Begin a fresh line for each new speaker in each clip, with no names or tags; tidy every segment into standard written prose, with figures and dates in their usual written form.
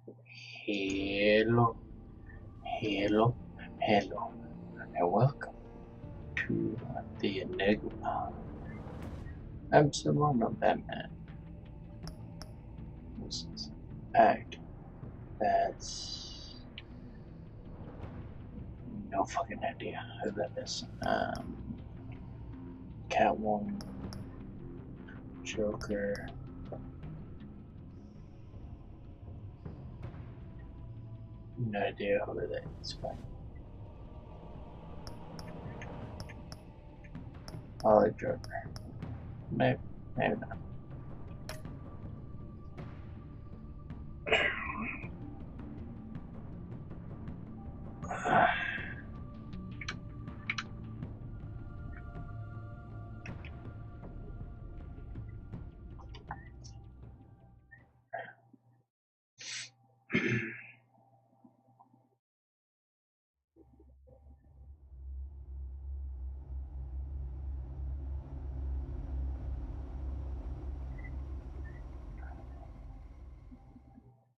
Hello, hello, hello, and welcome to the Enigma. Episode 1 of Batman. This is Act. That's no fucking idea who that is. Catwoman, Joker. No idea who that is, but I like Joker. Maybe not.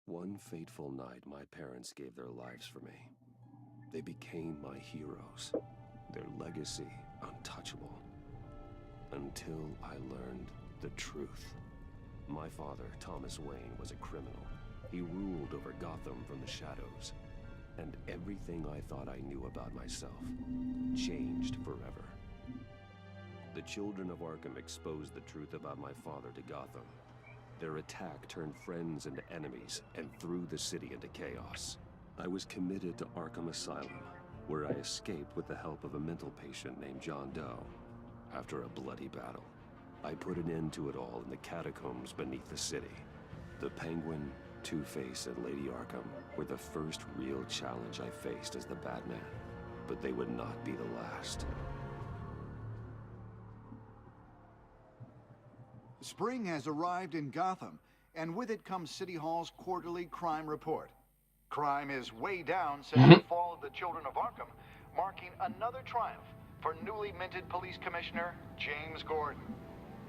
One fateful night, my parents gave their lives for me. They became my heroes, their legacy untouchable. Until I learned the truth. My father, Thomas Wayne, was a criminal. He ruled over Gotham from the shadows. And everything I thought I knew about myself changed forever. The children of Arkham exposed the truth about my father to Gotham. Their attack turned friends into enemies and threw the city into chaos. I was committed to Arkham Asylum, where I escaped with the help of a mental patient named John Doe. After a bloody battle, I put an end to it all in the catacombs beneath the city. The Penguin, Two-Face, and Lady Arkham were the first real challenge I faced as the Batman, but they would not be the last.
Spring has arrived in Gotham, and with it comes City Hall's quarterly crime report. Crime is way down since the fall of the Children of Arkham, marking another triumph for newly minted Police Commissioner James Gordon.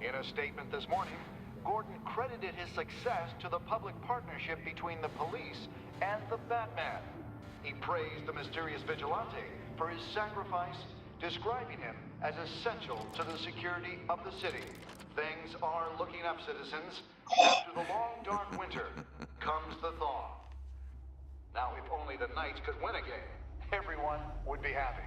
In a statement this morning, Gordon credited his success to the public partnership between the police and the Batman. He praised the mysterious vigilante for his sacrifice, describing him as essential to the security of the city. Things are looking up, citizens. After the long, dark winter comes the thaw. Now, if only the Knights could win again, everyone would be happy.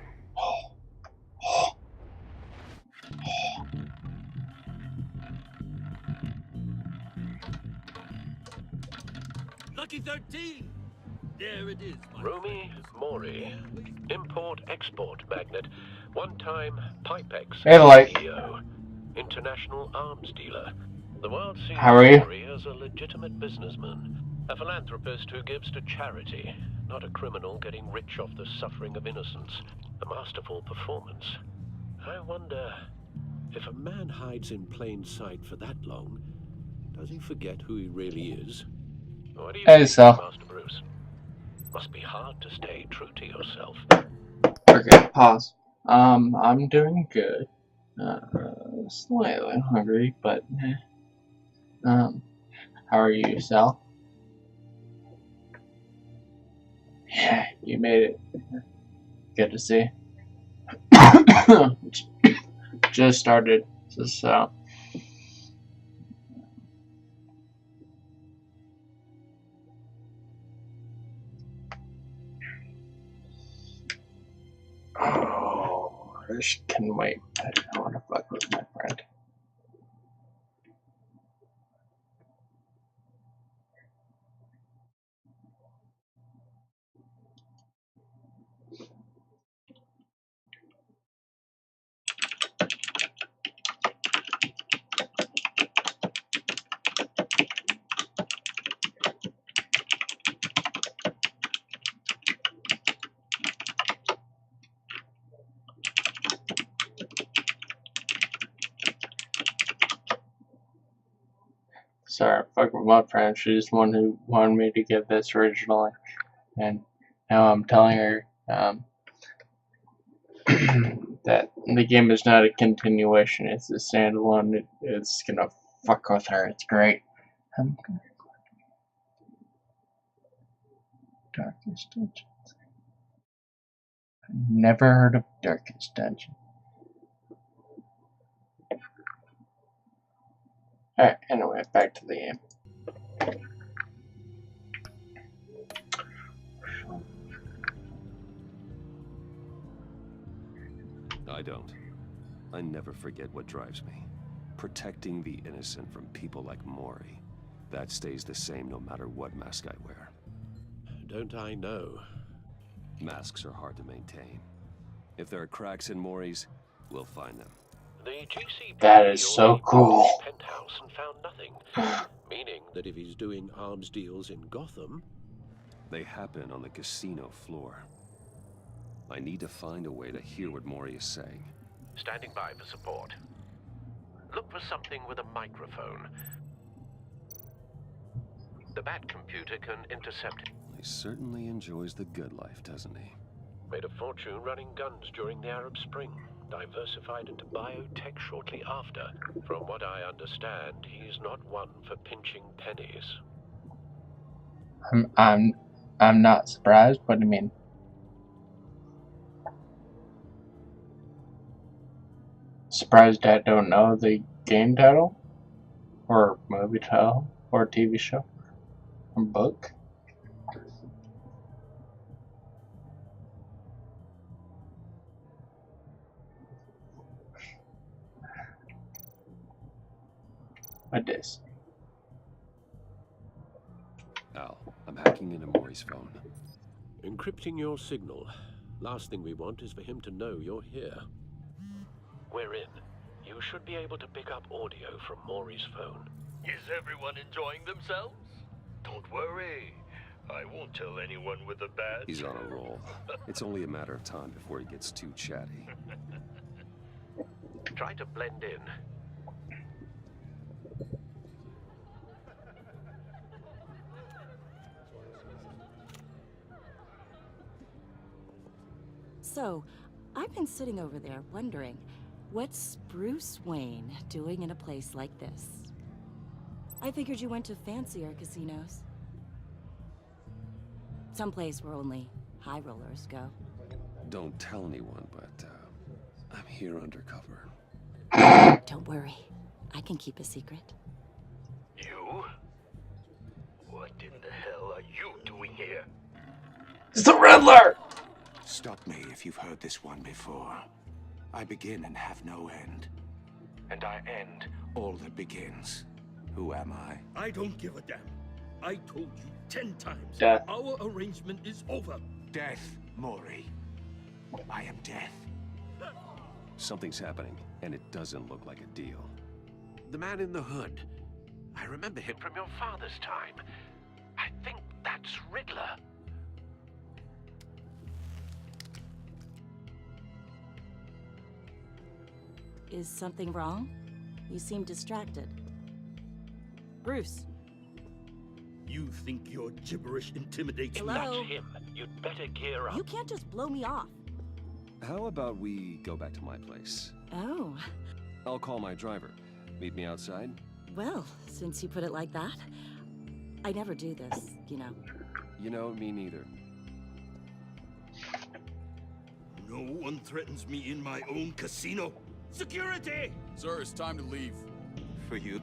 Lucky 13! There it is, my
Rumi Mori, import-export magnate, one-time Pipex
Hey, like.
CEO, international arms dealer. The world sees
How are you?
Mori as a legitimate businessman, a philanthropist who gives to charity, not a criminal getting rich off the suffering of innocence. A masterful performance. I wonder,
If a man hides in plain sight for that long, does he forget who he really is?
what do you
Hey,
think,
Sal.
Master Bruce? Must be hard to stay true to yourself.
Okay, pause. I'm doing good. Slightly hungry, but how are you, Sal? Yeah, you made it. Good to see. Just started, so. Oh, this can wait. I don't want to fuck with my friend. Sorry, fuck with my friend. She's the one who wanted me to get this originally, and now I'm telling her that the game is not a continuation. It's a standalone. It's gonna fuck with her. It's great. Darkest Dungeon. Never heard of Darkest Dungeon. Alright, anyway, back to the game.
I don't. I never forget what drives me. Protecting the innocent from people like Mori. That stays the same no matter what mask I wear.
Don't I know?
Masks are hard to maintain. If there are cracks in Mori's, we'll find them.
The GCPD
That is so cool.
penthouse and found nothing, meaning
That if he's doing arms deals in Gotham,
They happen on the casino floor. I need to find a way to hear what Mori is saying.
standing by for support. Look for something with a microphone. The Bat computer can intercept it.
He certainly enjoys the good life, doesn't he?
Made a fortune running guns during the Arab Spring. Diversified into biotech shortly after. From what I understand, he's not one for pinching pennies.
I'm not surprised, but I mean, surprised I don't know the game title, or movie title, or TV show, or book. What this?
Al, I'm hacking into Mori's phone.
encrypting your signal. Last thing we want is for him to know you're here.
We're in. You should be able to pick up audio from Maury's phone.
Is everyone enjoying themselves? Don't worry. I won't tell anyone with a badge.
He's on a roll. It's only a matter of time before he gets too chatty.
Try to blend in.
So, I've been sitting over there wondering, what's Bruce Wayne doing in a place like this? I figured you went to fancier casinos. Someplace where only high rollers go.
Don't tell anyone, but I'm here undercover.
Don't worry, I can keep a secret.
You? What in the hell are you doing here?
It's the Riddler!
Stop me if you've heard this one before. I begin and have no end. And I end all that begins. Who am I?
I don't give a damn. I told you 10 times.
Death.
Our arrangement is over.
Death, Mori. I am death.
Something's happening, and it doesn't look like a deal.
The man in the hood. I remember him from your father's time. I think that's Riddler.
Is something wrong? You seem distracted. Bruce.
You think your gibberish intimidates me?
Hello?
That's him. You'd better gear up.
You can't just blow me off.
How about we go back to my place?
Oh,
I'll call my driver. Meet me outside?
well, since you put it like that, I never do this, you know.
You know, me neither.
No one threatens me in my own casino. Security!
Sir, it's time to leave.
For you.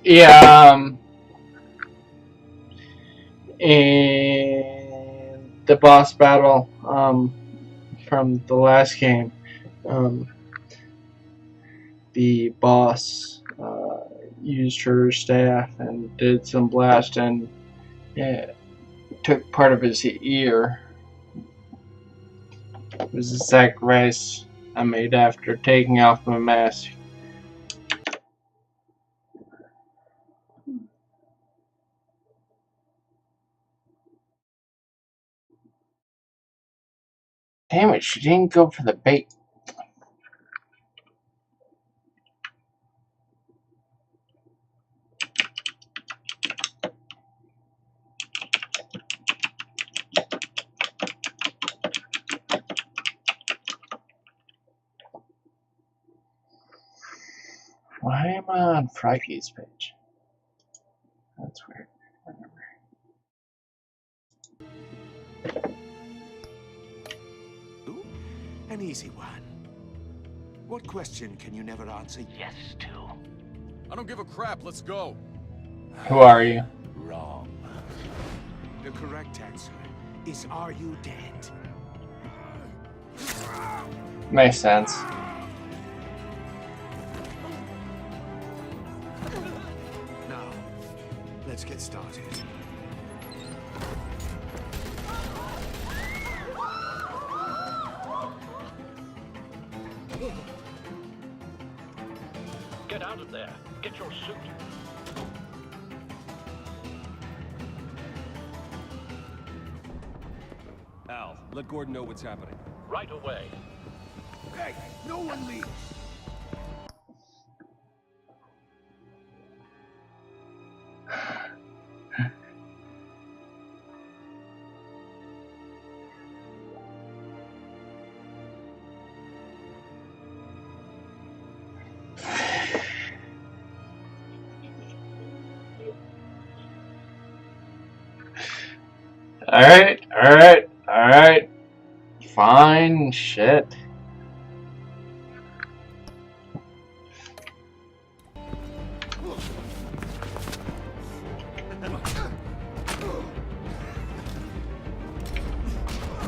Yeah, in the boss battle, from the last game, the boss, used her staff and did some blast and took part of his ear. It was a sacrifice I made after taking off my mask. Damn it, she didn't go for the bait. Why am I on Frankie's page? That's weird.
Ooh, an easy one. What question can you never answer yes to?
I don't give a crap. Let's go.
Who are you?
Wrong. The correct answer is, are you dead?
Makes sense.
Now, let's get started.
Get out of there. Get your suit.
Al, let Gordon know what's happening.
Right away.
Hey, no one leaves.
Alright. Fine, shit.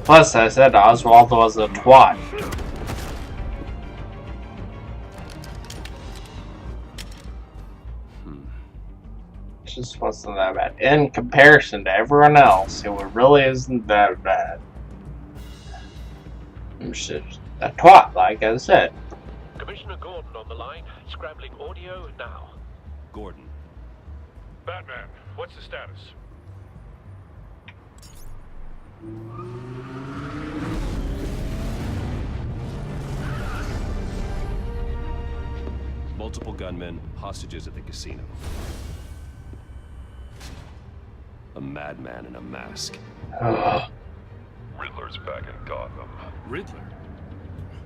Plus, I said Oswald was a twat. Just wasn't that bad. In comparison to everyone else, it really isn't that bad. I'm just a twat, like I said.
Commissioner Gordon on the line. Scrambling audio now.
Gordon.
Batman, what's the status?
Multiple gunmen, hostages at the casino. A madman in a mask.
Riddler's back in Gotham.
Riddler?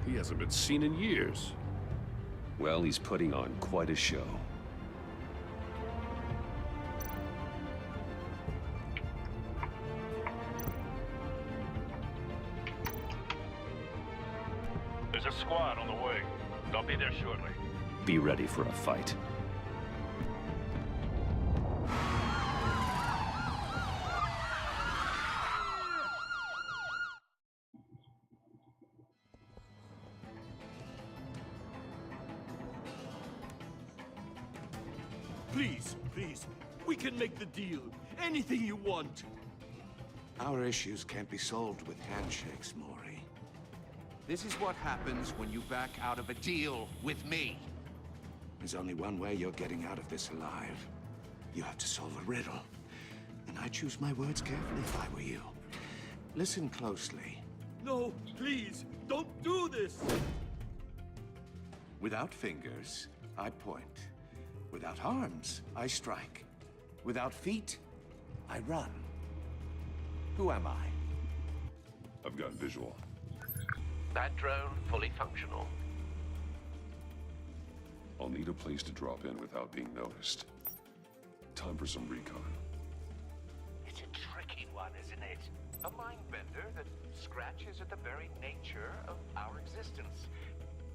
He hasn't been seen in years.
Well, he's putting on quite a show.
There's a squad on the way. They'll be there shortly.
Be ready for a fight.
Please, please, we can make the deal. Anything you want.
Our issues can't be solved with handshakes, Maury.
This is what happens when you back out of a deal with me.
There's only one way you're getting out of this alive. You have to solve a riddle. And I choose my words carefully if I were you. Listen closely.
No, please, don't do this.
Without fingers, I point. Without arms, I strike. Without feet, I run. Who am I?
I've got visual.
That drone fully functional.
I'll need a place to drop in without being noticed. Time for some recon.
It's a tricky one, isn't it? A mind bender that scratches at the very nature of our existence.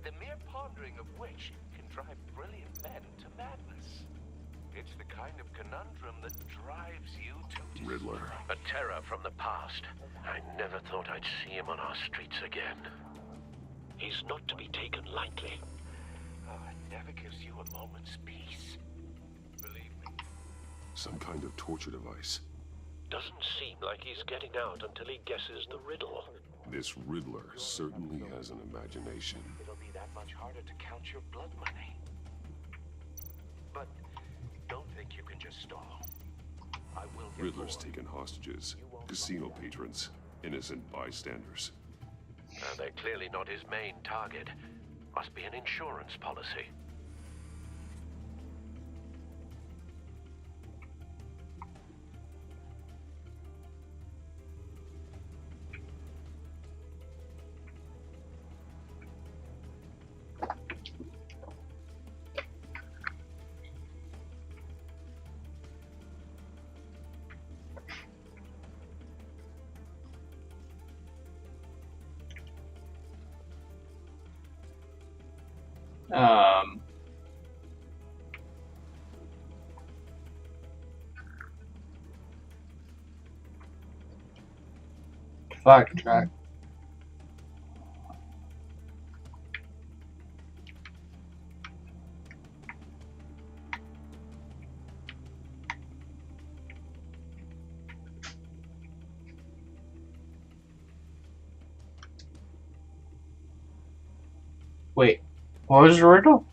The mere pondering of which can drive brilliant men to madness. It's the kind of conundrum that drives you to
Riddler.
A terror from the past. I never thought I'd see him on our streets again. He's not to be taken lightly.
It never gives you a moment's peace. Believe me.
Some kind of torture device.
Doesn't seem like he's getting out until he guesses the riddle.
This Riddler certainly has an imagination.
It'll be that much harder to count your blood money. But don't think you can just stall. I will get
Riddler's
more.
taken hostages, casino patrons, innocent bystanders.
They're clearly not his main target. Must be an insurance policy.
Fuck track. Wait, what was the riddle?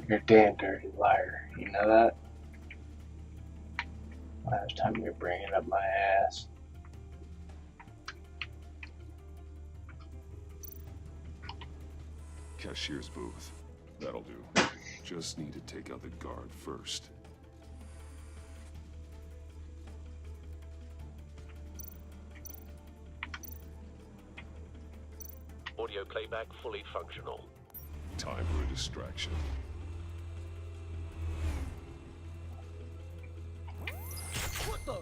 You're a damn dirty liar. You know that? Last time you're bringing up my ass.
Cashier's booth. That'll do. Just need to take out the guard first.
Audio playback fully functional.
Time for a distraction.
What the?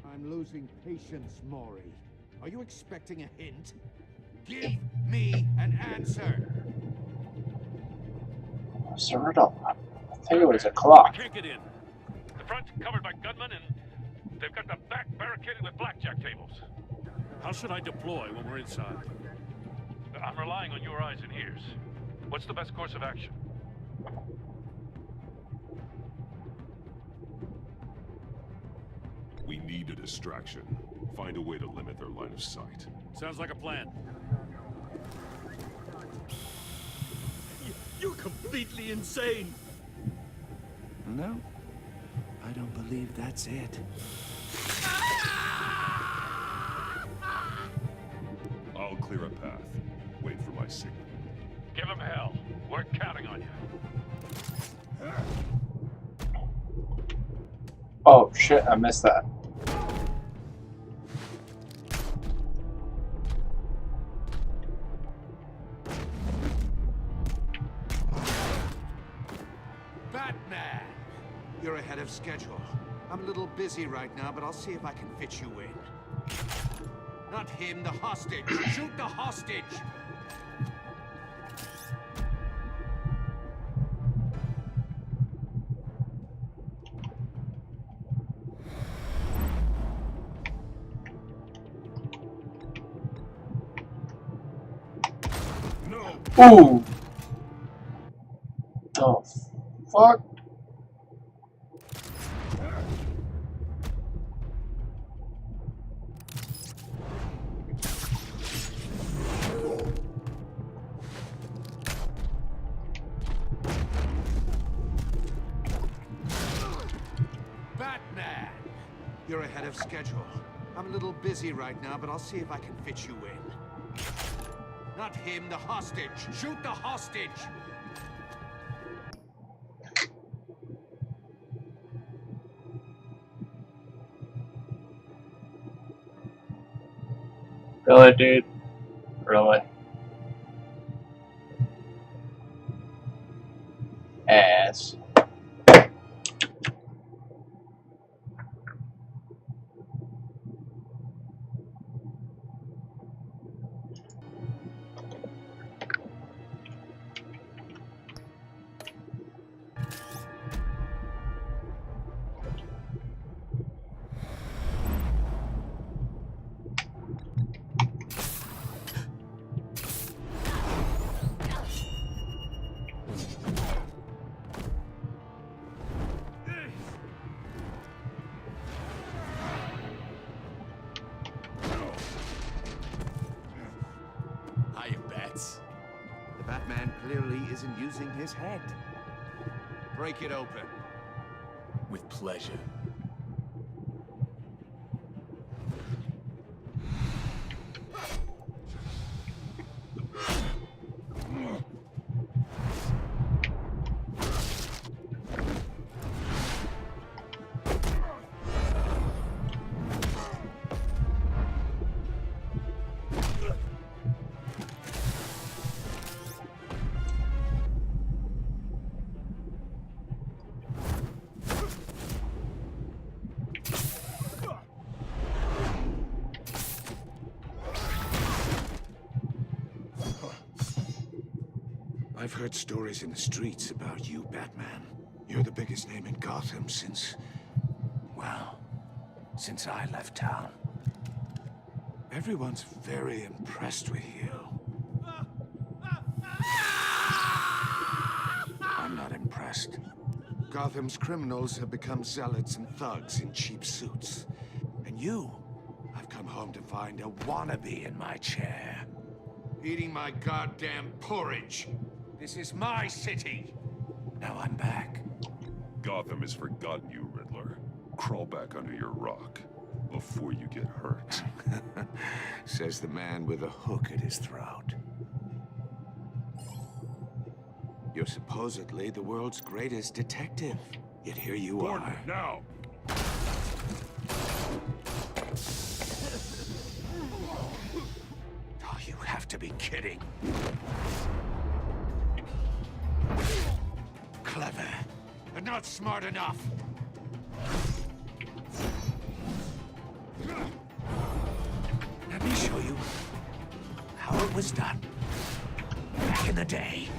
I'm losing patience, Maury. Are you expecting a hint? Give me an answer!
What's the riddle? I think it was a clock.
Can't get in. The front's covered by gunmen, and they've got the back barricaded with blackjack tables.
How should I deploy when we're inside?
I'm relying on your eyes and ears. What's the best course of action?
We need a distraction. Find a way to limit their line of sight.
Sounds like a plan.
You're completely insane!
No, I don't believe that's it.
I'll clear a path. Wait for my signal.
Give them hell. We're counting on you.
Oh shit, I missed that.
Batman! You're ahead of schedule. I'm a little busy right now, but I'll see if I can fit you in. Not him, the hostage! Shoot the hostage!
Ooh! Oh, fuck.
Batman! You're ahead of schedule. I'm a little busy right now, but I'll see if I can fit you in. Not him, the hostage! Shoot the hostage!
Really, dude? Really? Ass.
The Batman clearly isn't using his head. Break it open.
With pleasure.
I've heard stories in the streets about you, Batman. You're the biggest name in Gotham since... well, since I left town. Everyone's very impressed with you. I'm not impressed. Gotham's criminals have become zealots and thugs in cheap suits. And you, I've come home to find a wannabe in my chair. Eating my goddamn porridge. This is my city. Now I'm back.
Gotham has forgotten you, Riddler. Crawl back under your rock before you get hurt.
Says the man with a hook at his throat. You're supposedly the world's greatest detective. Yet here you are.
Now!
Oh, you have to be kidding. Clever, but not smart enough. Let me show you how it was done back in the day.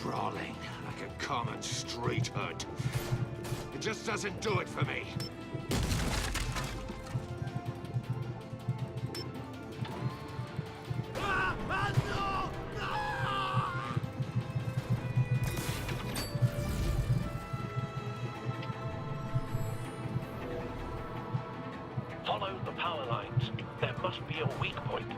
Brawling like a common street hood. It just doesn't do it for me.
Follow the power lines. There must be a weak point.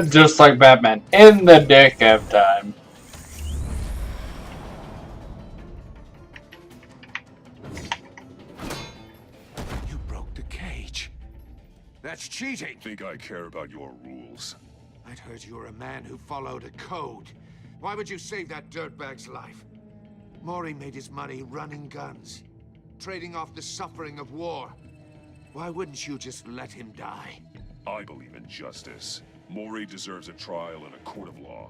Just like Batman, in the nick of time.
You broke the cage. That's cheating.
Think I care about your rules?
I'd heard you were a man who followed a code. Why would you save that dirtbag's life? Maury made his money running guns, trading off the suffering of war. Why wouldn't you just let him die?
I believe in justice. Maury deserves a trial in a court of law.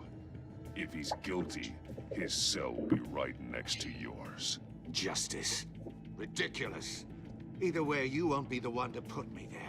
If he's guilty, his cell will be right next to yours.
Justice? Ridiculous. Either way, you won't be the one to put me there.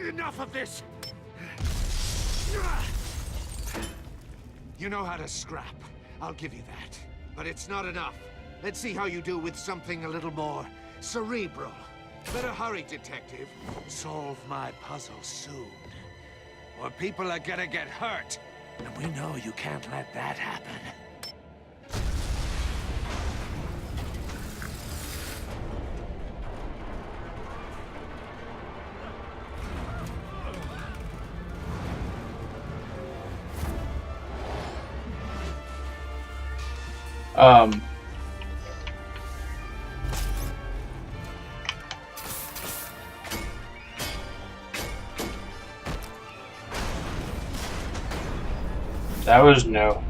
Enough of this! You know how to scrap. I'll give you that. But it's not enough. Let's see how you do with something a little more cerebral. Better hurry, detective. Solve my puzzle soon. Or people are gonna get hurt. And we know you can't let that happen.
That was no.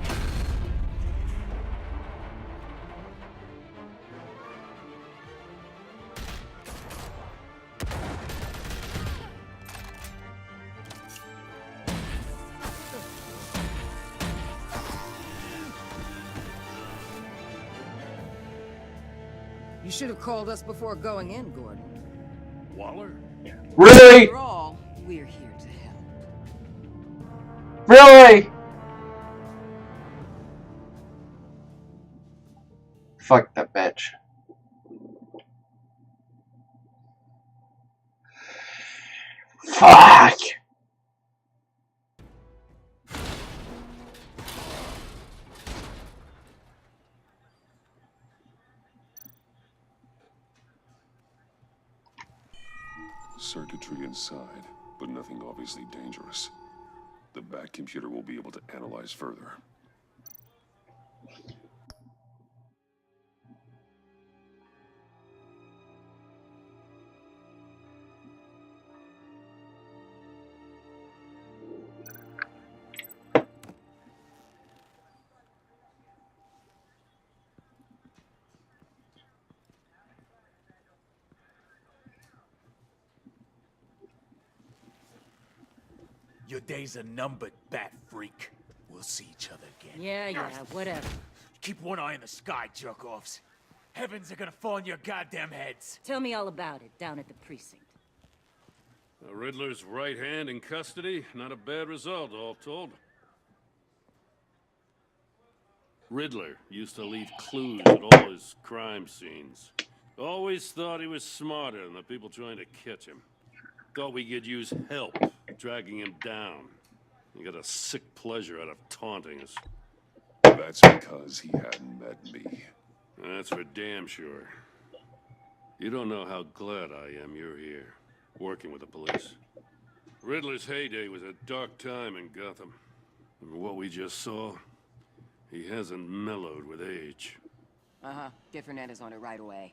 You should have called us before going in, Gordon.
Waller?
Really?
After all, we're here to help.
Really? Fuck that bitch. Fuck!
Circuitry inside, but nothing obviously dangerous. The back computer will be able to analyze further.
Your days are numbered, bat freak. We'll see each other again.
Yeah, whatever.
Keep one eye in the sky, jerk-offs. Heavens are gonna fall on your goddamn heads.
Tell me all about it down at the precinct.
Riddler's right hand in custody. Not a bad result, all told. Riddler used to leave clues at all his crime scenes. Always thought he was smarter than the people trying to catch him. Thought we could use help dragging him down. He got a sick pleasure out of taunting us.
That's because he hadn't met me.
That's for damn sure. You don't know how glad I am you're here, working with the police. Riddler's heyday was a dark time in Gotham. And what we just saw, he hasn't mellowed with age.
Uh-huh. Get Fernandez on it right away.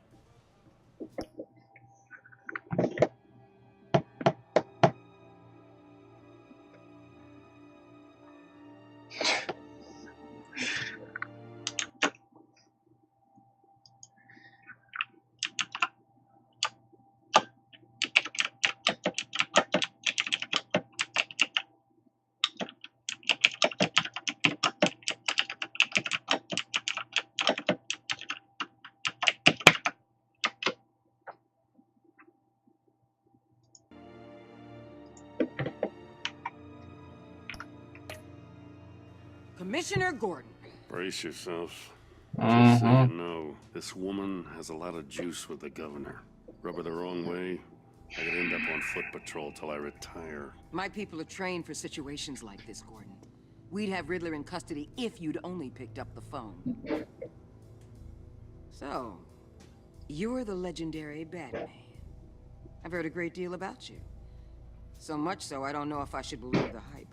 Commissioner Gordon.
Brace yourself. Just so you know, this woman has a lot of juice with the governor. Rub her the wrong way, I could end up on foot patrol till I retire.
My people are trained for situations like this, Gordon. We'd have Riddler in custody if you'd only picked up the phone. So, you're the legendary Batman. I've heard a great deal about you. So much so, I don't know if I should believe the hype.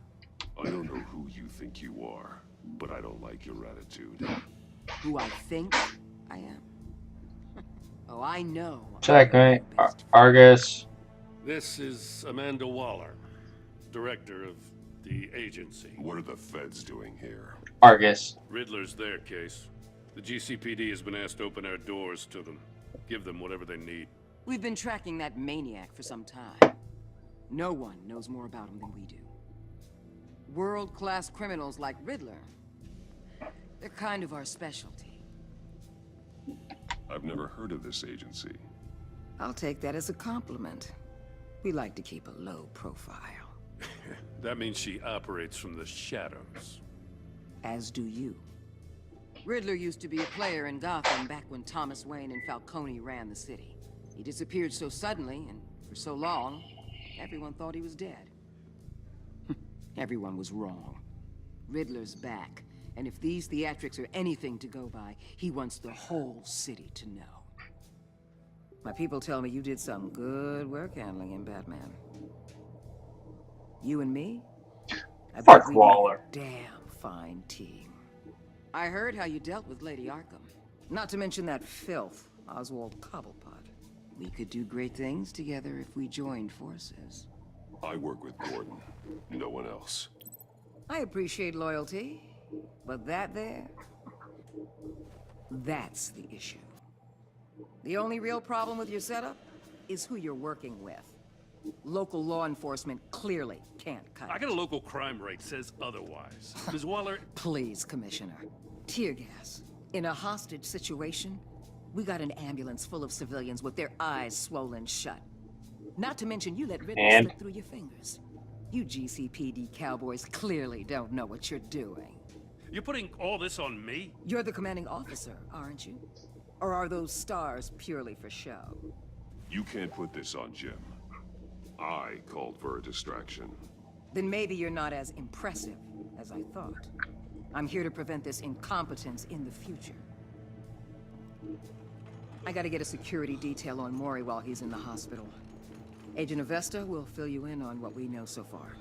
I don't know who you think you are, but I don't like your attitude.
Who I think I am? Oh, I know.
Checkmate. Argus.
This is Amanda Waller, director of the agency.
What are the feds doing here?
Argus.
Riddler's their case. The GCPD has been asked to open our doors to them. Give them whatever they need.
We've been tracking that maniac for some time. No one knows more about him than we do. World-class criminals like Riddler, they're kind of our specialty.
I've never heard of this agency.
I'll take that as a compliment. We like to keep a low profile.
That means she operates from the shadows.
As do you. Riddler used to be a player in Gotham back when Thomas Wayne and Falcone ran the city. He disappeared so suddenly and for so long, everyone thought he was dead. Everyone was wrong. Riddler's back, and if these theatrics are anything to go by, he wants the whole city to know. My people tell me you did some good work handling him, Batman. You and me? I bet we make a damn fine team. I heard how you dealt with Lady Arkham. Not to mention that filth, Oswald Cobblepot. We could do great things together if we joined forces.
I work with Gordon. No one else.
I appreciate loyalty, but that there... that's the issue. The only real problem with your setup is who you're working with. Local law enforcement clearly can't cut it.
I got a local crime rate says otherwise. Ms. Waller...
Please, Commissioner. Tear gas. In a hostage situation, we got an ambulance full of civilians with their eyes swollen shut. Not to mention you let Riddler
And?
slip through your fingers. You GCPD cowboys clearly don't know what you're doing.
You're putting all this on me?
You're the commanding officer, aren't you? Or are those stars purely for show?
You can't put this on Jim. I called for a distraction.
Then maybe you're not as impressive as I thought. I'm here to prevent this incompetence in the future. I gotta get a security detail on Mori while he's in the hospital. Agent Avesta will fill you in on what we know so far,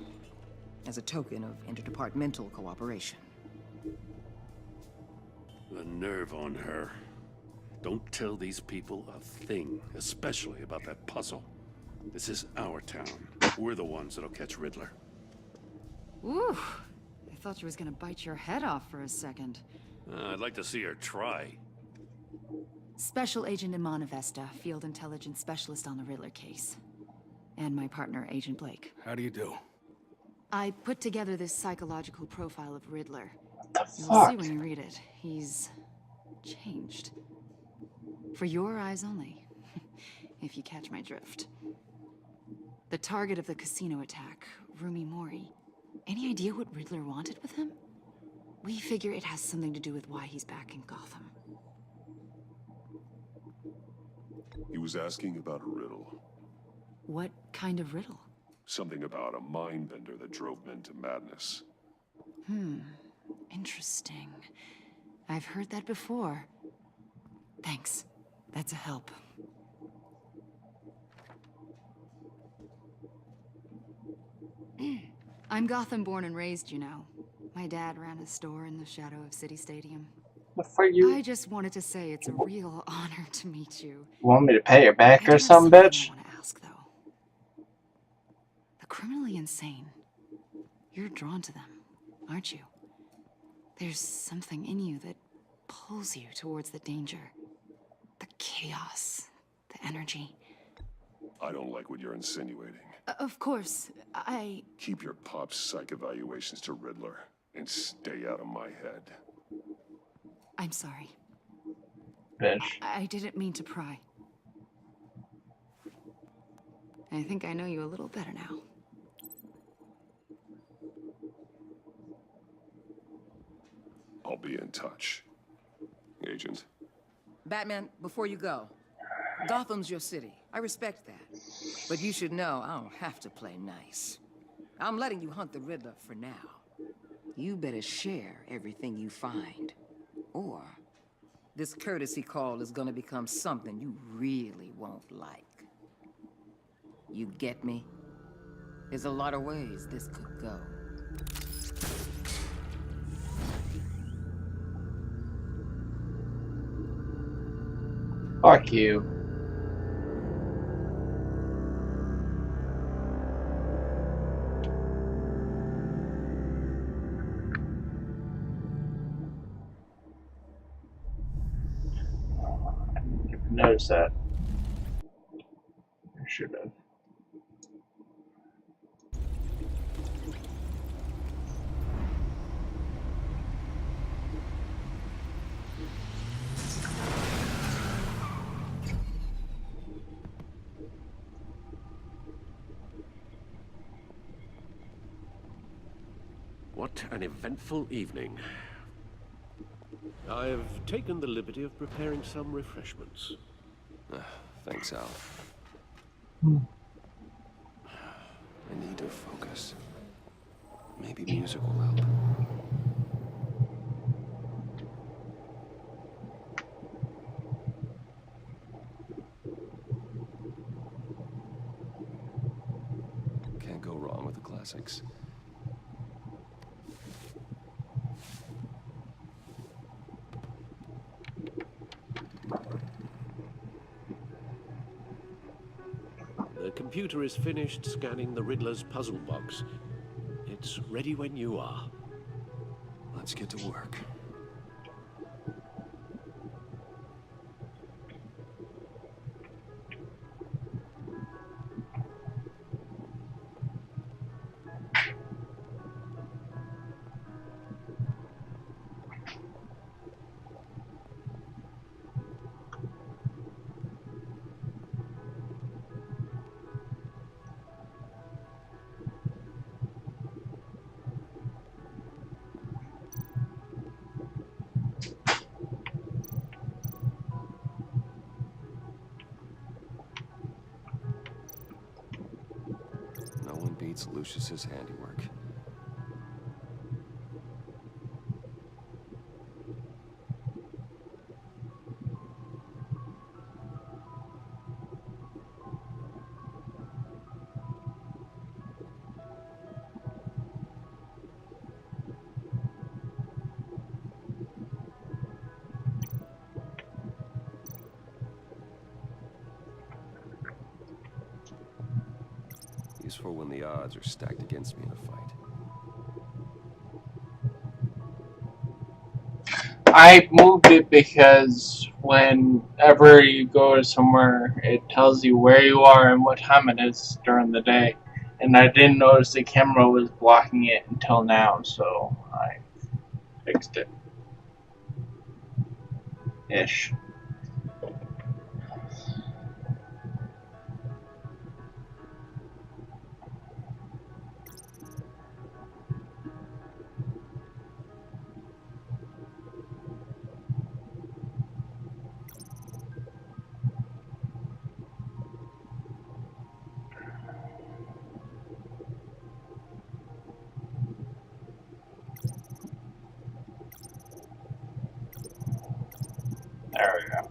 as a token of interdepartmental cooperation.
The nerve on her. Don't tell these people a thing, especially about that puzzle. This is our town. We're the ones that'll catch Riddler.
Ooh, I thought you was gonna bite your head off for a second.
I'd like to see her try.
Special Agent Iman Avesta, Field Intelligence Specialist on the Riddler case. And my partner, Agent Blake.
How do you do?
I put together this psychological profile of Riddler.
The
You'll
fuck?
see when you read it. He's changed. For your eyes only, if you catch my drift. The target of the casino attack, Rumi Mori. Any idea what Riddler wanted with him? We figure it has something to do with why he's back in Gotham.
He was asking about a riddle.
What kind of riddle?
Something about a mind bender that drove men to madness.
Interesting. I've heard that before. Thanks. That's a help. I'm Gotham born and raised, you know. My dad ran a store in the shadow of City Stadium.
For you
I just wanted to say it's a real honor to meet you.
want me to pay her back or
I
something, bitch?
want to ask, though. The criminally insane. You're drawn to them, aren't you? There's something in you that pulls you towards the danger. The chaos. The energy.
I don't like what you're insinuating.
Of course, I...
Keep your pop psych evaluations to Riddler and stay out of my head.
I'm sorry.
Bitch.
I didn't mean to pry. I think I know you a little better now.
I'll be in touch. Agent.
Batman, before you go, Gotham's your city. I respect that. But you should know I don't have to play nice. I'm letting you hunt the Riddler for now. You better share everything you find. Or this courtesy call is gonna become something you really won't like. You get me? There's a lot of ways this could go.
Fuck you. I didn't even notice that. I should have.
What an eventful evening. I've taken the liberty of preparing some refreshments.
Thanks, Al. I need to focus. Maybe music will help. Can't go wrong with the classics.
The computer is finished scanning the Riddler's puzzle box. It's ready when you are.
Let's get to work. it's Lucius's handiwork. Useful when the odds are stacked against me in a fight.
I moved it because whenever you go somewhere, it tells you where you are and what time it is during the day. And I didn't notice the camera was blocking it until now, so I fixed it. Ish. There we go.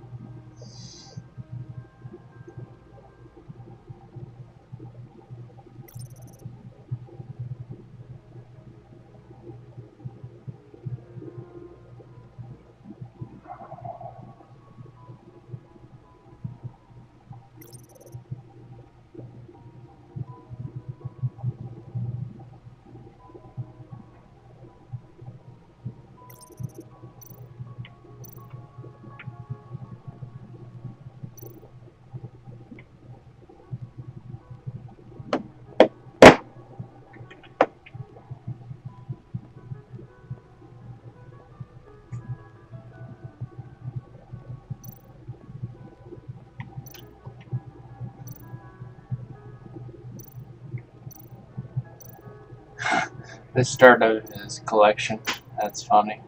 The start of his collection. That's funny.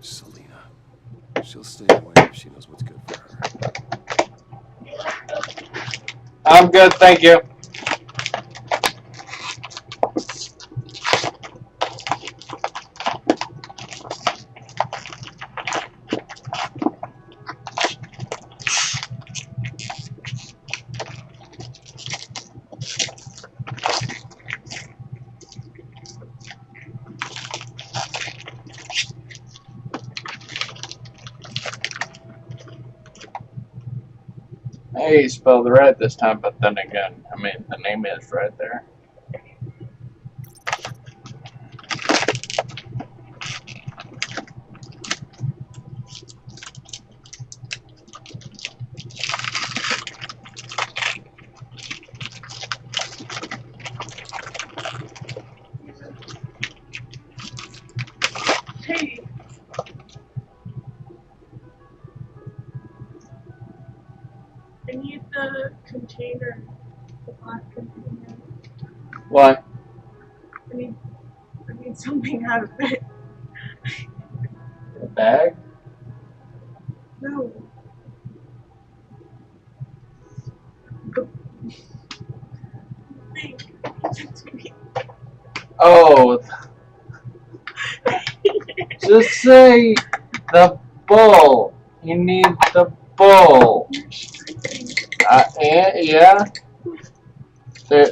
Selena. She'll stay away if she knows what's good for her.
I'm good, thank you. Hey, you spelled it right this time, but then again, I mean, the name is right there.
Hey. I need the container, the black container.
Why?
I need something out of it.
The bag?
No.
Oh, just say the bull. You need the bull. Yeah. There.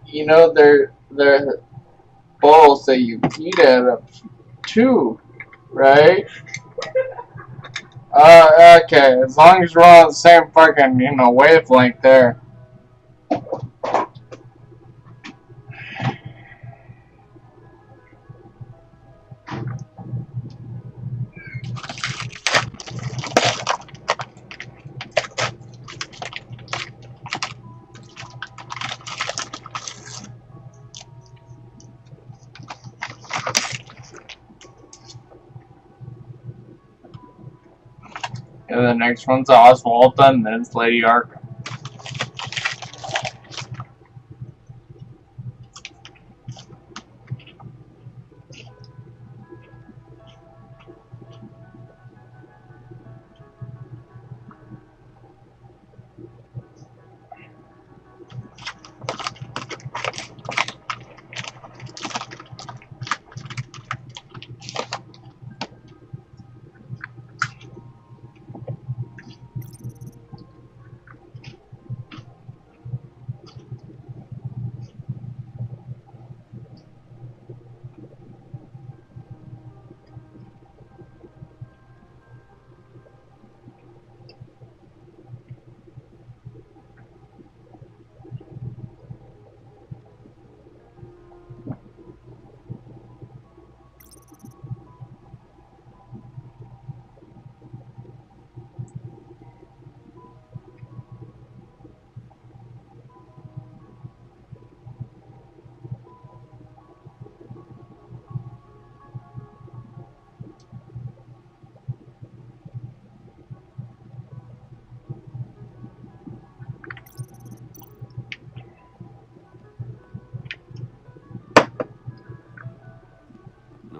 You know they're bowls that you eat out of too, right? Okay. As long as we're on the same fucking wavelength there. And the next one's Oswald, and then it's Lady Arkham.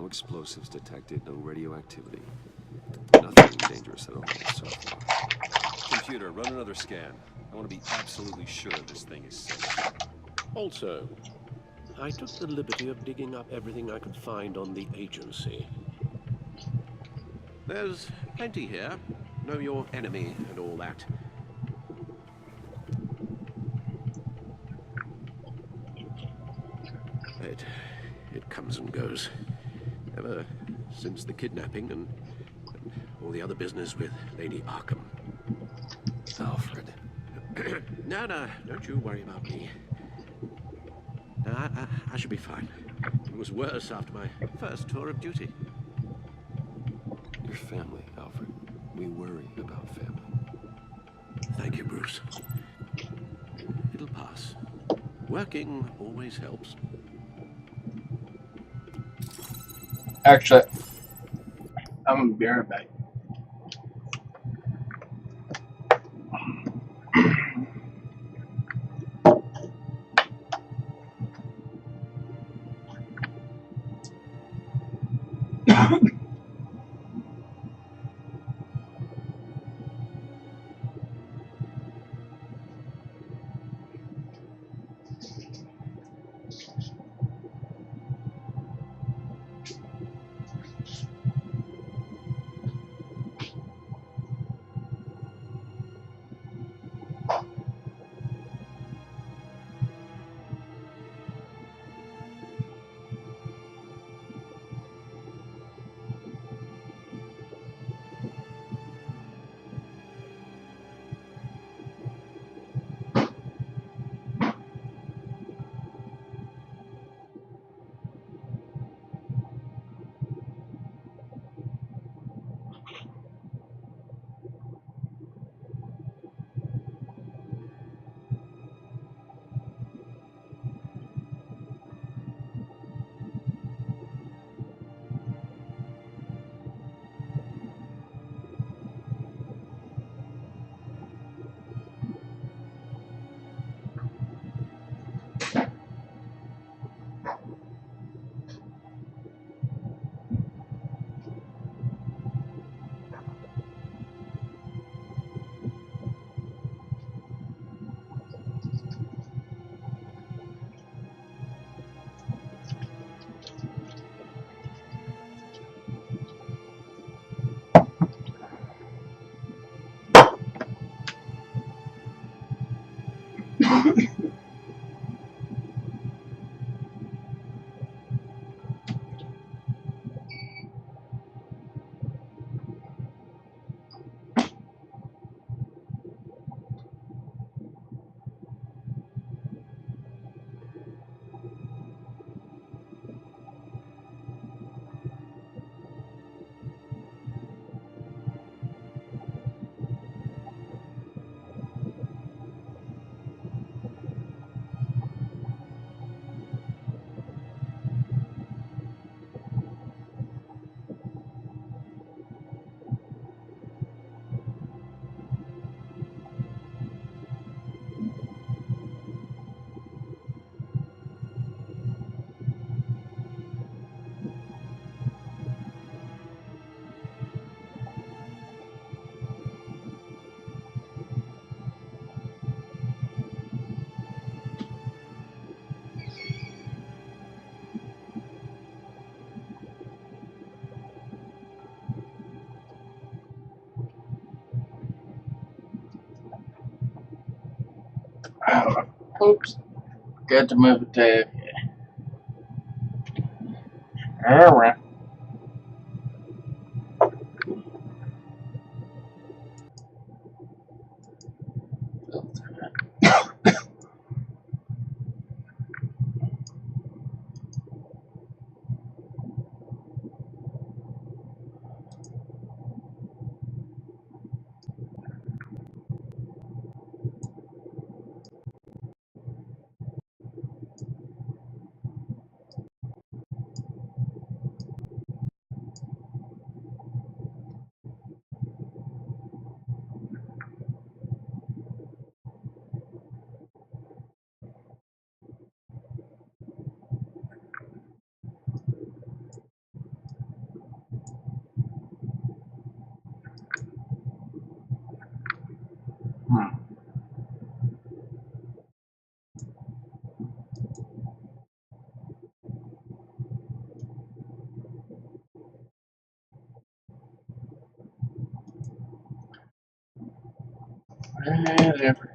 explosives detected, no radioactivity. Nothing dangerous at all so far.
Computer, run another scan. I want to be absolutely sure this thing is safe. Also, I took the liberty of digging up everything I could find on the agency. There's plenty here. Know your enemy and all that. It comes and goes. Ever since the kidnapping and all the other business with Lady Arkham.
Alfred.
No, don't you worry about me. No, I should be fine. It was worse after my first tour of duty.
Your family, Alfred. We worry about family.
Thank you, Bruce. It'll pass. Working always helps.
Actually, I'm gonna be right back. Oops. Got to move it to. Alright. Whatever.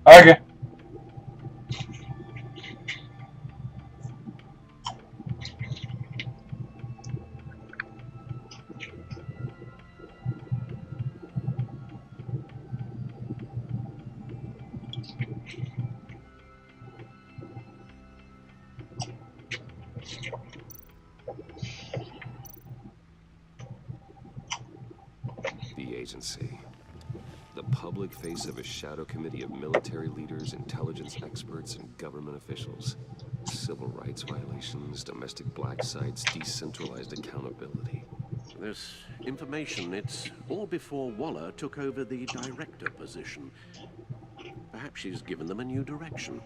Okay.
The agency. The public face of a shadow committee of military leaders, intelligence experts, and government officials. Civil rights violations, domestic black sites, decentralized accountability.
This information, it's all before Waller took over the director position. Perhaps she's given them a new direction.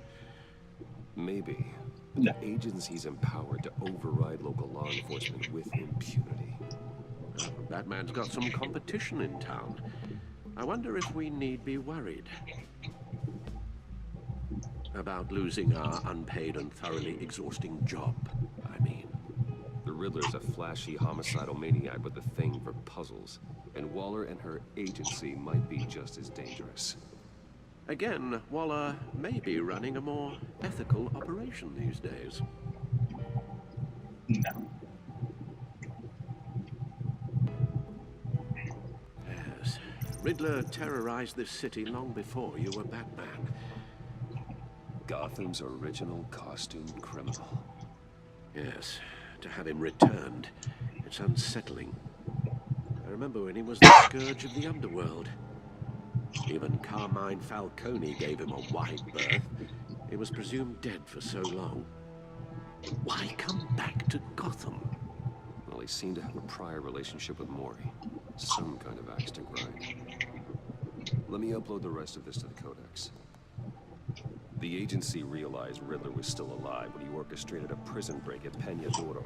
Maybe. But the agency's empowered to override local law enforcement with impunity.
Batman's got some competition in town. I wonder if we need be worried about losing our unpaid and thoroughly exhausting job, I mean.
The Riddler's a flashy homicidal maniac with a thing for puzzles, and Waller and her agency might be just as dangerous.
Again, Waller may be running a more ethical operation these days.
No.
Yes. Riddler terrorized this city long before you were Batman.
Gotham's original costumed criminal.
Yes. To have him returned, it's unsettling. I remember when he was the scourge of the underworld. Even Carmine Falcone gave him a wide berth. He was presumed dead for so long. Why come back to Gotham?
Well, he seemed to have a prior relationship with Mori. Some kind of axe to grind. Let me upload the rest of this to the Codex. The agency realized Riddler was still alive when he orchestrated a prison break at Peñadoro.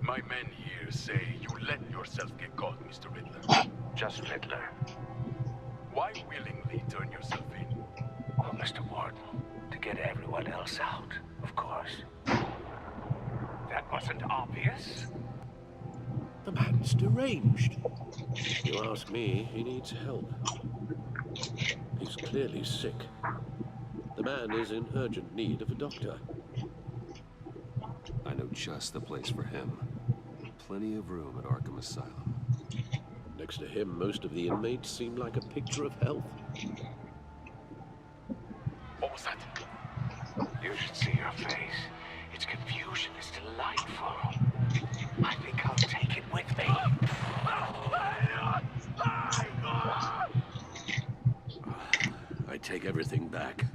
My men here say you let yourself get caught, Mr. Riddler.
Just Riddler.
Why willingly turn yourself in?
Oh, Mr. Warden, to get everyone else out, of course. That wasn't obvious.
The man's deranged. If you ask me, he needs help. He's clearly sick. The man is in urgent need of a doctor.
I know just the place for him. Plenty of room at Arkham Asylum.
Next to him, most of the inmates seem like a picture of health.
What was that?
You should see your face. Its confusion is delightful. I think I'll take it with me.
I take everything back.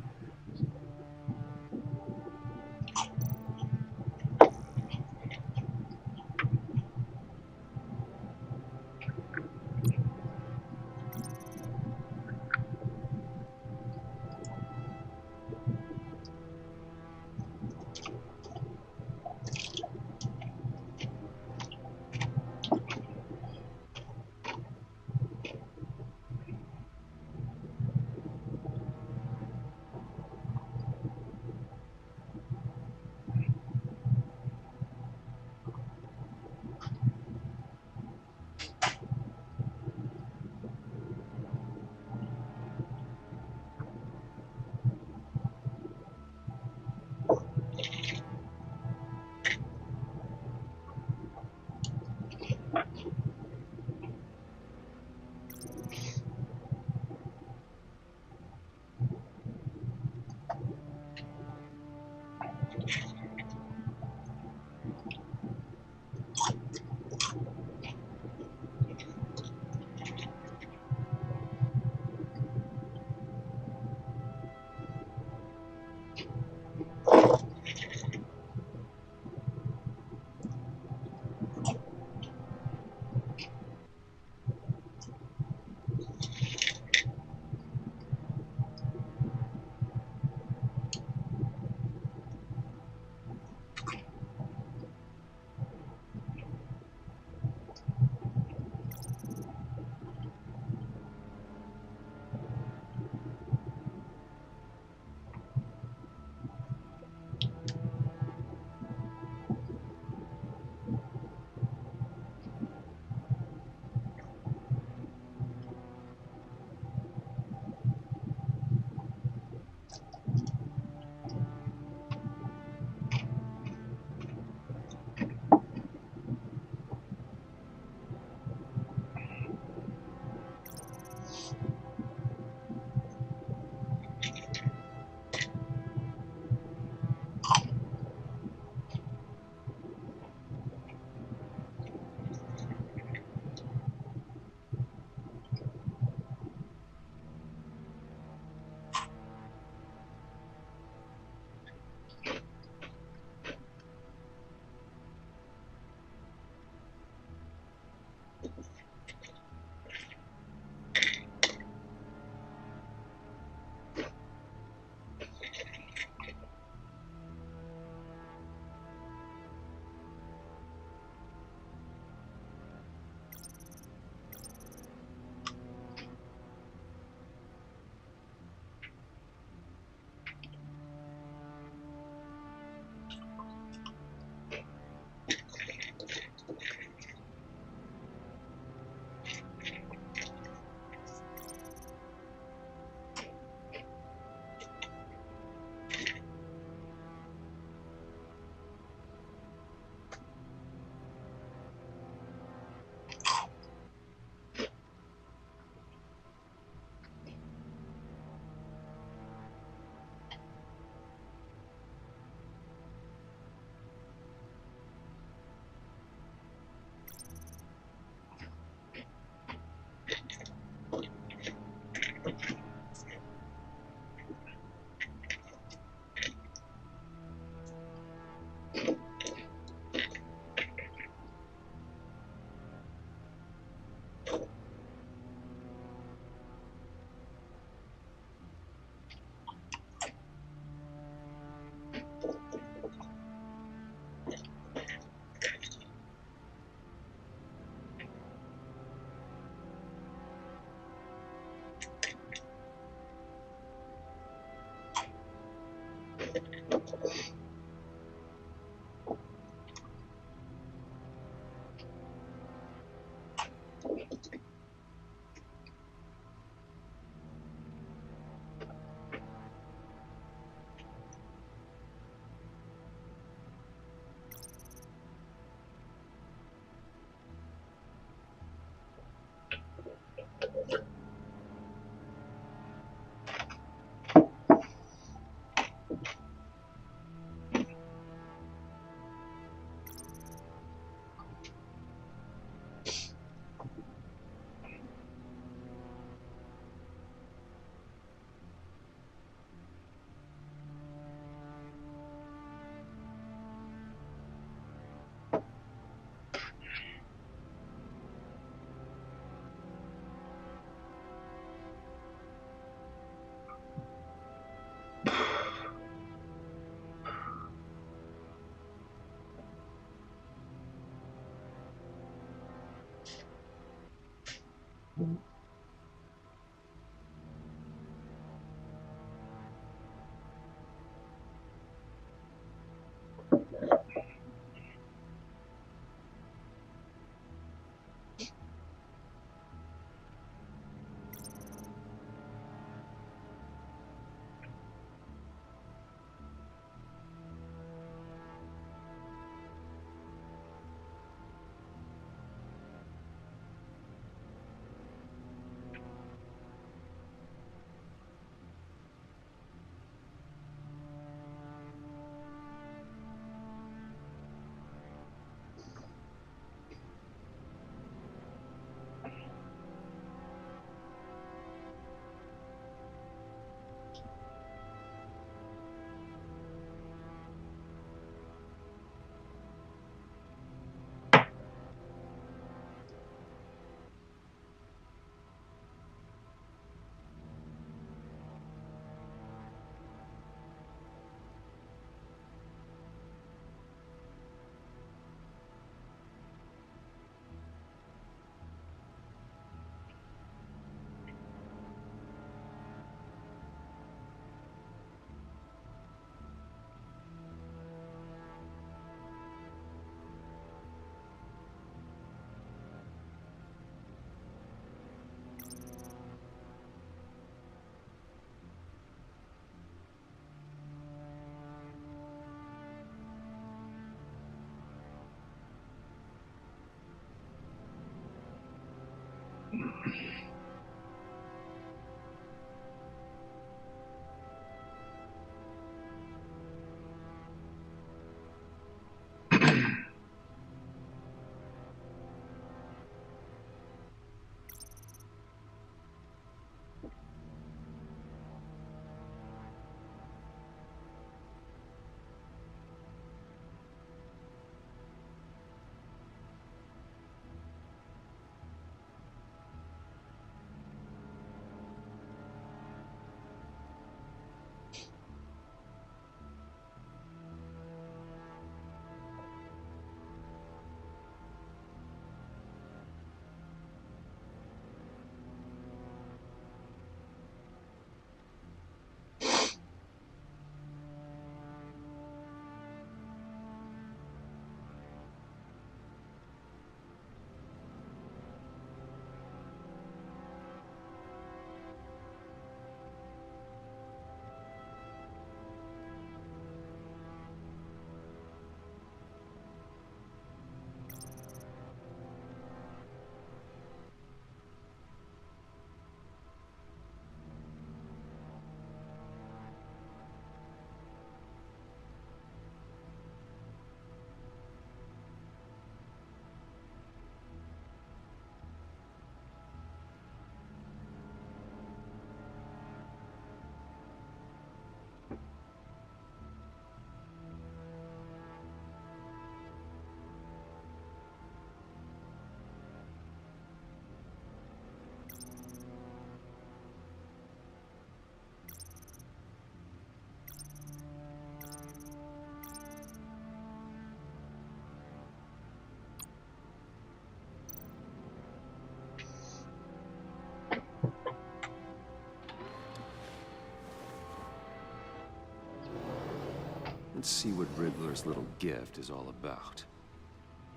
Let's see what Riddler's little gift is all about.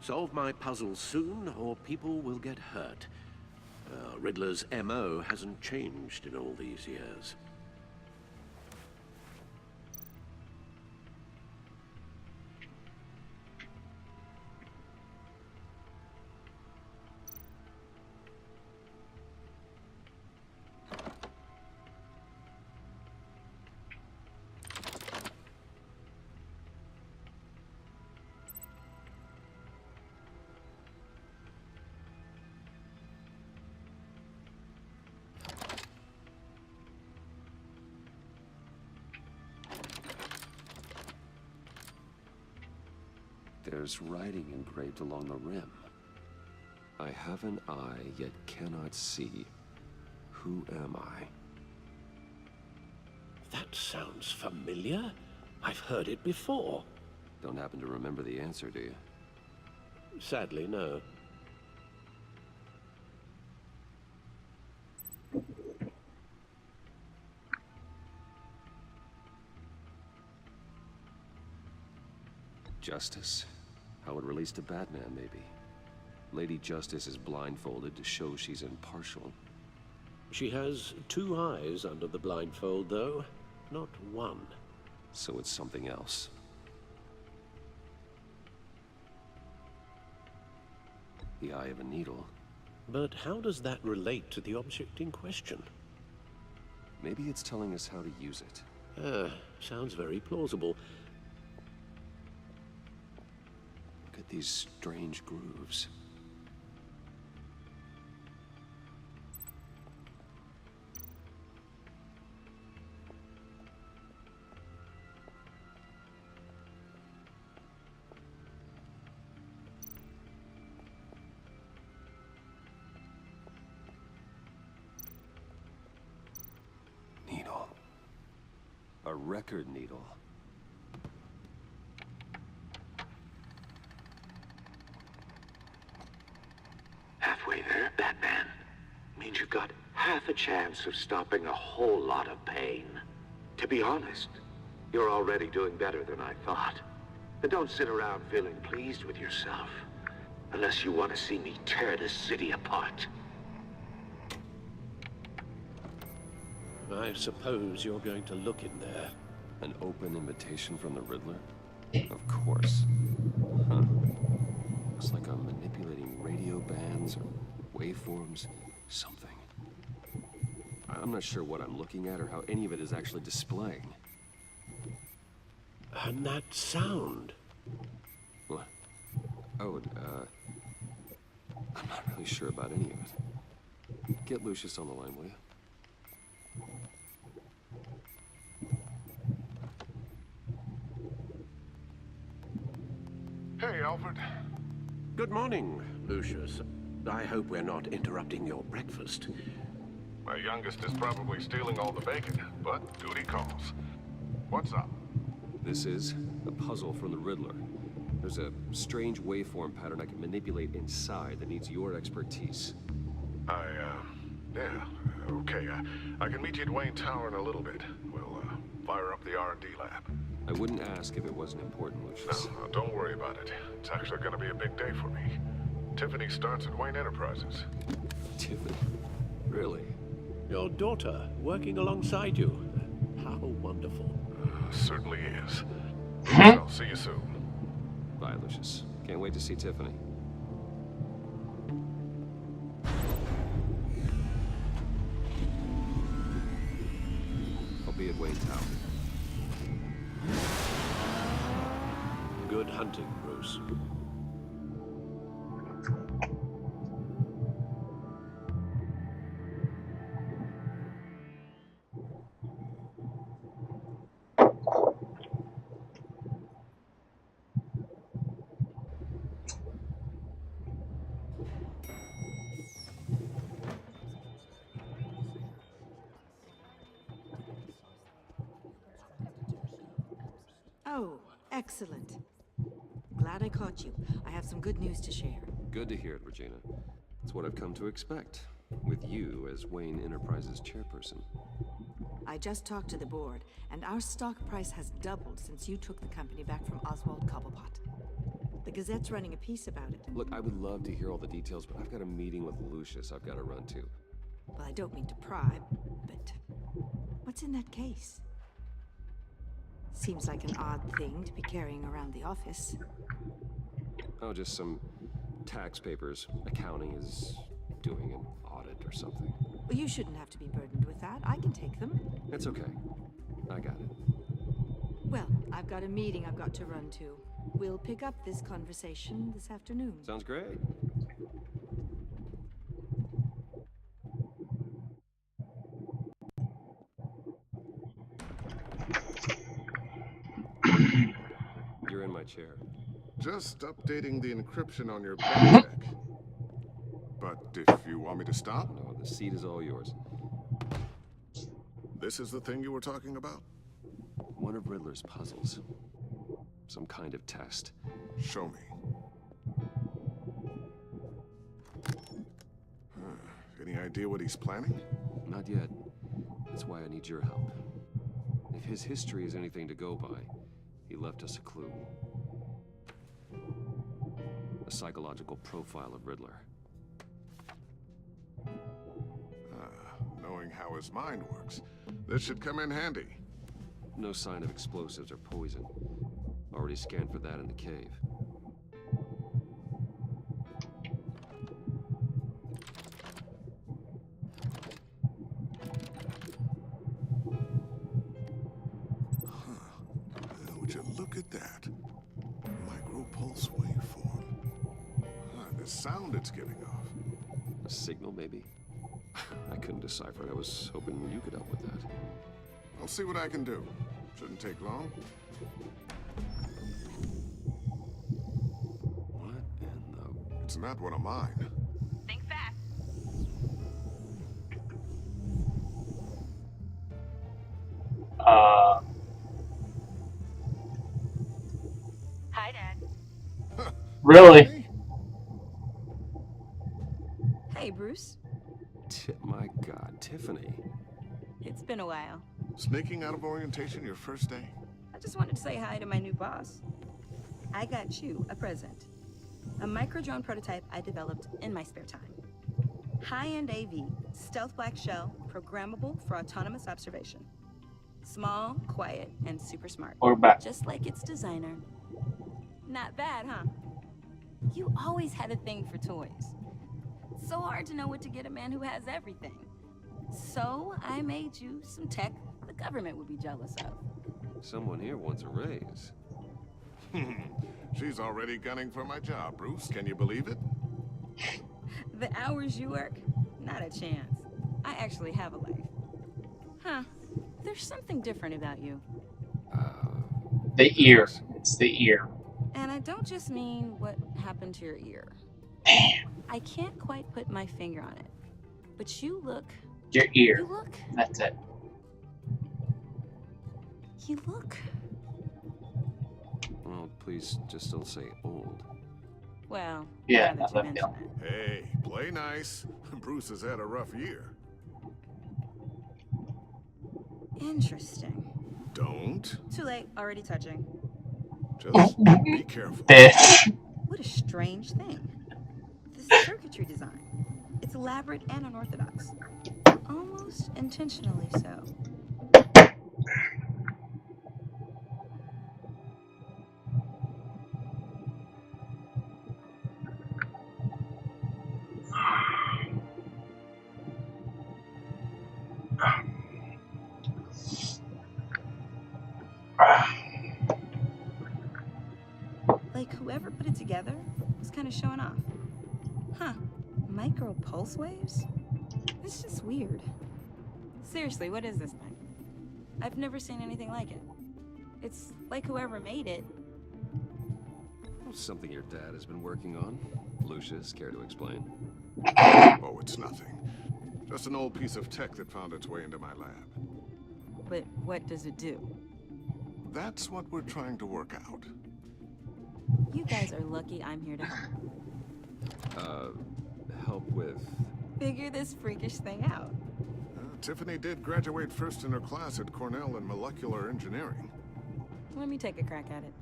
Solve my puzzle soon, or people will get hurt. Riddler's MO hasn't changed in all these years.
There's writing engraved along the rim. I have an eye, yet cannot see. Who am I?
That sounds familiar. I've heard it before.
Don't happen to remember the answer, do you?
Sadly, no.
Justice? How it relates to Batman, maybe. Lady Justice is blindfolded to show she's impartial.
She has two eyes under the blindfold, though, not one.
So it's something else. The eye of a needle.
But how does that relate to the object in question?
Maybe it's telling us how to use it.
Sounds very plausible.
Look at these strange grooves. Needle. A record needle.
Halfway there, Batman. Means you've got half a chance of stopping a whole lot of pain. To be honest, you're already doing better than I thought. But don't sit around feeling pleased with yourself. Unless you want to see me tear this city apart.
I suppose you're going to look in there.
An open invitation from the Riddler? Of course. Huh. Looks like I'm manipulating radio bands or waveforms. something. I'm not sure what I'm looking at or how any of it is actually displaying.
And that sound.
What? Oh, I'm not really sure about any of it. Get Lucius on the line, will you?
Hey, Alfred.
Good morning, Lucius. I hope we're not interrupting your breakfast.
My youngest is probably stealing all the bacon, but duty calls. What's up?
This is a puzzle from the Riddler. There's a strange waveform pattern I can manipulate inside that needs your expertise.
Yeah, okay. I can meet you at Wayne Tower in a little bit. We'll, fire up the R&D lab.
I wouldn't ask if it wasn't important, Lucius.
No, don't worry about it. It's actually gonna be a big day for me. Tiffany starts at Wayne Enterprises.
Tiffany? Really?
Your daughter working alongside you. How wonderful.
Certainly is. I'll see you soon.
Bye, Lucius. Can't wait to see Tiffany. I'll be at Wayne Tower.
Good hunting, Bruce.
Oh, excellent. Glad I caught you. I have some good news to share.
Good to hear it, Regina. It's what I've come to expect, with you as Wayne Enterprises chairperson.
I just talked to the board, and our stock price has doubled since you took the company back from Oswald Cobblepot. The Gazette's running a piece about it.
Look, I would love to hear all the details, but I've got a meeting with Lucius I've got to run to.
Well, I don't mean to pry, but what's in that case? Seems like an odd thing to be carrying around the office.
Oh, just some tax papers. Accounting is doing an audit or something.
Well, you shouldn't have to be burdened with that. I can take them.
It's okay. I got it.
Well, I've got a meeting I've got to run to. We'll pick up this conversation this afternoon.
Sounds great. You're in my chair.
Just updating the encryption on your bank check. But if you want me to stop?
No, the seat is all yours.
This is the thing you were talking about?
One of Riddler's puzzles. Some kind of test.
Show me. Any idea what he's planning?
Not yet. That's why I need your help. If his history is anything to go by, he left us a clue. A psychological profile of Riddler.
Knowing how his mind works, this should come in handy.
No sign of explosives or poison. Already scanned for that in the cave.
Would you look at that? Micropulse waveform. The sound it's giving off.
A signal, maybe? I couldn't decipher it. I was hoping you could help with that.
I'll see what I can do. Shouldn't take long.
What in the...
It's not one of mine.
Think fast. Hi, Dad.
Really?
Hey, Bruce.
My God, Tiffany.
It's been a while.
Sneaking out of orientation your first day?
I just wanted to say hi to my new boss. I got you a present. A micro-drone prototype I developed in my spare time. High-end AV, stealth black shell, programmable for autonomous observation. Small, quiet, and super smart.
We're back.
Just like its designer. Not bad, huh? You always had a thing for toys. It's so hard to know what to get a man who has everything. So I made you some tech the government would be jealous of.
Someone here wants a raise.
She's already gunning for my job, Bruce. Can you believe it?
The hours you work? Not a chance. I actually have a life. Huh. There's something different about you.
The ear. It's the ear.
And I don't just mean what happened to your ear. I can't quite put my finger on it. But you look...
Your ear.
You look...
That's it.
You look...
Well, please just don't say old.
Well,
yeah,
now that you mention it.
Hey, play nice. Bruce has had a rough year.
Interesting.
Don't.
Too late. Already touching.
Just be careful.
Bitch.
What a strange thing. The circuitry design. It's elaborate and unorthodox. Almost intentionally so. Like whoever put it together was kind of showing off. Huh. Micro pulse waves? It's just weird. Seriously, what is this thing? I've never seen anything like it. It's like whoever made it.
Something your dad has been working on. Lucius, care to explain?
Oh, it's nothing. Just an old piece of tech that found its way into my lab.
But what does it do?
That's what we're trying to work out.
You guys are lucky I'm here to help.
Help with...
Figure this freakish thing out.
Tiffany did graduate first in her class at Cornell in molecular engineering.
Let me take a crack at it.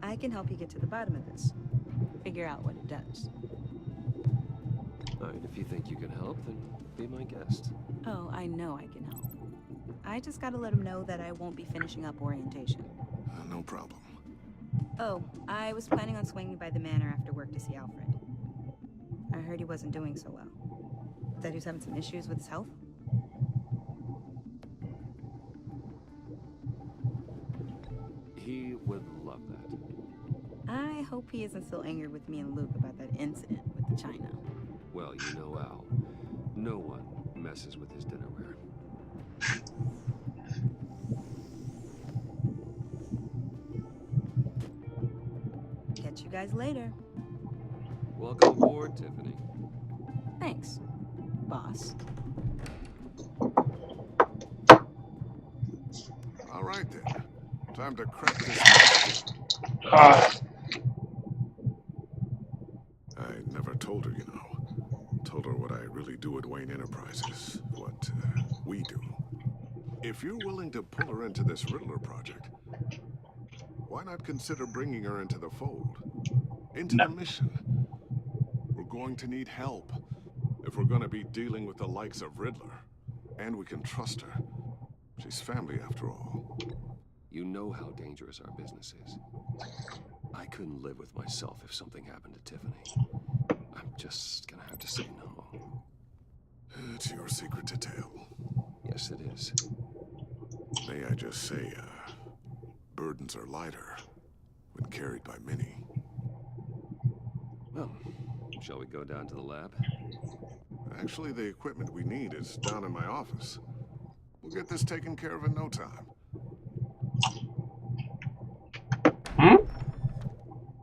I can help you get to the bottom of this. Figure out what it does.
Alright, if you think you can help, then be my guest.
Oh, I know I can help. I just gotta let him know that I won't be finishing up orientation.
No problem.
Oh, I was planning on swinging by the manor after work to see Alfred. I heard he wasn't doing so well. That he was having some issues with his health?
He would love that.
I hope he isn't still angry with me and Luke about that incident with the china.
Well, you know Al. No one messes with his dinnerware.
Catch you guys later.
Welcome aboard, Tiffany.
Thanks, boss.
All right then. Time to crack this. I never told her, you know. Told her what I really do at Wayne Enterprises. What we do. If you're willing to pull her into this Riddler project, why not consider bringing her into the fold? Into the mission? We're going to need help if we're going to be dealing with the likes of Riddler. And we can trust her. She's family after all.
You know how dangerous our business is. I couldn't live with myself if something happened to Tiffany. I'm just gonna have to say no.
It's your secret to tell.
Yes, it is.
May I just say, burdens are lighter when carried by many.
Well, shall we go down to the lab?
Actually, the equipment we need is down in my office. We'll get this taken care of in no time.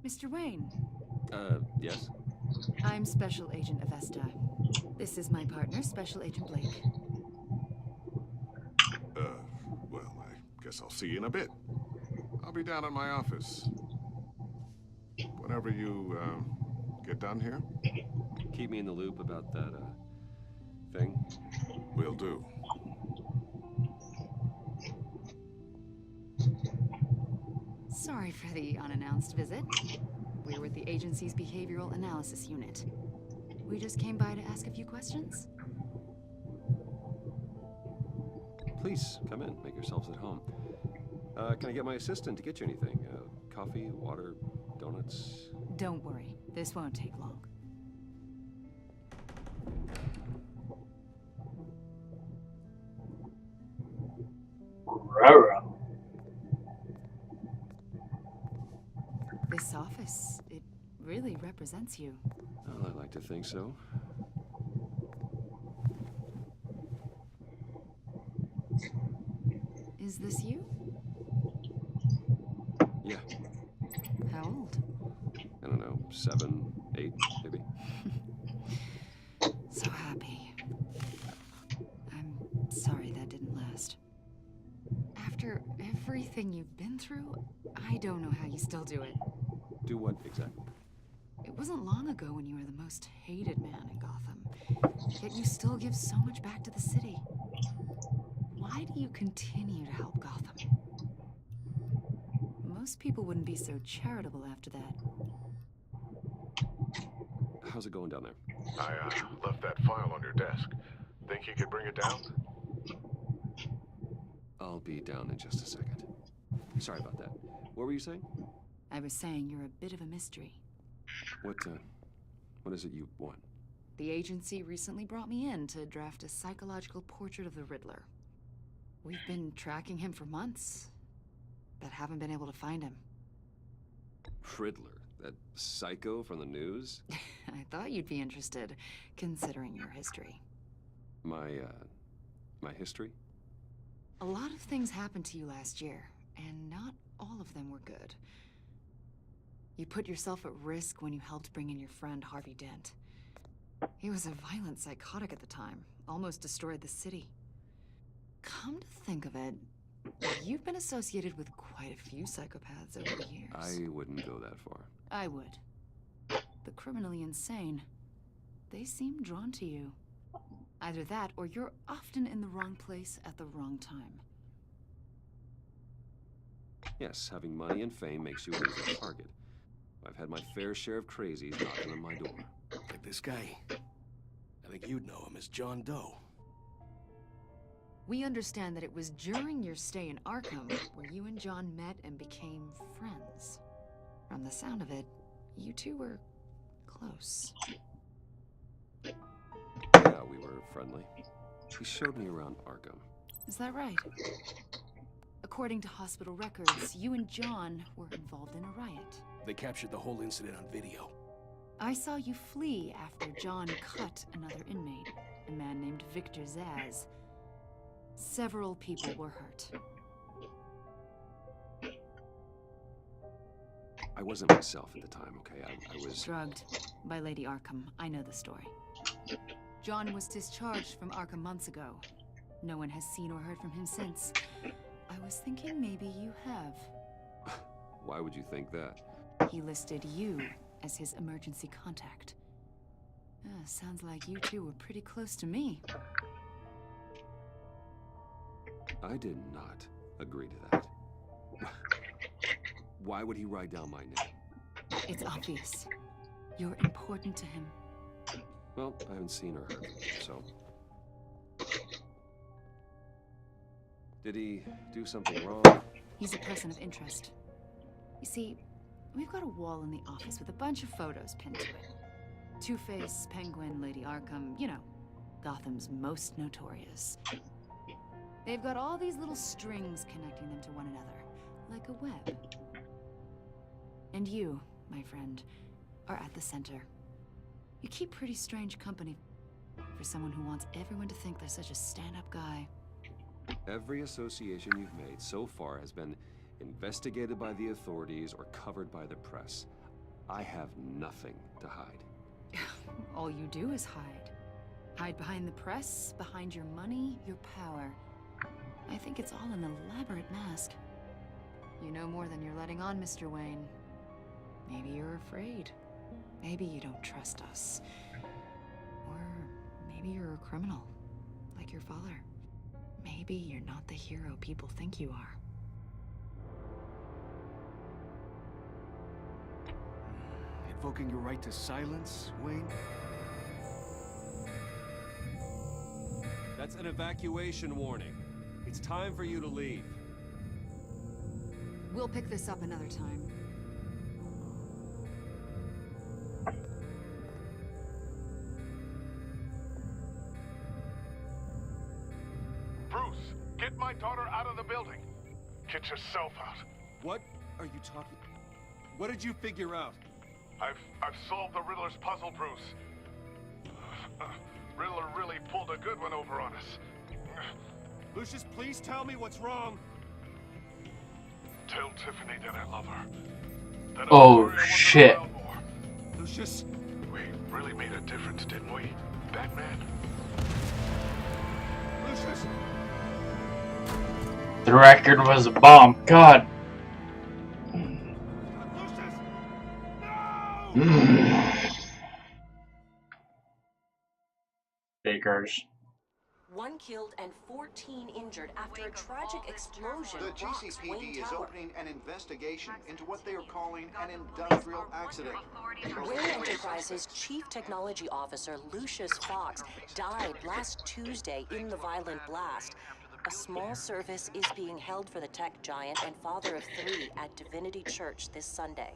Mr. Wayne.
Yes?
I'm Special Agent Avesta. This is my partner, Special Agent Blake.
Well, I guess I'll see you in a bit. I'll be down in my office. Whenever you, get done here.
Keep me in the loop about that, thing.
Will do.
Sorry for the unannounced visit. We're with the agency's behavioral analysis unit. We just came by to ask a few questions.
Please, come in. Make yourselves at home. Can I get my assistant to get you anything? Coffee, water, donuts?
Don't worry. This won't take long.
Roro.
This office, it really represents you.
Well, I like to think so.
Is this you?
Yeah.
How old?
I don't know, 7, 8, maybe.
So happy. I'm sorry that didn't last. After everything you've been through, I don't know how you still do it.
Do what exactly?
It wasn't long ago when you were the most hated man in Gotham, yet you still give so much back to the city. Why do you continue to help Gotham? Most people wouldn't be so charitable after that.
How's it going down there?
I left that file on your desk. Think you could bring it down?
I'll be down in just a second. Sorry about that. What were you saying?
I was saying you're a bit of a mystery.
What is it you want?
The agency recently brought me in to draft a psychological portrait of the Riddler. We've been tracking him for months, but haven't been able to find him.
Riddler? That psycho from the news?
I thought you'd be interested, considering your history.
My history?
A lot of things happened to you last year, and not all of them were good. You put yourself at risk when you helped bring in your friend Harvey Dent. He was a violent psychotic at the time, almost destroyed the city. Come to think of it, you've been associated with quite a few psychopaths over the years.
I wouldn't go that far.
I would. The criminally insane, they seem drawn to you. Either that, or you're often in the wrong place at the wrong time.
Yes, having money and fame makes you an easy target. I've had my fair share of crazies knocking on my door.
Like this guy. I think you'd know him as John Doe.
We understand that it was during your stay in Arkham where you and John met and became friends. From the sound of it, you two were close.
Yeah, we were friendly. He showed me around Arkham.
Is that right? According to hospital records, you and John were involved in a riot.
They captured the whole incident on video.
I saw you flee after John cut another inmate, a man named Victor Zaz. Several people were hurt.
I wasn't myself at the time, okay? I was...
Drugged by Lady Arkham. I know the story. John was discharged from Arkham months ago. No one has seen or heard from him since. I was thinking maybe you have.
Why would you think that?
He listed you as his emergency contact. Sounds like you two were pretty close to me.
I did not agree to that. Why would he write down my name?
It's obvious. You're important to him.
Well, I haven't seen or heard from him, so... Did he do something wrong?
He's a person of interest. You see, we've got a wall in the office with a bunch of photos pinned to it. Two-Face, Penguin, Lady Arkham, you know, Gotham's most notorious. They've got all these little strings connecting them to one another, like a web. And you, my friend, are at the center. You keep pretty strange company for someone who wants everyone to think they're such a stand-up guy.
Every association you've made so far has been investigated by the authorities or covered by the press. I have nothing to hide.
All you do is hide. Hide behind the press, behind your money, your power. I think it's all an elaborate mask. You know more than you're letting on, Mr. Wayne. Maybe you're afraid. Maybe you don't trust us. Or maybe you're a criminal, like your father. Maybe you're not the hero people think you are.
Invoking your right to silence, Wayne?
That's an evacuation warning. It's time for you to leave.
We'll pick this up another time.
Bruce, get
Get my daughter out of the building. Get yourself out.
What are you talking? What did you figure out?
I've solved the Riddler's puzzle, Bruce. Riddler really pulled a good one over on us.
Lucius, please tell me what's wrong.
Tell Tiffany that I love her. That
Oh shit.
Lucius,
we really made a difference, didn't we, Batman?
Lucius.
The record was a bomb. God. Bakers.
1 killed and 14 injured after a tragic explosion
The
rocks Wayne
GCPD is
Tower.
opening an investigation into what they are calling an industrial accident.
Wayne Enterprises Chief Technology Officer Lucius Fox died last Tuesday in the violent blast. A small service is being held for the tech giant and father of 3 at Divinity Church this Sunday.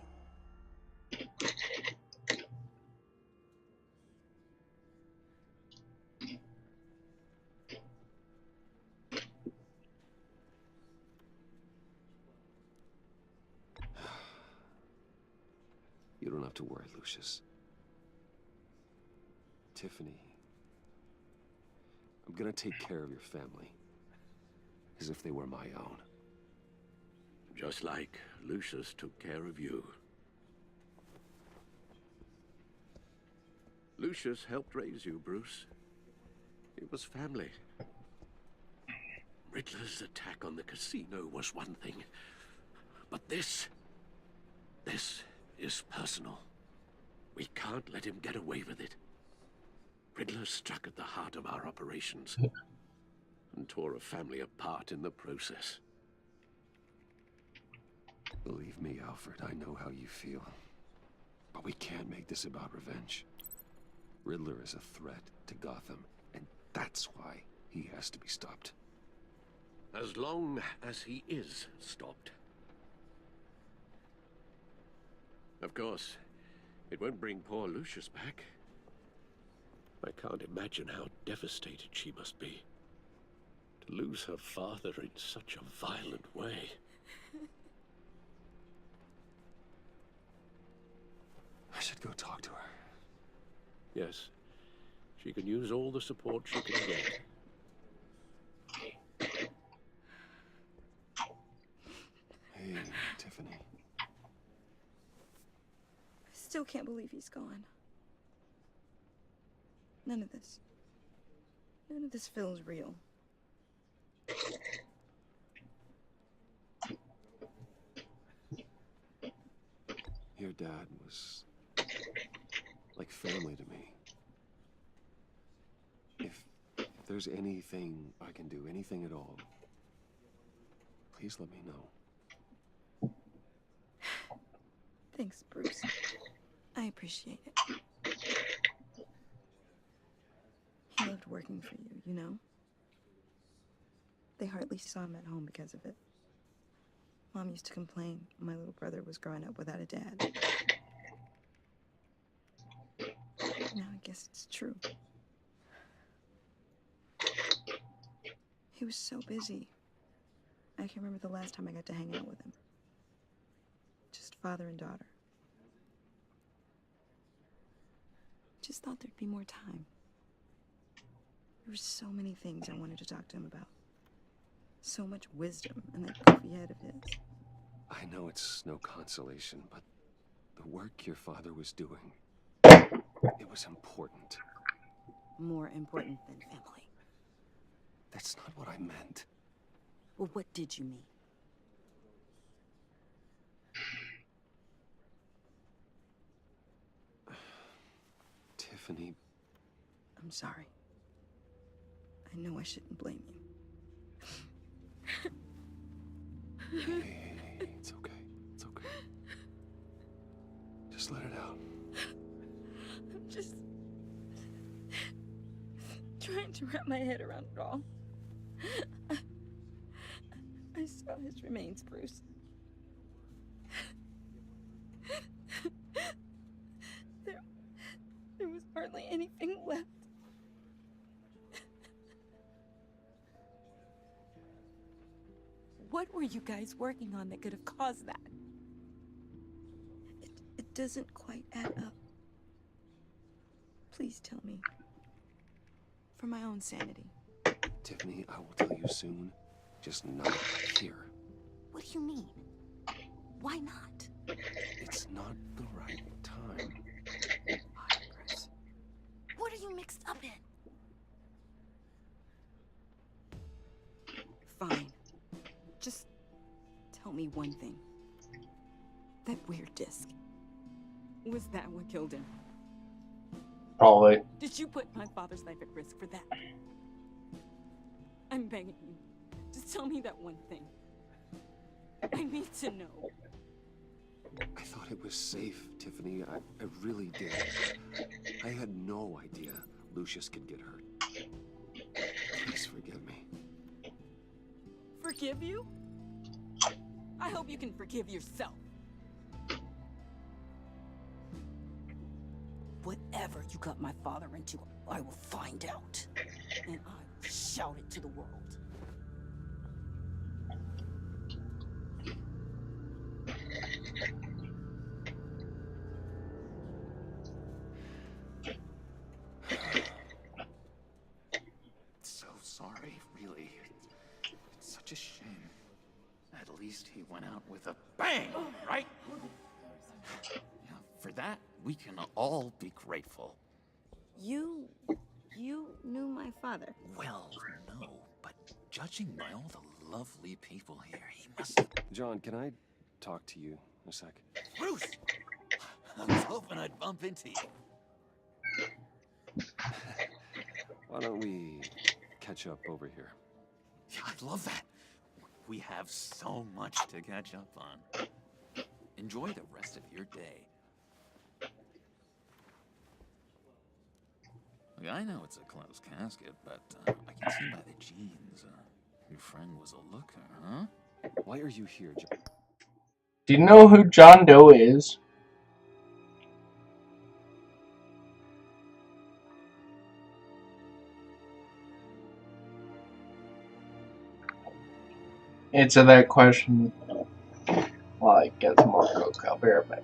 You don't have to worry, Lucius. Tiffany, I'm gonna take care of your family. As if they were my own.
Just like Lucius took care of you. Lucius helped raise you, Bruce. It was family. Riddler's attack on the casino was one thing. But this is personal. We can't let him get away with it. Riddler struck at the heart of our operations and tore a family apart in the process.
Believe me, Alfred, I know how you feel. But we can't make this about revenge. Riddler is a threat to Gotham, and that's why he has to be stopped.
As long as he is stopped. Of course, it won't bring poor Lucius back. I can't imagine how devastated she must be. To lose her father in such a violent way.
I should go talk to her.
Yes, she can use all the support she can get.
Hey, Tiffany.
I still can't believe he's gone. None of this feels real.
Your dad was like family to me. If there's anything I can do, anything at all, please let me know.
Thanks, Bruce. I appreciate it. He loved working for you, you know? They hardly saw him at home because of it. Mom used to complain my little brother was growing up without a dad. Now I guess it's true. He was so busy. I can't remember the last time I got to hang out with him. Just father and daughter. Just thought there'd be more time. There were so many things I wanted to talk to him about. So much wisdom in that goofy head of his.
I know it's no consolation, but the work your father was doing, it was important.
More important than family.
That's not what I meant.
Well, what did you mean?
Tiffany.
I'm sorry. I know I shouldn't blame you.
Hey, it's okay. It's okay. Just let it out.
I'm just trying to wrap my head around it all. I saw his remains, Bruce. There was hardly anything left. What were you guys working on that could have caused that? It doesn't quite add up. Please tell me. For my own sanity.
Tiffany, I will tell you soon. Just not here.
What do you mean? Why not?
It's not the right time.
Chris. What are you mixed up in? Fine. Just tell me one thing. That weird disc. Was that what killed him?
Probably.
Did you put my father's life at risk for that? I'm begging you. Just tell me that one thing. I need to know.
I thought it was safe, Tiffany. I really did. I had no idea Lucius could get hurt. Please forgive me.
Forgive you? I hope you can forgive yourself. Whatever you got my father into, I will find out. And I will shout it to the world.
So sorry, really. It's such a shame. At least he went out with a bang, right? Yeah, for that, we can all be grateful.
You knew my father?
Well, no, but judging by all the lovely people here, he must have...
John, can I talk to you a sec?
Bruce! I was hoping I'd bump into you.
Why don't we catch up over here?
Yeah, I love that. We have so much to catch up on. Enjoy the rest of your day. Look, I know it's a closed casket, but I can see by the jeans. Your friend was a looker, huh?
Why are you here, John?
Do you know who John Doe is? Answer that question while I get some more Coke. I'll be right back.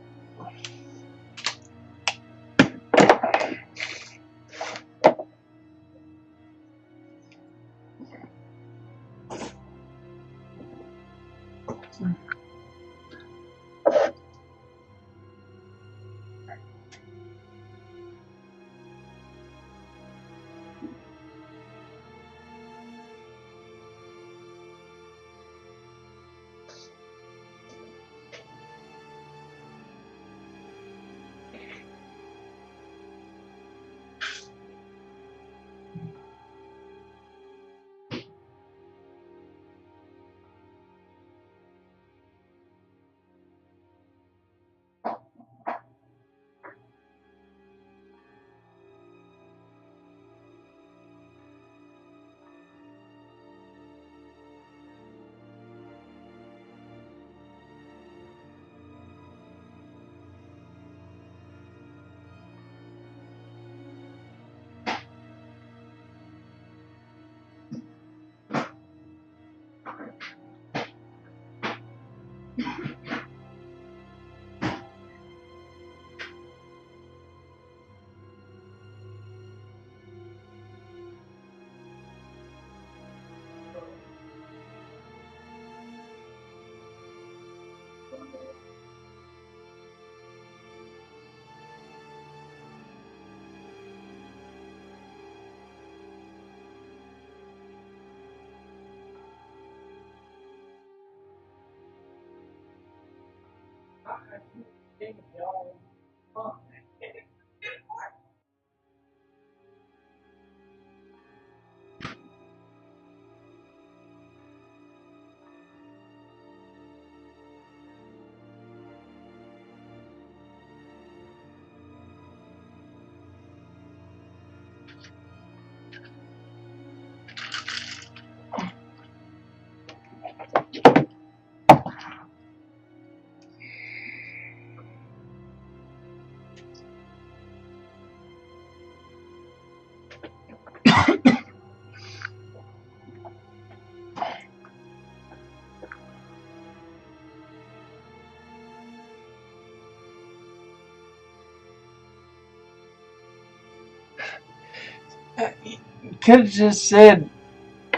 could have just said,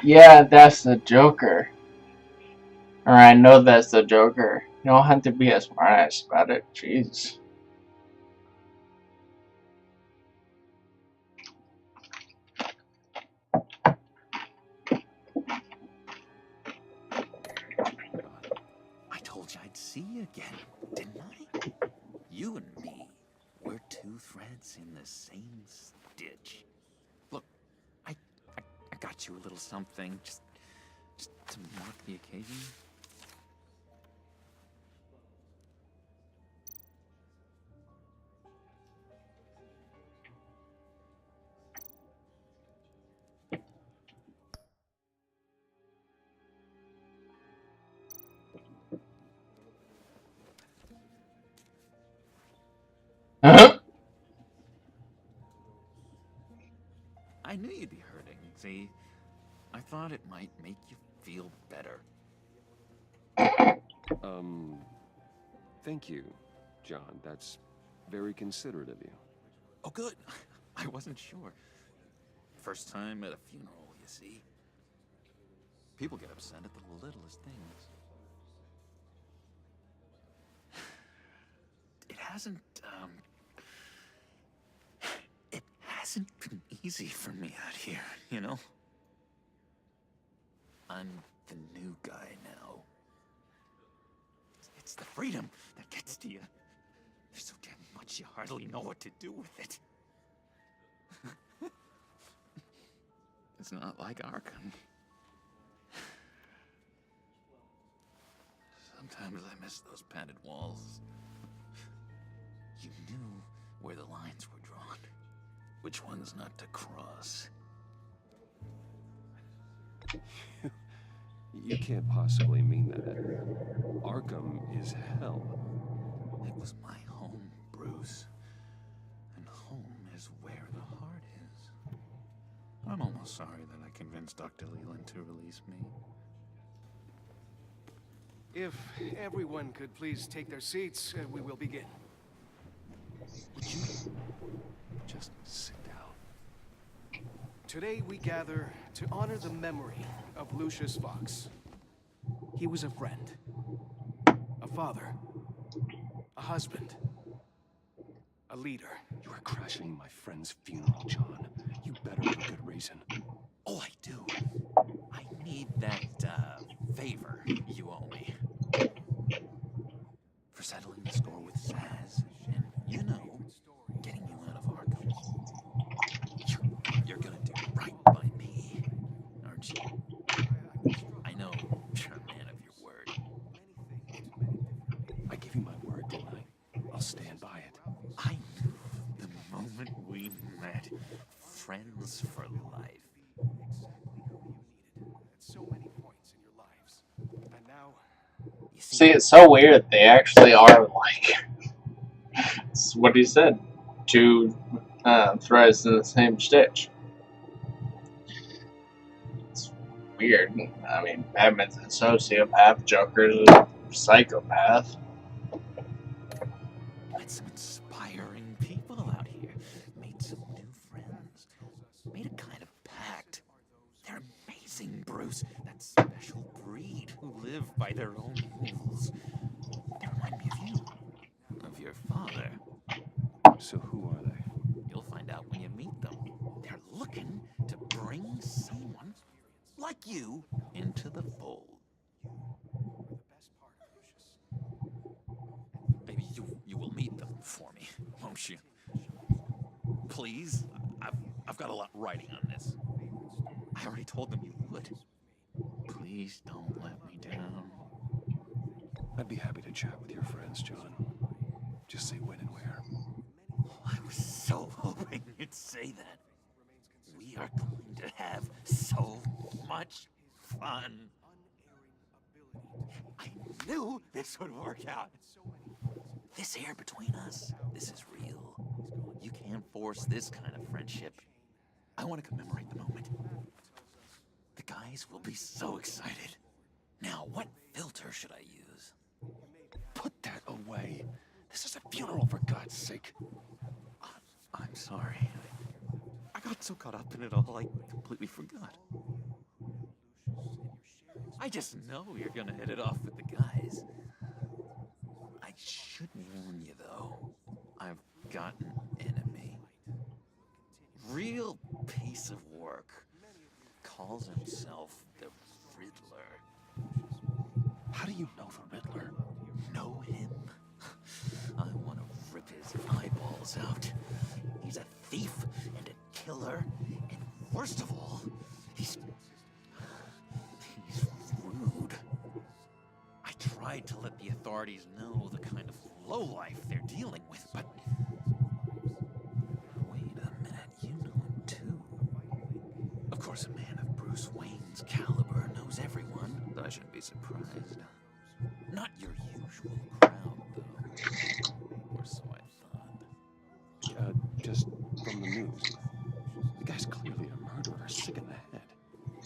yeah, that's the Joker. Or I know that's the Joker. You don't have to be a smartass about it. Jeez.
I told you I'd see you again, didn't I? You and me, we're two threads in the same stitch. Look, I got you a little something, just to mark the occasion. I knew you'd be hurting, see? I thought it might make you feel better.
Thank you, John. That's very considerate of you.
Oh, good. I wasn't sure. First time at a funeral, you see. People get upset at the littlest things. It hasn't been easy for me out here, you know? I'm the new guy now. It's the freedom that gets to you. There's so damn much you hardly know what to do with it. It's not like Arkham. Sometimes I miss those padded walls. You knew where the lines were drawn. Which ones not to cross.
You can't possibly mean that. Arkham is hell.
It was my home, Bruce. And home is where the heart is. I'm almost sorry that I convinced Dr. Leland to release me.
If everyone could please take their seats, we will begin.
Would you just sit down?
Today we gather to honor the memory of Lucius Fox. He was a friend, a father, a husband, a leader.
You are crashing my friend's funeral, John. You better have a good reason.
Oh, I do. I need that, favor you owe me. For settling the score with Saz, and, you know, getting you out of Arkham. You're gonna do right by me, aren't you? I know you're a man of your word.
I gave you my word, didn't I? I'll stand by it.
I knew the moment we met. Friends for life.
So many points in your lives. And now,
See, it's so weird. They actually are like, it's what he said, two threads in the same stitch. It's weird. I mean, Batman's a sociopath, Joker's a psychopath.
Met some inspiring people out here. Made some new friends. Made a kind of pact. They're amazing, Bruce. That special breed who live by their own rules. They remind me of you. Of your father.
So who are they?
You'll find out when you meet them. They're looking to bring someone like you into the fold. Maybe you will meet them for me, won't you? Please? I've got a lot riding on this. I already told them you would. Please don't let me down.
I'd be happy to chat with your friends, John. Just say when and where.
I was so hoping you'd say that. We are going to have so much fun. I knew this would work out. This air between us, this is real. You can't force this kind of friendship. I want to commemorate the moment. The guys will be so excited. Now, what filter should I use?
Put that away. This is a funeral, for God's sake.
I'm sorry. I got so caught up in it all, I completely forgot. I just know you're gonna hit it off with the guys. I should warn you, though. I've got an enemy. Real piece of work. Calls himself the Riddler.
How do you know the Riddler?
Know him? I want to rip his eyeballs out. He's a thief and a killer, and worst of all, he's rude. I tried to let the authorities know the kind of lowlife they're dealing with, but wait a minute, you know him too. Of course, a man of Bruce Wayne's caliber knows everyone, but I shouldn't be surprised. Not your usual crowd, though. Or so I thought.
Just from the news. The guy's clearly a murderer, sick in the head.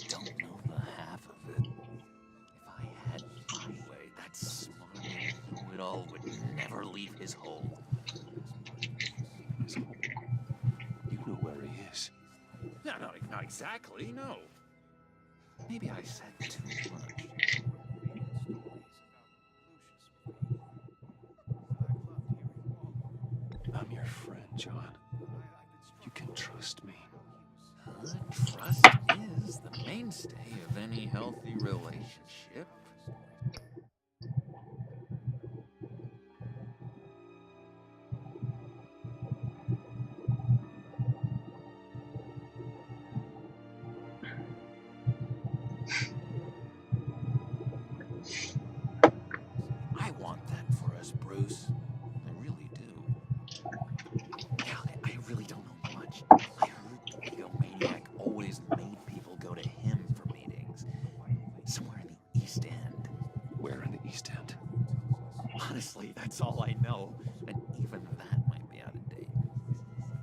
Don't know the half of it. If I had my way, that smart know-it-all would never leave his hole.
His hole? You know where he is.
No, not exactly, no. Maybe I said too much.
I'm your friend, John. You can trust me.
Trust is the mainstay of any healthy relationship. I want that for us, Bruce. I really do. Yeah, I really don't know much. I heard the egomaniac always made people go to him for meetings. Somewhere in the East End.
Where in the East End?
Honestly, that's all I know. And even that might be out of date.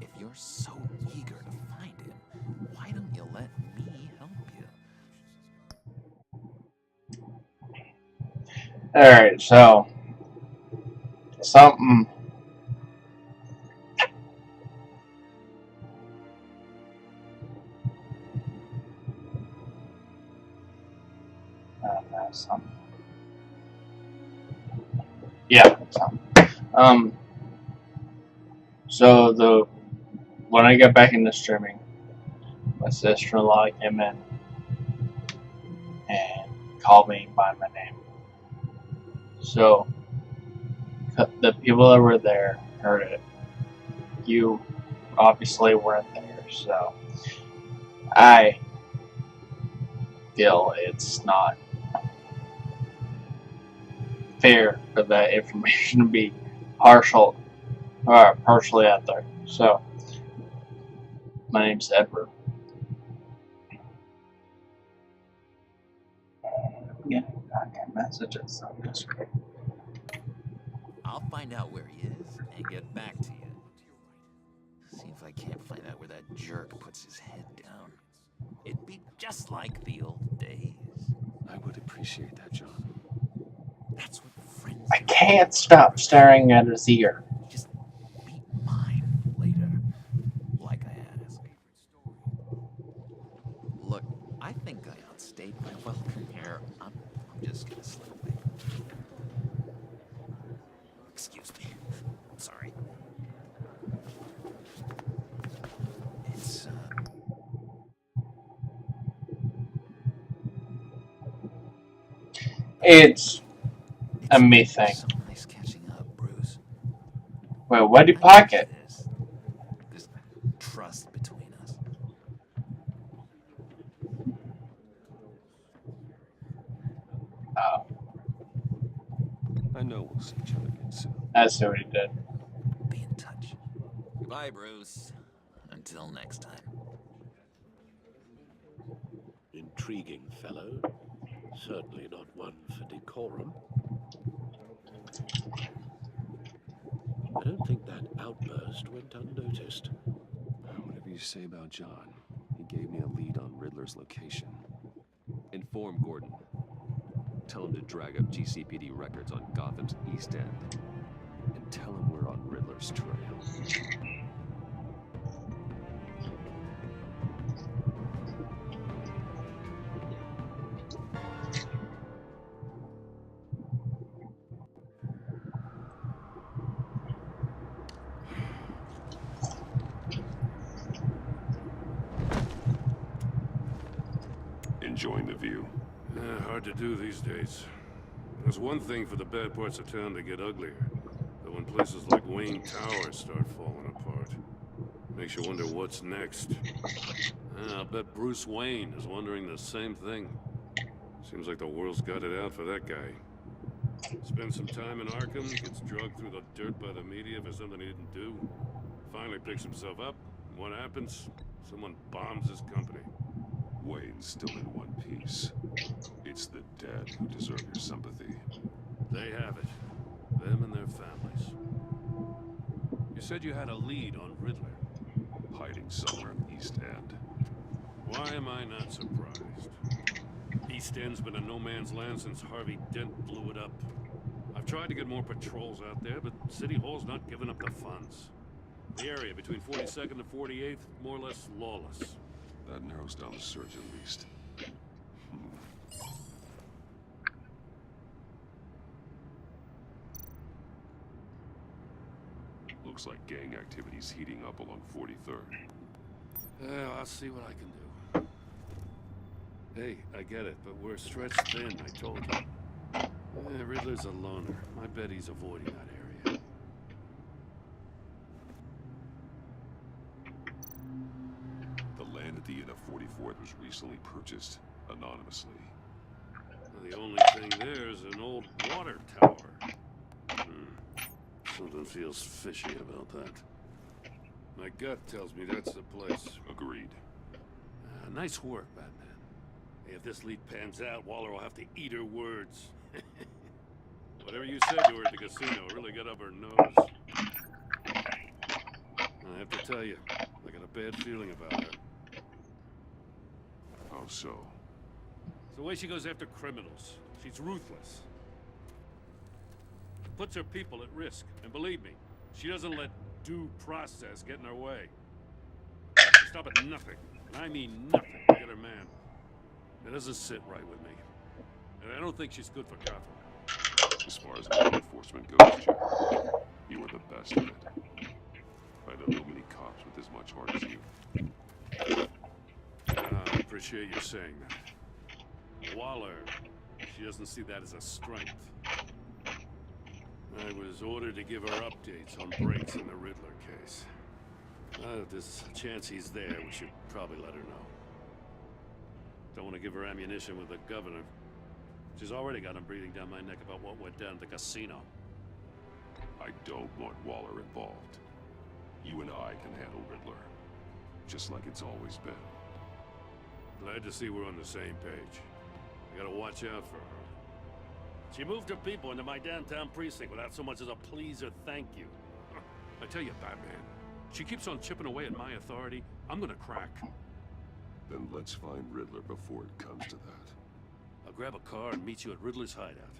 If you're so eager to find him, why don't you let me help you?
Alright, so something something. Yeah, something. So when I got back into streaming, my sister-in-law came in and called me by my name. So the people that were there heard it. You obviously weren't there, so I feel it's not fair for that information to be partially out there. So my name's Edward. Yeah, I get messages on this.
I'll find out where he is and get back to you. See if I can't find out where that jerk puts his head down. It'd be just like the old days.
I would appreciate that, John.
That's what friends
I can't stop staring at his ear.
Just meet mine later, like I asked. Look, I think I outstayed my welcome here. I'm just gonna slip away. Excuse me. Sorry.
It's a me thing.
So nice catching up, Bruce.
Wait, what did you pocket?
There's trust between us.
Oh.
I know we'll see each other again soon.
I see what he did.
Be in touch. Goodbye, Bruce. Until next time.
Intriguing fellow. Certainly not one for decorum. I don't think that outburst went unnoticed.
Whatever you say about John, he gave me a lead on Riddler's location. Inform Gordon. Tell him to drag up GCPD records on Gotham's East End. And tell him we're on Riddler's trail.
enjoying the view?
Hard to do these days. There's one thing for the bad parts of town to get uglier. But when places like Wayne Tower start falling apart, makes you wonder what's next. I'll bet Bruce Wayne is wondering the same thing. Seems like the world's got it out for that guy. Spends some time in Arkham, gets drugged through the dirt by the media for something he didn't do. Finally picks himself up. What happens? Someone bombs his company.
Wayne's still in one piece. It's the dead who deserve your sympathy.
They have it. Them and their families. You said you had a lead on Riddler.
Hiding somewhere in East End.
Why am I not surprised? East End's been a no man's land since Harvey Dent blew it up. I've tried to get more patrols out there, but City Hall's not giving up the funds. The area between 42nd and 48th, more or less lawless.
That narrows down the search at least. Looks like gang activity's heating up along 43rd.
Well, I'll see what I can do. Hey, I get it, but we're stretched thin, I told you. Riddler's a loner. I bet he's avoiding that area.
The land at the end of 44th was recently purchased anonymously.
Well, the only thing there is an old water tower. Something feels fishy about that. My gut tells me that's the place.
Agreed.
Nice work, Batman. Hey, if this lead pans out, Waller will have to eat her words. Whatever you said to her at the casino really got up her nose. I have to tell you, I got a bad feeling about her.
How so?
It's the way she goes after criminals. She's ruthless. Puts her people at risk. And believe me, she doesn't let due process get in her way. Stop at nothing, and I mean nothing, to get her man. It doesn't sit right with me. And I don't think she's good for Gotham.
As far as law enforcement goes, Jim, you are the best at it. I don't know many cops with as much heart as you.
I appreciate you saying that. Waller, she doesn't see that as a strength. I was ordered to give her updates on breaks in the Riddler case. If there's a chance he's there, we should probably let her know. Don't want to give her ammunition with the governor. She's already got him breathing down my neck about what went down at the casino.
I don't want Waller involved. You and I can handle Riddler. Just like it's always been.
Glad to see we're on the same page. I gotta watch out for her. She moved her people into my downtown precinct without so much as a please or thank you. I tell you, Batman, she keeps on chipping away at my authority. I'm gonna crack.
Then let's find Riddler before it comes to that.
I'll grab a car and meet you at Riddler's hideout.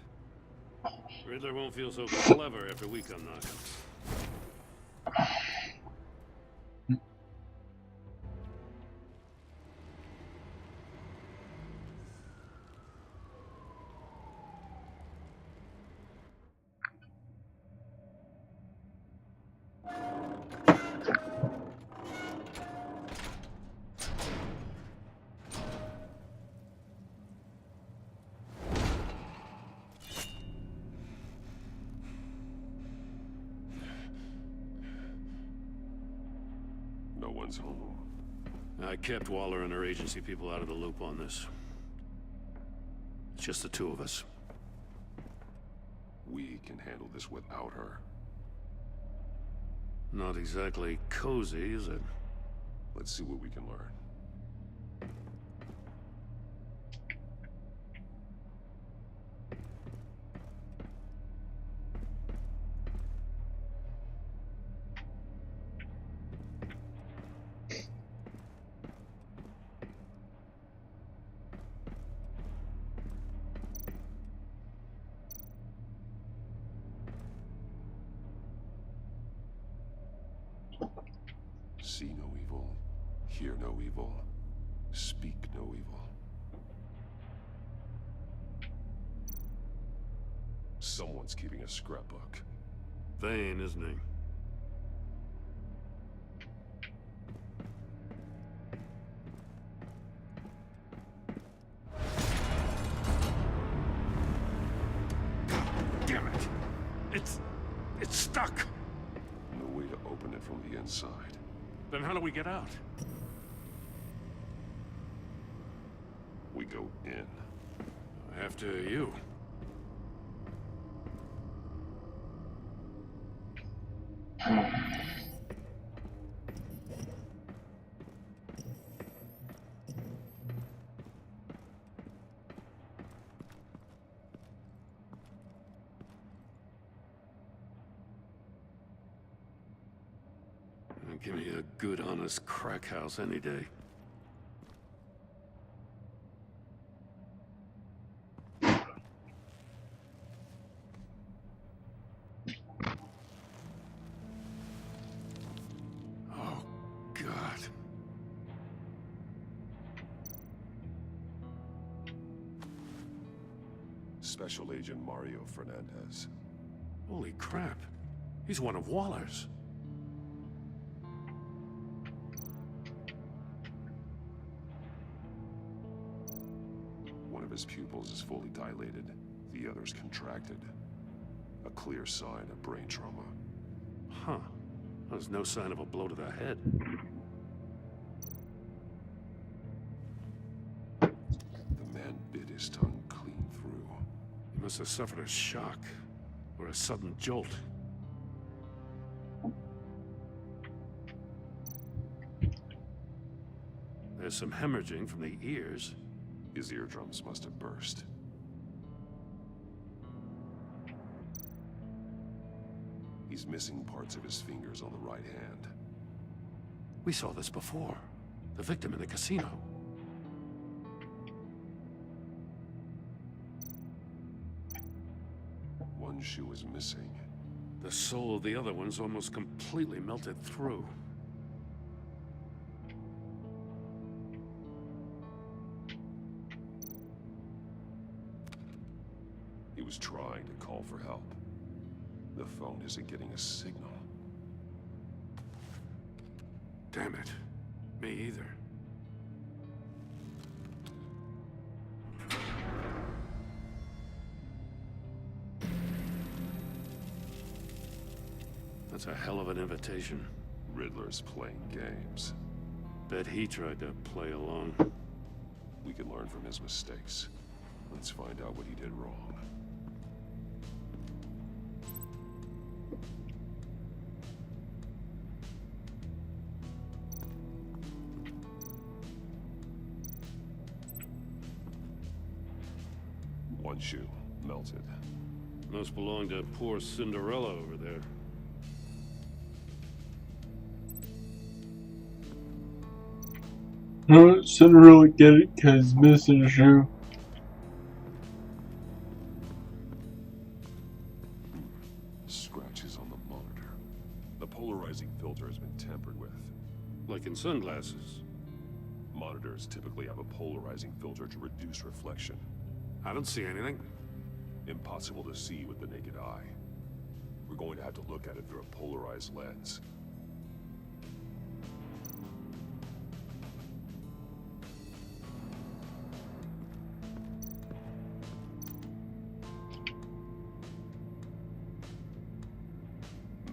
Riddler won't feel so clever after we come knocking.
No one's home.
I kept Waller and her agency people out of the loop on this. It's just the two of us.
We can handle this without her.
Not exactly cozy, is it?
Let's see what we can learn. See no evil, hear no evil, speak no evil. Someone's keeping a scrapbook.
Vain, isn't he?
from the inside.
Then how do we get out?
We go in.
After you. Give me a good, honest crack house any day. Oh, God.
Special Agent Mario Fernandez.
Holy crap. He's one of Waller's.
One of his pupils is fully dilated, the other's contracted. A clear sign of brain trauma.
Huh. There's no sign of a blow to the head.
The man bit his tongue clean through.
He must have suffered a shock, or a sudden jolt. There's some hemorrhaging from the ears.
His eardrums must have burst. He's missing parts of his fingers on the right hand.
We saw this before. The victim in the casino.
One shoe is missing.
The sole of the other one's almost completely melted through.
He was trying to call for help. The phone isn't getting a signal.
Damn it. Me either. That's a hell of an invitation.
Riddler's playing games.
Bet he tried to play along.
We can learn from his mistakes. Let's find out what he did wrong. One shoe, melted.
Must belong to poor Cinderella over there.
No, Cinderella get it because missing a shoe.
Scratches on the monitor. The polarizing filter has been tampered with.
Like in sunglasses.
Monitors typically have a polarizing filter to reduce reflection.
I don't see anything.
Impossible to see with the naked eye. We're going to have to look at it through a polarized lens.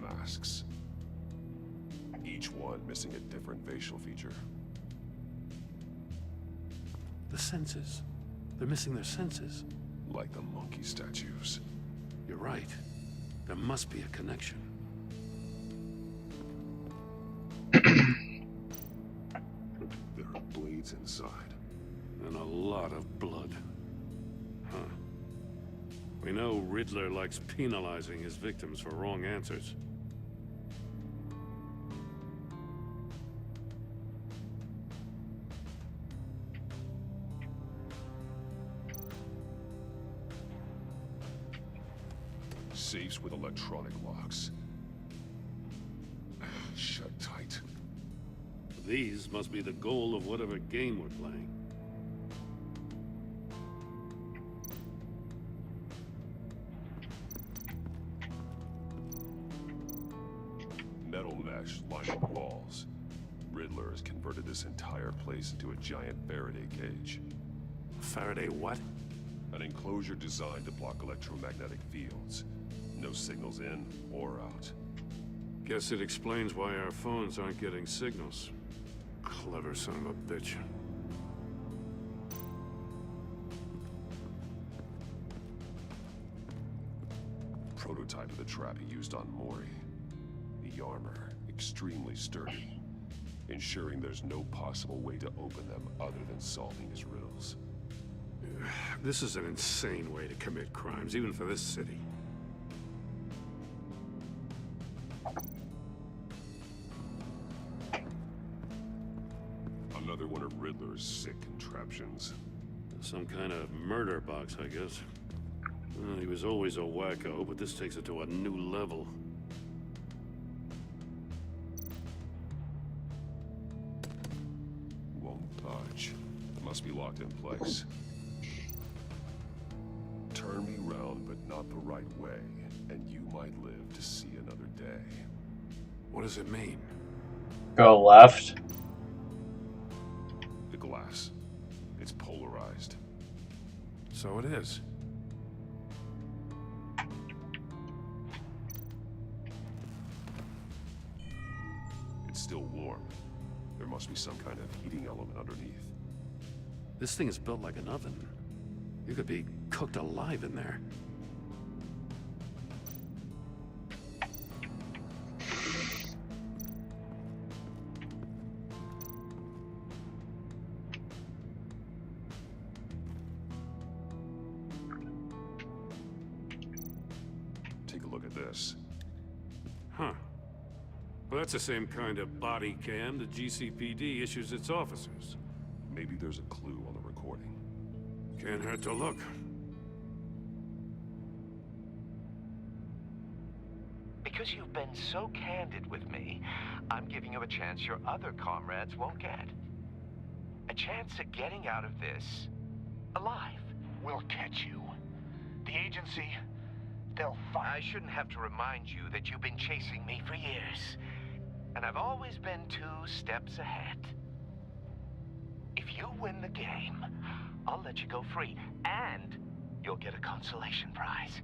Masks. Each one missing a different facial feature.
The senses. They're missing their senses.
Like the monkey statues.
You're right. There must be a connection.
There are blades inside.
And a lot of blood. Huh. We know Riddler likes penalizing his victims for wrong answers.
Safes with electronic locks. Shut tight.
These must be the goal of whatever game we're playing.
Metal mesh lining the walls. Riddler has converted this entire place into a giant Faraday cage.
Faraday what?
An enclosure designed to block electromagnetic fields. No signals in or out.
Guess it explains why our phones aren't getting signals. Clever son of a bitch.
Prototype of the trap he used on Mori. The armor, extremely sturdy, ensuring there's no possible way to open them other than solving his riddles.
This is an insane way to commit crimes, even for this city.
Another one of Riddler's sick contraptions.
Some kind of murder box, I guess. Well, he was always a wacko, but this takes it to a new level.
Won't budge. It must be locked in place. Turn me round, but not the right way, and you might live to see another day.
What does it mean?
Go left.
The glass. It's polarized.
So it is.
It's still warm. There must be some kind of heating element underneath.
This thing is built like an oven. You could be cooked alive in there.
Take a look at this.
Huh. Well, that's the same kind of body cam the GCPD issues its officers.
Maybe there's a clue on the recording.
Can't hurt to look.
Because you've been so candid with me, I'm giving you a chance your other comrades won't get. A chance at getting out of this alive.
We'll catch you. The agency, they'll find...
I shouldn't have to remind you that you've been chasing me for years. And I've always been 2 steps ahead. If you win the game, I'll let you go free. And you'll get a consolation prize.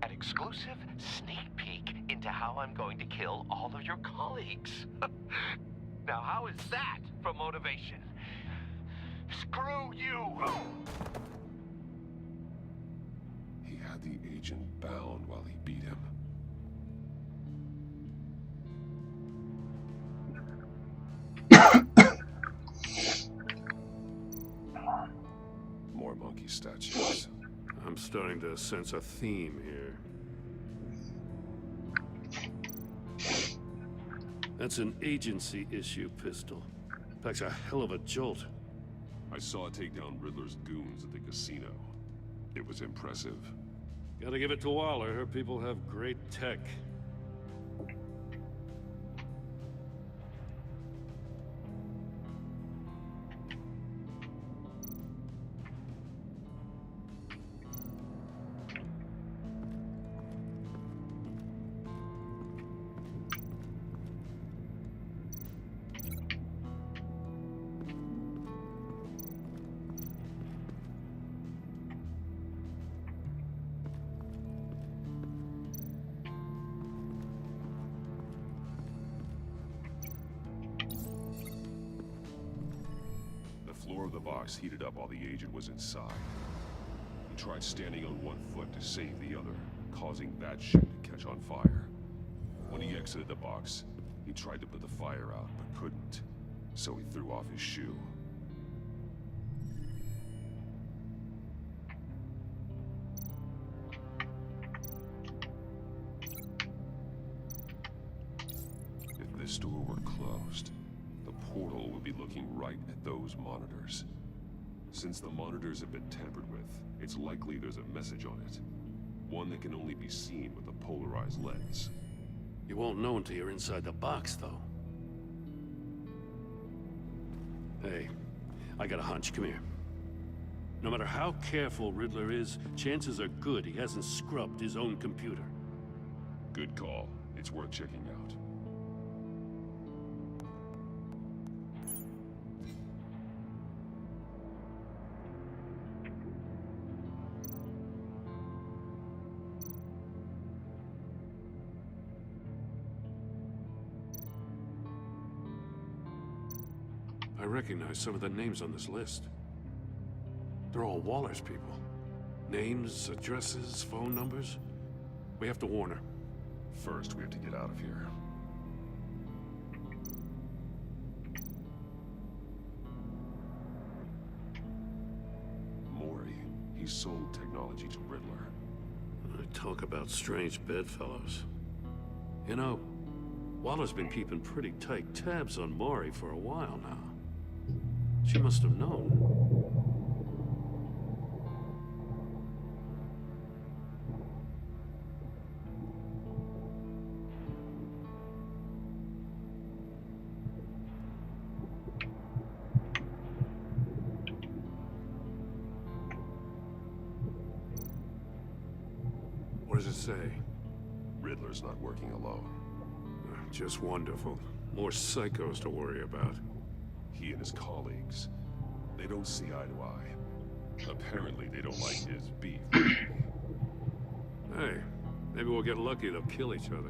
An exclusive sneak peek into how I'm going to kill all of your colleagues. Now, how is that for motivation?
Screw you!
He had the agent bound while he beat him. More monkey statues.
I'm starting to sense a theme here. That's an agency issue pistol. Packs a hell of a jolt.
I saw it take down Riddler's goons at the casino. It was impressive.
Gotta give it to Waller. Her people have great tech.
The floor of the box heated up while the agent was inside. He tried standing on one foot to save the other, causing that shoe to catch on fire. When he exited the box, he tried to put the fire out, but couldn't, so he threw off his shoe. If this door were closed, the portal would be looking right at those monitors. Since the monitors have been tampered with, it's likely there's a message on it. One that can only be seen with a polarized lens.
You won't know until you're inside the box, though. Hey, I got a hunch. Come here. No matter how careful Riddler is, chances are good he hasn't scrubbed his own computer.
Good call. It's worth checking out.
I recognize some of the names on this list. They're all Waller's people. Names, addresses, phone numbers. We have to warn her.
First, we have to get out of here. Mori, he sold technology to Riddler.
Talk about strange bedfellows. You know, Waller's been keeping pretty tight tabs on Mori for a while now. She must have known. What does it say?
Riddler's not working alone.
Just wonderful. More psychos to worry about.
He and his colleagues, they don't see eye to eye. Apparently, they don't like his beef.
Hey, maybe we'll get lucky. They'll kill each other.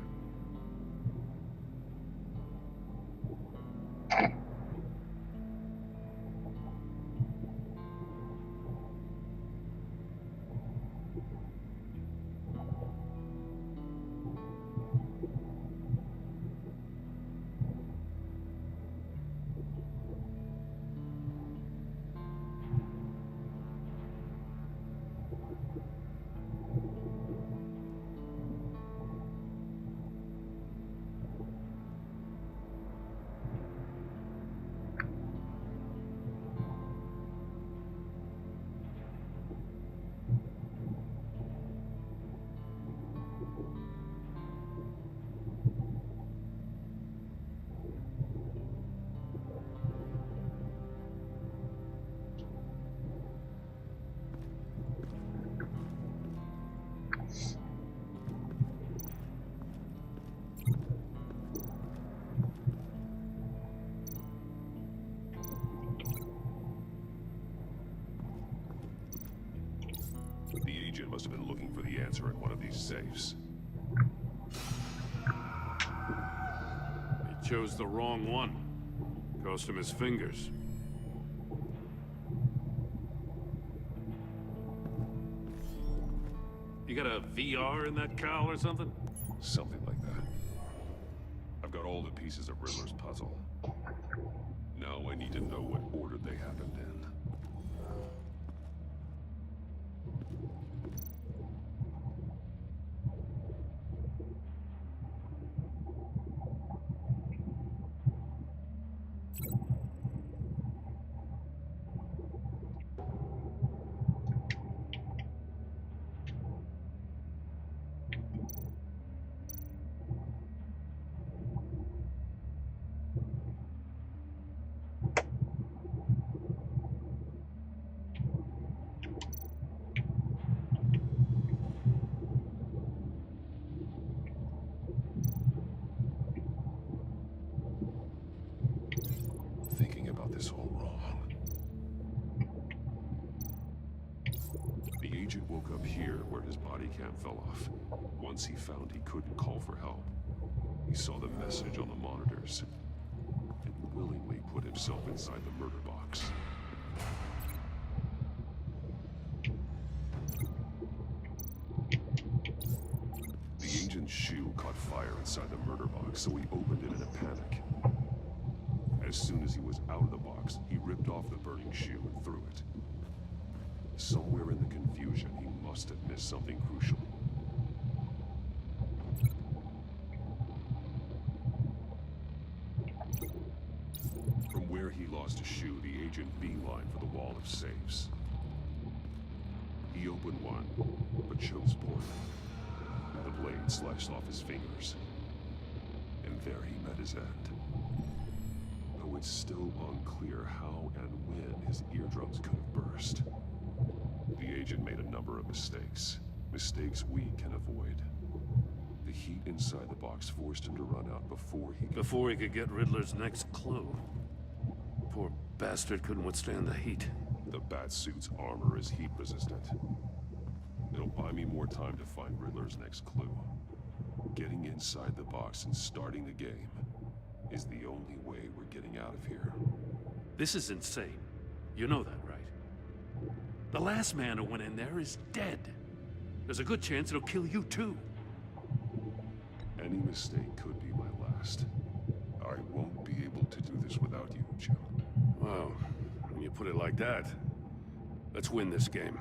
The agent must have been looking for the answer in one of these safes.
He chose the wrong one. Cost him his fingers. You got a VR in that cowl or something?
Something like that. I've got all the pieces of Riddler's puzzle. Now I need to know what order they happened in. Thinking about this all wrong. The agent woke up here where his body cam fell off. Once he found he couldn't call for help, he saw the message on the monitors and willingly put himself inside the murder box. The agent's shoe caught fire inside the murder box, so he opened it in a panic. As soon as he was out of the box, he ripped off the burning shoe and threw it. Somewhere in the confusion, he must have missed something crucial. From where he lost a shoe, the agent beelined for the wall of safes. He opened one, but chose poorly. The blade slashed off his fingers. And there he met his end. Though it's still unclear how and when his eardrums could have burst. The agent made a number of mistakes. Mistakes we can avoid. The heat inside the box forced him to run out before he
could get Riddler's next clue. Poor bastard couldn't withstand the heat.
The Batsuit's armor is heat resistant. It'll buy me more time to find Riddler's next clue. Getting inside the box and starting the game is the only way we're getting out of here.
This is insane. You know that, right? The last man who went in there is dead. There's a good chance it'll kill you too.
Any mistake could be my last. I won't be able to do this without you, Jim.
Well, when you put it like that, let's win this game.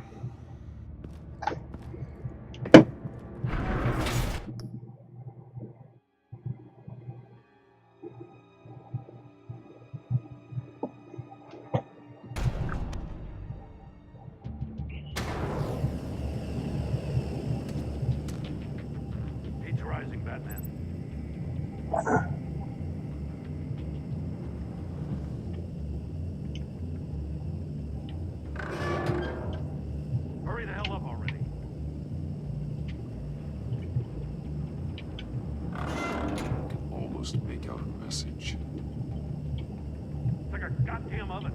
Heat's rising, Batman. Hurry the hell up already.
Almost make out a message.
It's like a goddamn oven.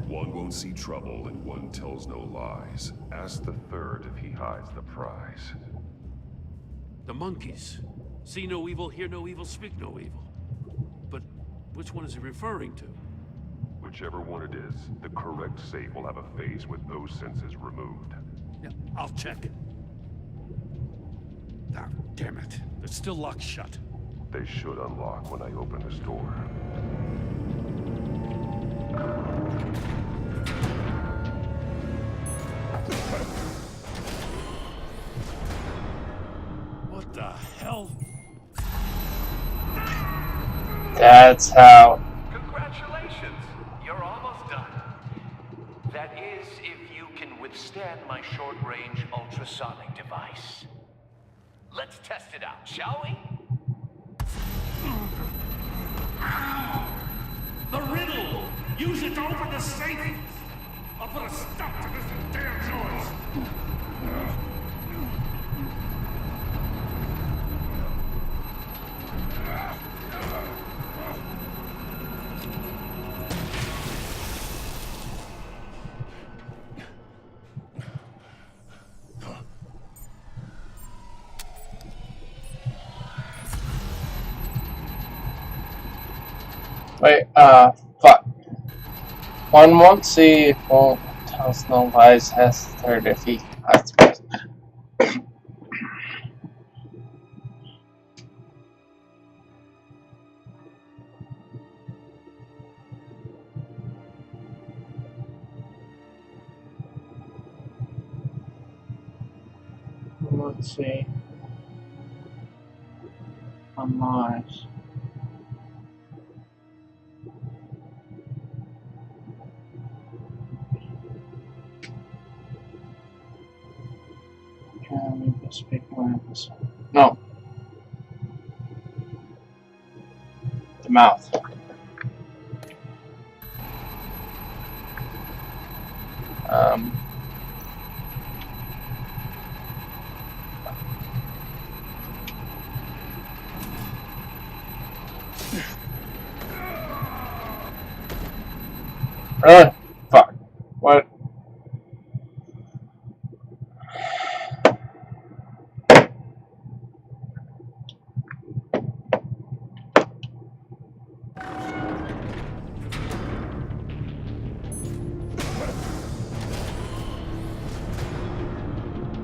One won't see trouble and one tells no lies. Ask the third if he hides the prize.
The monkeys. See no evil, hear no evil, speak no evil. But which one is he referring to?
Whichever one it is, the correct safe will have a phase with those senses removed.
Yeah, I'll check. Ah, damn it. They're still locked shut.
They should unlock when I open this door.
What the hell?
That's how.
Congratulations! You're almost done. That is, if you can withstand my short-range ultrasonic device. Let's test it out, shall we?
The riddle! Use it to open the safe! I'll put a stop to this damn noise!
Wait, fuck. One won't see, won't tell no lies, has third if he has to. Let's see. Lies. Can we speak words? No. The mouth. Really? Fuck. What?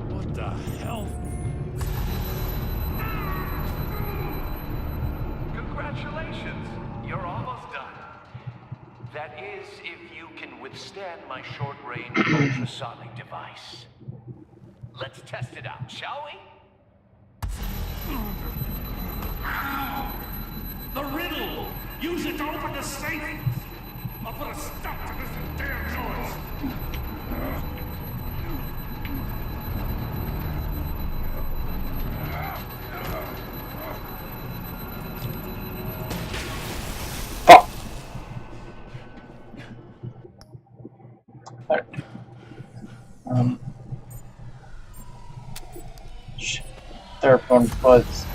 What the hell?
Congratulations! You're almost done. That is, if you can withstand my short-range ultrasonic device. Let's test it out, shall we?
The riddle! Use it to open the safe! I'll put a stop to this damn noise!
Fuck! Shit. Third one was.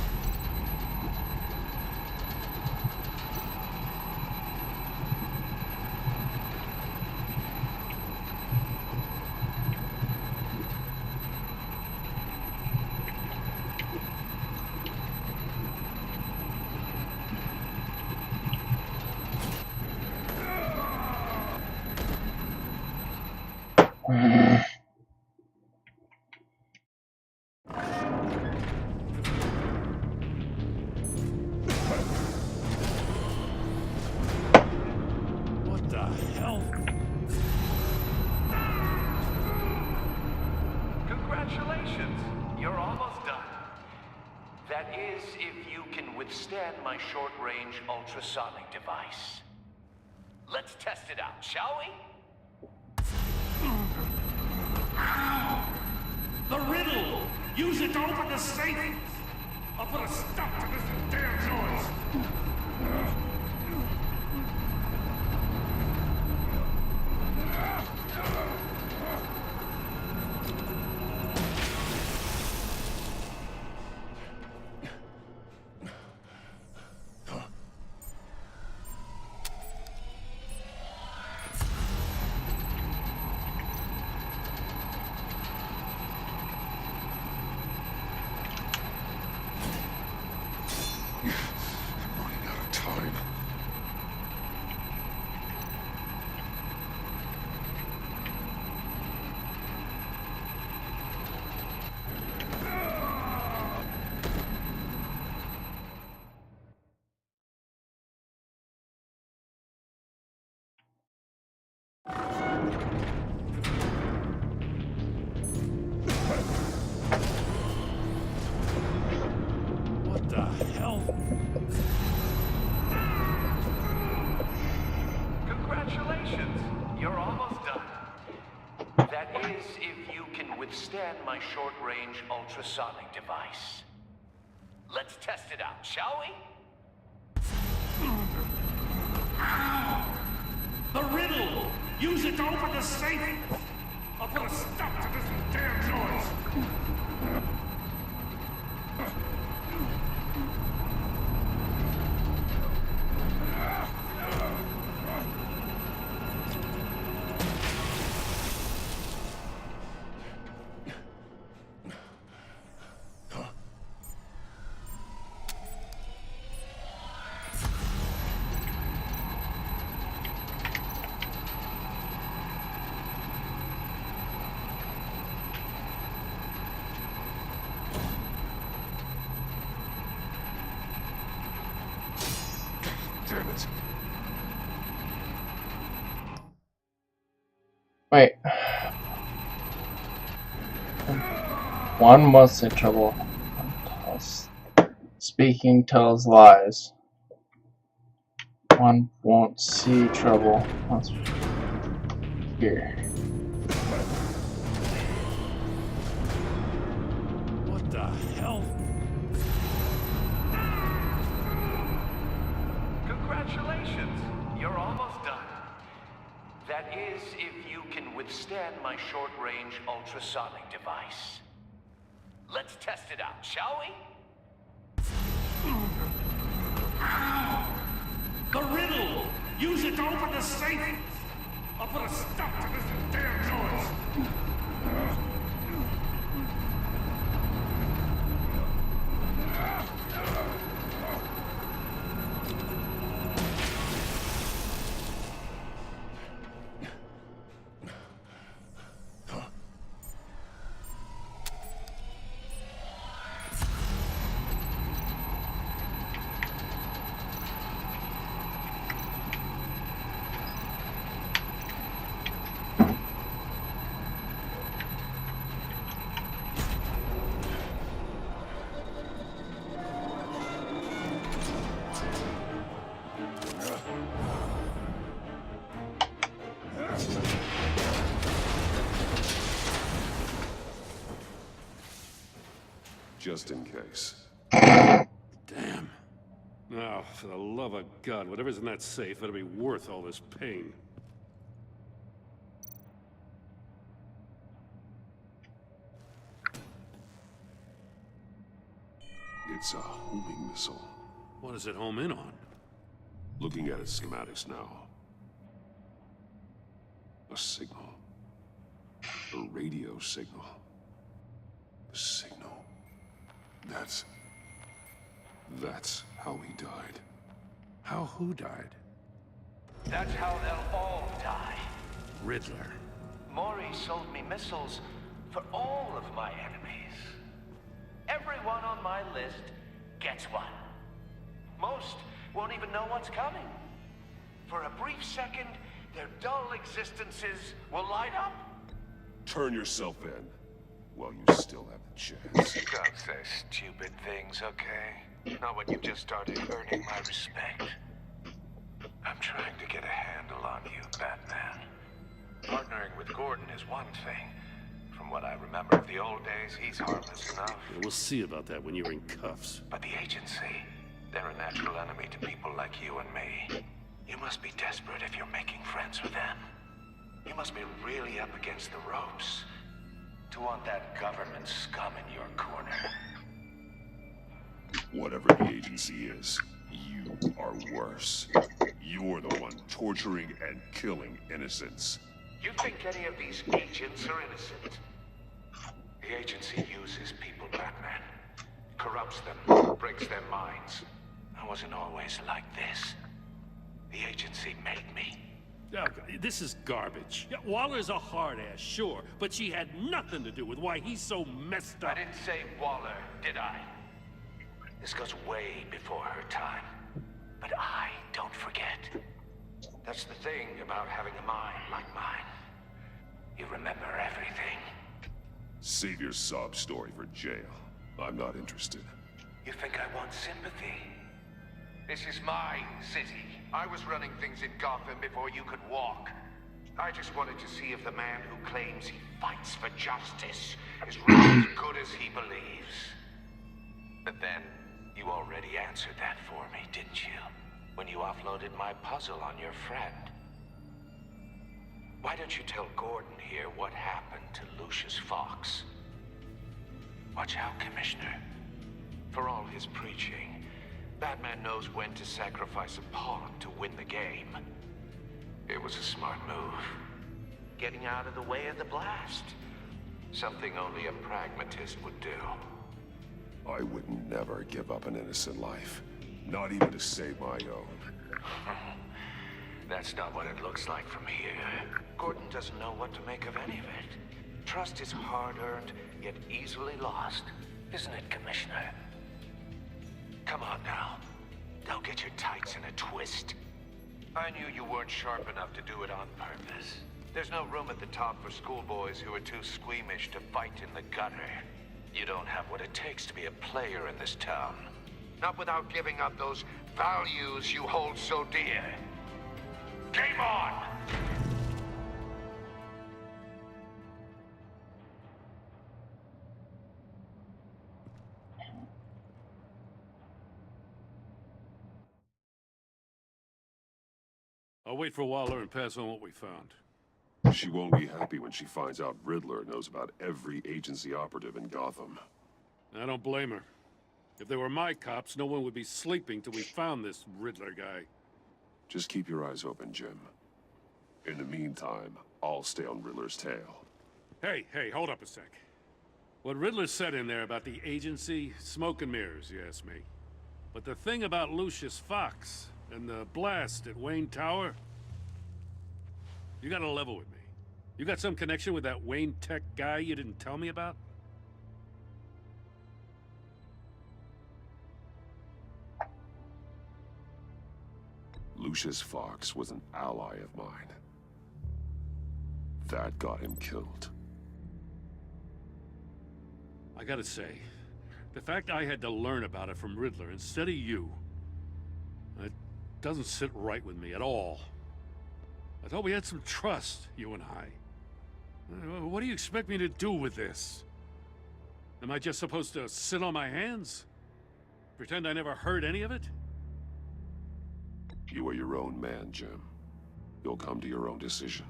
What the hell?
Congratulations! You're almost done. That is, if you can withstand my short-range ultrasonic device. Let's test it out, shall we?
The riddle! Use it to open the safe! I'll put a stop to this damn noise! What the hell?
Congratulations! You're almost done. That is, if you can withstand my short-range ultrasonic device. Let's test it out, shall we?
The riddle! Use it to open the safe! I'll put a stop to this damn noise!
Damn it.
Wait. One was in trouble. Speaking tells lies. One won't see trouble once here.
What the hell?
Congratulations! You're almost done. That is, if you can withstand my short-range ultrasonic device. Let's test it out, shall we?
The riddle! Use it to open the safe! I'll put a stop to this damn noise!
Just in case.
Damn. Now, for the love of God, whatever's in that safe better be worth all this pain.
It's a homing missile.
What does it home in on?
Looking at its schematics now. A signal. A radio signal. A signal. That's how he died.
How who died?
That's how they'll all die.
Riddler.
Maury sold me missiles for all of my enemies. Everyone on my list gets one. Most won't even know what's coming. For a brief second, their dull existences will light up.
Turn yourself in while you still have the chance.
Don't say stupid things, okay? Not when you've just started earning my respect. I'm trying to get a handle on you, Batman. Partnering with Gordon is one thing. From what I remember of the old days, he's harmless enough.
Yeah, we'll see about that when you're in cuffs.
But the agency, they're a natural enemy to people like you and me. You must be desperate if you're making friends with them. You must be really up against the ropes to want that government scum in your corner.
Whatever the agency is, you are worse. You're the one torturing and killing innocents.
You think any of these agents are innocent? The agency uses people, Batman. Corrupts them, breaks their minds. I wasn't always like this. The agency made me.
Oh, this is garbage. Yeah, Waller's a hard ass, sure, but she had nothing to do with why he's so messed up.
I didn't say Waller, did I? This goes way before her time. But I don't forget. That's the thing about having a mind like mine. You remember everything.
Save your sob story for jail. I'm not interested.
You think I want sympathy? This is my city. I was running things in Gotham before you could walk. I just wanted to see if the man who claims he fights for justice is really as good as he believes. But then, you already answered that for me, didn't you? When you offloaded my puzzle on your friend. Why don't you tell Gordon here what happened to Lucius Fox? Watch out, Commissioner. For all his preaching, Batman knows when to sacrifice a pawn to win the game. It was a smart move. Getting out of the way of the blast. Something only a pragmatist would do.
I would never give up an innocent life. Not even to save my own.
That's not what it looks like from here. Gordon doesn't know what to make of any of it. Trust is hard-earned, yet easily lost. Isn't it, Commissioner? Come on now. Don't get your tights in a twist. I knew you weren't sharp enough to do it on purpose. There's no room at the top for schoolboys who are too squeamish to fight in the gutter. You don't have what it takes to be a player in this town. Not without giving up those values you hold so dear. Game on!
I'll wait for Waller and pass on what we found.
She won't be happy when she finds out Riddler knows about every agency operative in Gotham.
I don't blame her. If they were my cops, no one would be sleeping till we found this Riddler guy.
Just keep your eyes open, Jim. In the meantime, I'll stay on Riddler's tail.
Hey, hold up a sec. What Riddler said in there about the agency, smoke and mirrors, you ask me. But the thing about Lucius Fox and the blast at Wayne Tower, you gotta level with me. You got some connection with that Wayne Tech guy you didn't tell me about?
Lucius Fox was an ally of mine. That got him killed.
I gotta say, the fact I had to learn about it from Riddler instead of you, it doesn't sit right with me at all. I thought we had some trust, you and I. What do you expect me to do with this? Am I just supposed to sit on my hands? Pretend I never heard any of it?
You are your own man, Jim. You'll come to your own decision.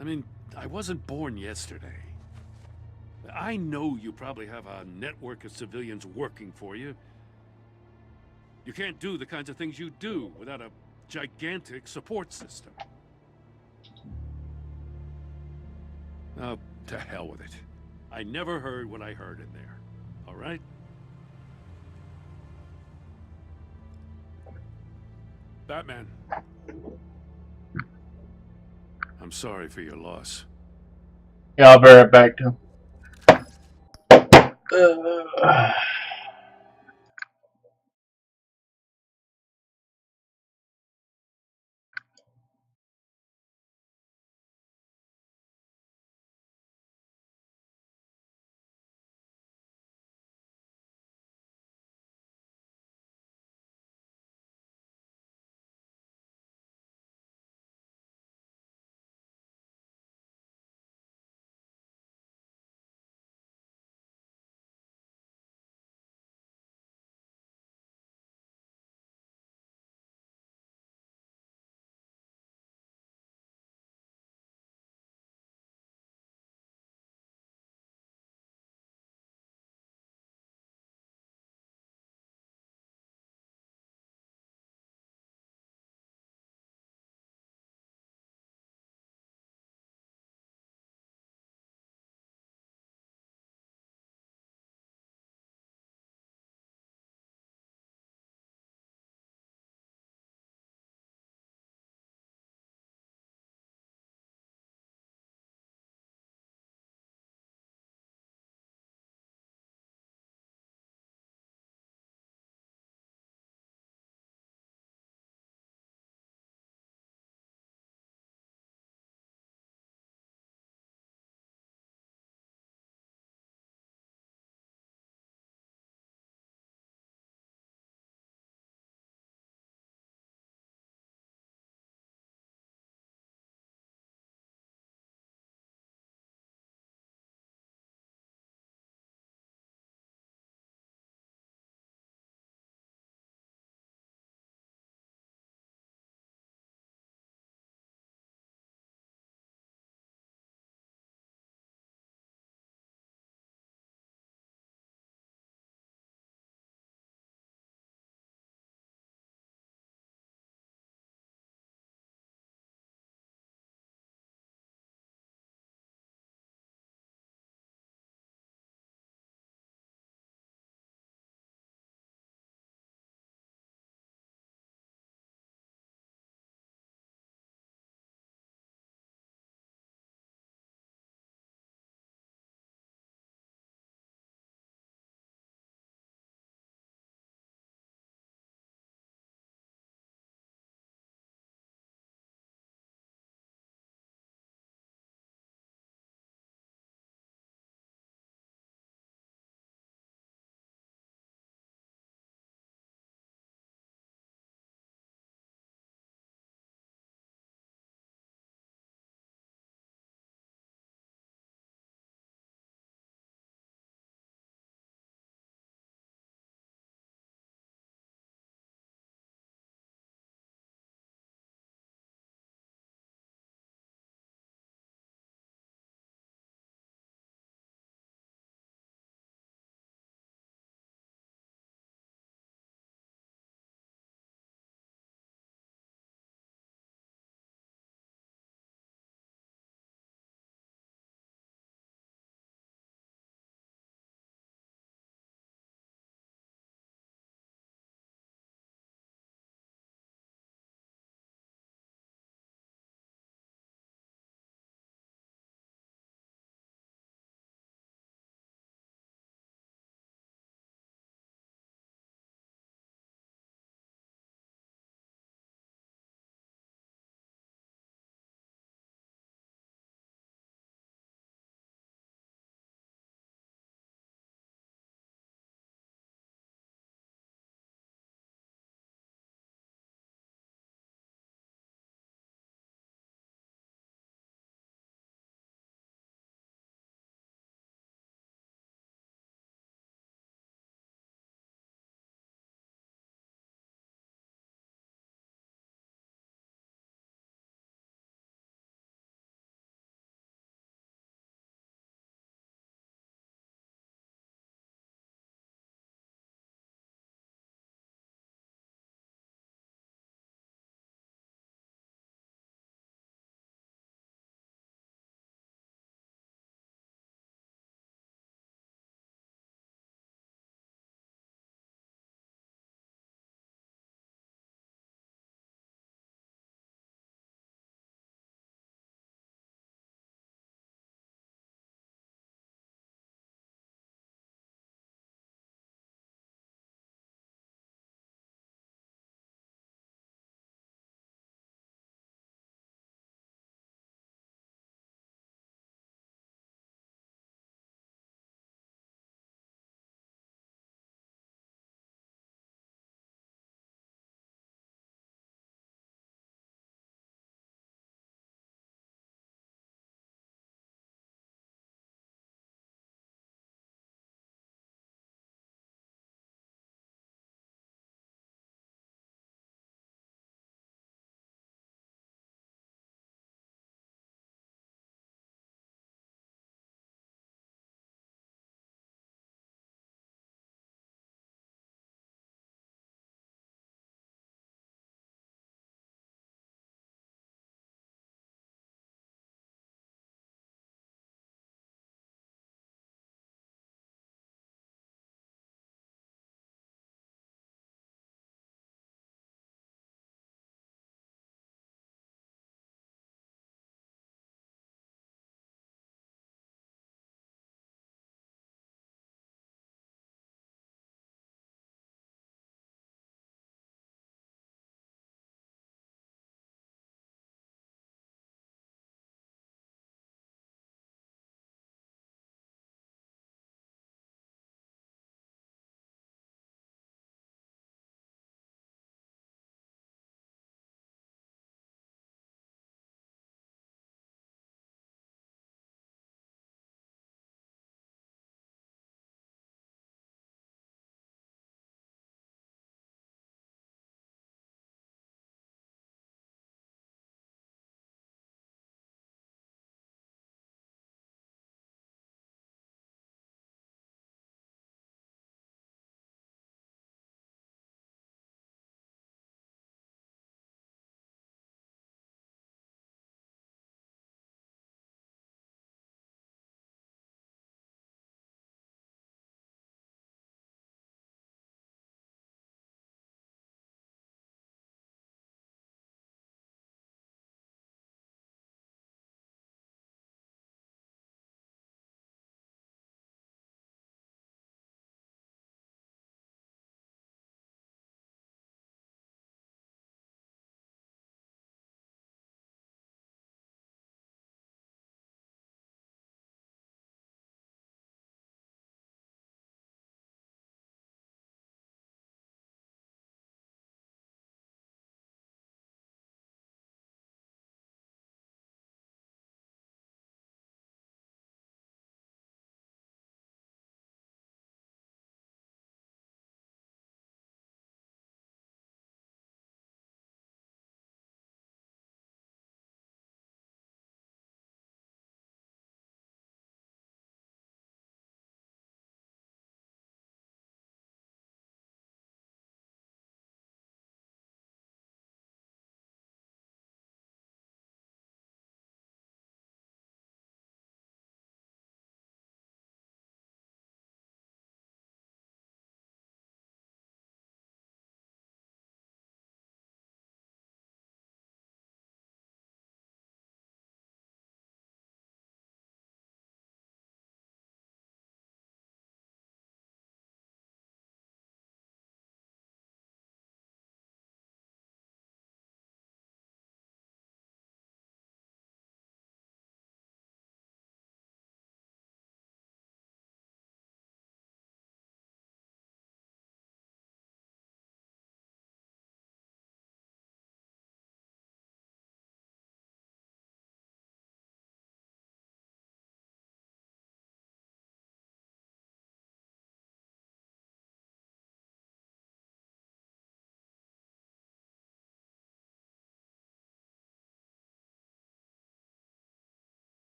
I mean, I wasn't born yesterday. I know you probably have a network of civilians working for you. You can't do the kinds of things you do without a gigantic support system. Oh, to hell with it. I never heard what I heard in there. All right? Batman. I'm sorry for your loss.
Yeah, I'll be right back too.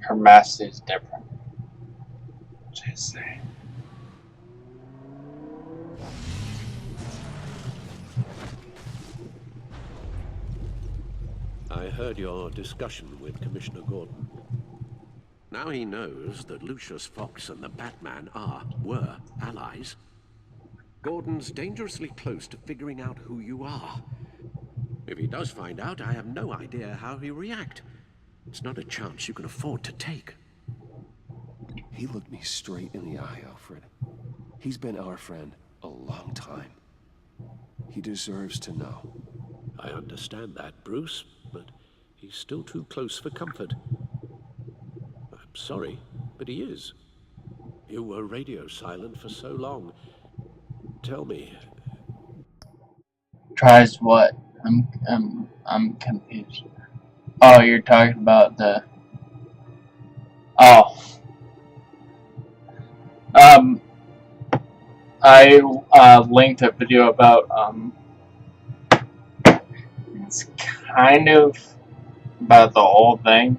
Her mask is different. Just saying.
I heard your discussion with Commissioner Gordon. Now he knows that Lucius Fox and the Batman were allies. Gordon's dangerously close to figuring out who you are. If he does find out, I have no idea how he'll react. It's not a chance you can afford to take.
He looked me straight in the eye, Alfred. He's been our friend a long time. He deserves to know.
I understand that, Bruce, but he's still too close for comfort. I'm sorry, but he is. You were radio silent for so long. Tell me.
Tries what? I'm confused. Oh, you're talking about the. Oh. I linked a video about it's kind of about the whole thing,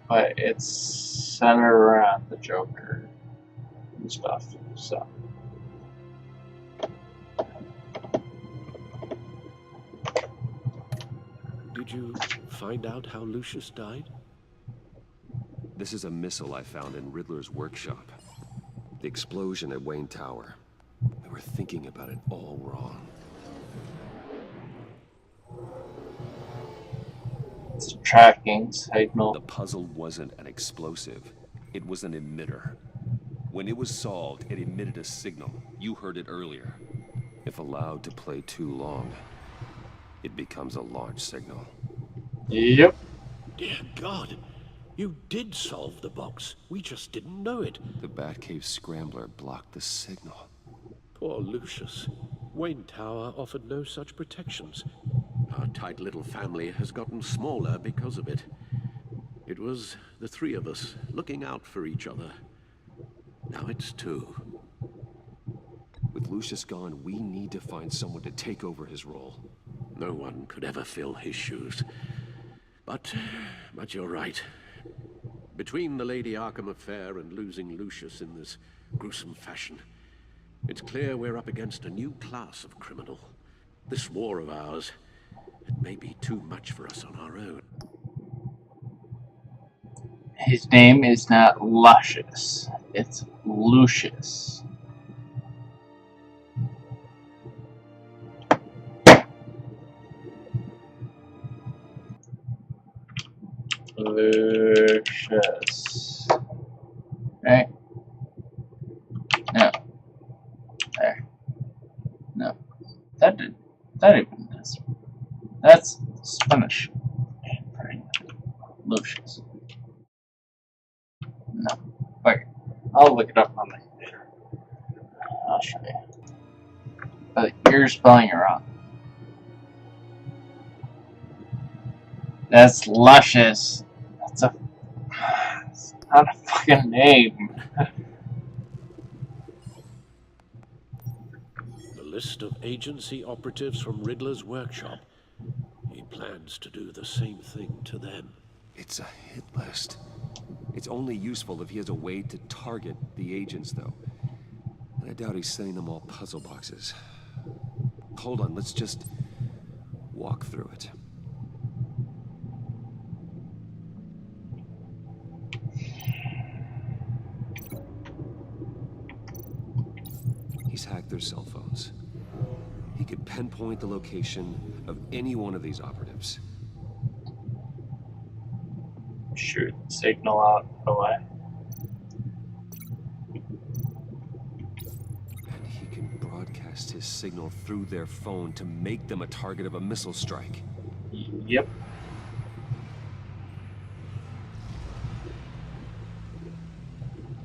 but it's centered around the Joker and stuff. So.
Did you find out how Lucius died?
This is a missile I found in Riddler's workshop. The explosion at Wayne Tower. We were thinking about it all wrong.
It's a tracking signal.
The puzzle wasn't an explosive. It was an emitter. When it was solved, it emitted a signal. You heard it earlier. If allowed to play too long, it becomes a launch signal.
Yep.
Dear God, you did solve the box. We just didn't know it.
The Batcave Scrambler blocked the signal.
Poor Lucius. Wayne Tower offered no such protections. Our tight little family has gotten smaller because of it. It was the three of us looking out for each other. Now it's two.
With Lucius gone, we need to find someone to take over his role.
No one could ever fill his shoes. But you're right. Between the Lady Arkham affair and losing Lucius in this gruesome fashion, it's clear we're up against a new class of criminal. This war of ours, it may be too much for us on our own.
His name is not Luscious. It's Lucius. Lucius. Right? No. There. No. That even does. That's Spanish. Lucius. No. Wait. I'll look it up on the computer. I'll show you. But you're spelling it wrong. That's Luscious. That's a. It's not a fucking name.
The list of agency operatives from Riddler's workshop. He plans to do the same thing to them.
It's a hit list. It's only useful if he has a way to target the agents, though. And I doubt he's sending them all puzzle boxes. Hold on, let's just walk through it. He's hacked their cell phones. He could pinpoint the location of any one of these operatives.
Shoot signal out away.
And he can broadcast his signal through their phone to make them a target of a missile strike.
Yep.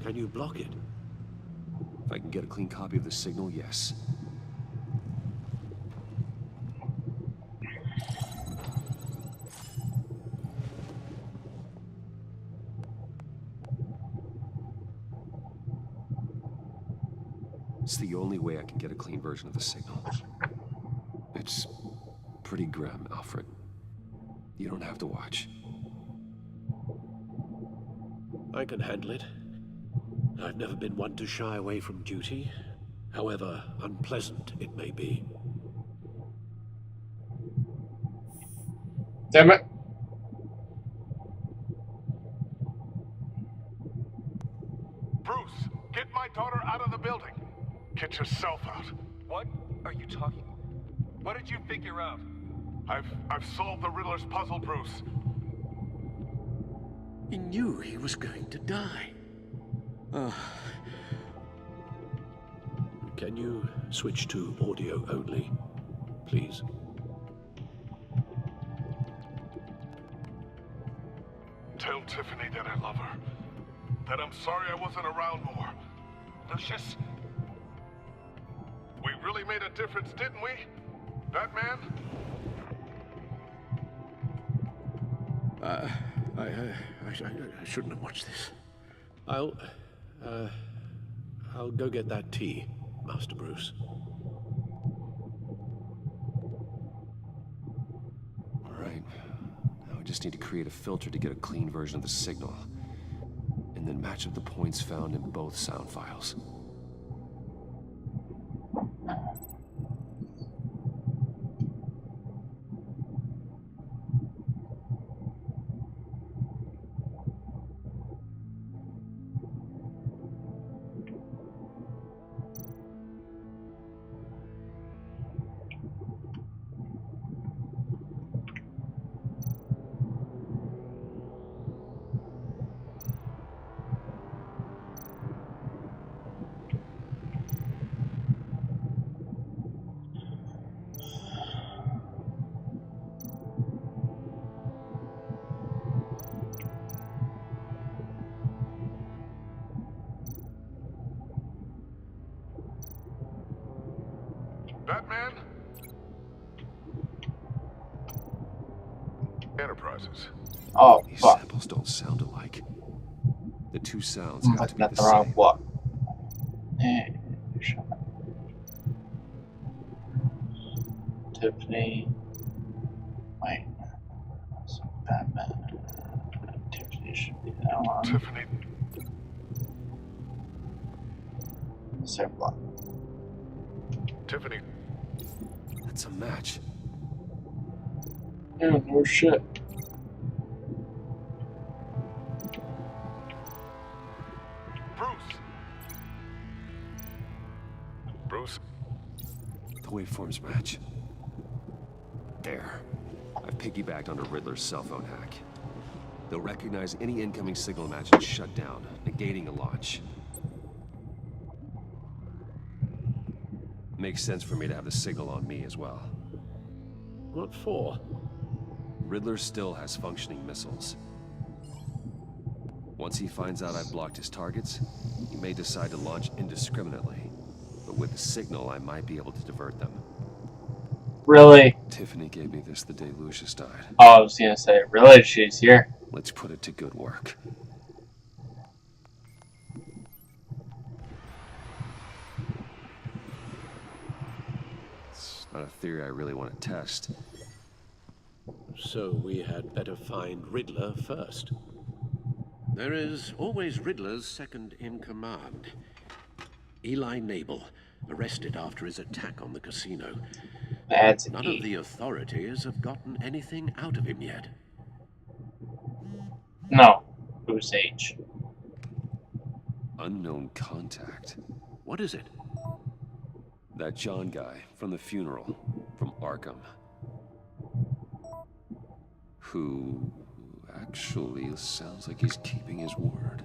Can you block it?
If I can get a clean copy of the signal, yes. It's the only way I can get a clean version of the signal. It's pretty grim, Alfred. You don't have to watch.
I can handle it. I've never been one to shy away from duty, however unpleasant it may be.
Damn it.
Bruce, get my daughter out of the building. Get yourself out.
What are you talking? What did you figure out?
I've solved the Riddler's puzzle, Bruce.
He knew he was going to die. Can you switch to audio only, please?
Tell Tiffany that I love her. That I'm sorry I wasn't around more.
Lucius?
We really made a difference, didn't we? Batman?
I shouldn't have watched this. I'll go get that tea, Master Bruce.
All right. Now I just need to create a filter to get a clean version of the signal, and then match up the points found in both sound files.
Batman? Enterprises.
Oh,
These
fuck.
samples don't sound alike. The two sounds
I'm
have to
looking
be
at
the
the wrong
same.
block. Tiffany. Wait. So Batman. Tiffany should be that one.
Tiffany.
Same block.
Tiffany.
That's a match.
Yeah, no shit.
Bruce?
The waveforms match. There. I've piggybacked onto Riddler's cell phone hack. They'll recognize any incoming signal match and shut down, negating a launch. Makes sense for me to have the signal on me as well.
What for?
Riddler still has functioning missiles. Once he finds out I've blocked his targets, he may decide to launch indiscriminately. But with the signal, I might be able to divert them.
Really?
Tiffany gave me this the day Lucius died.
Oh, I was gonna say, really? She's here?
Let's put it to good work. It's not a theory I really want to test.
So we had better find Riddler first. There is always Riddler's second in command. Eli Nabel, arrested after his attack on the casino.
That's
None of the authorities have gotten anything out of him yet.
No. Who's H?
Unknown contact.
What is it?
That John guy from the funeral, from Arkham. Who actually sounds like he's keeping his word.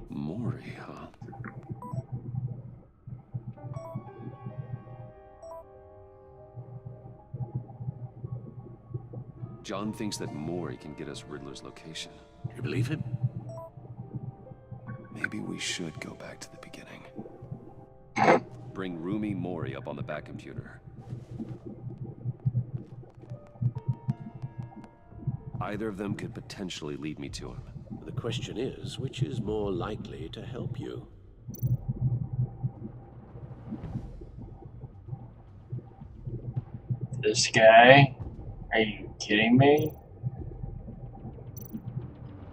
Mori, huh? John thinks that Mori can get us Riddler's location.
You believe him?
Maybe we should go back to the beginning. Bring Rumi Mori up on the back computer. Either of them could potentially lead me to him.
The question is, which is more likely to help you?
This guy? Are you kidding me?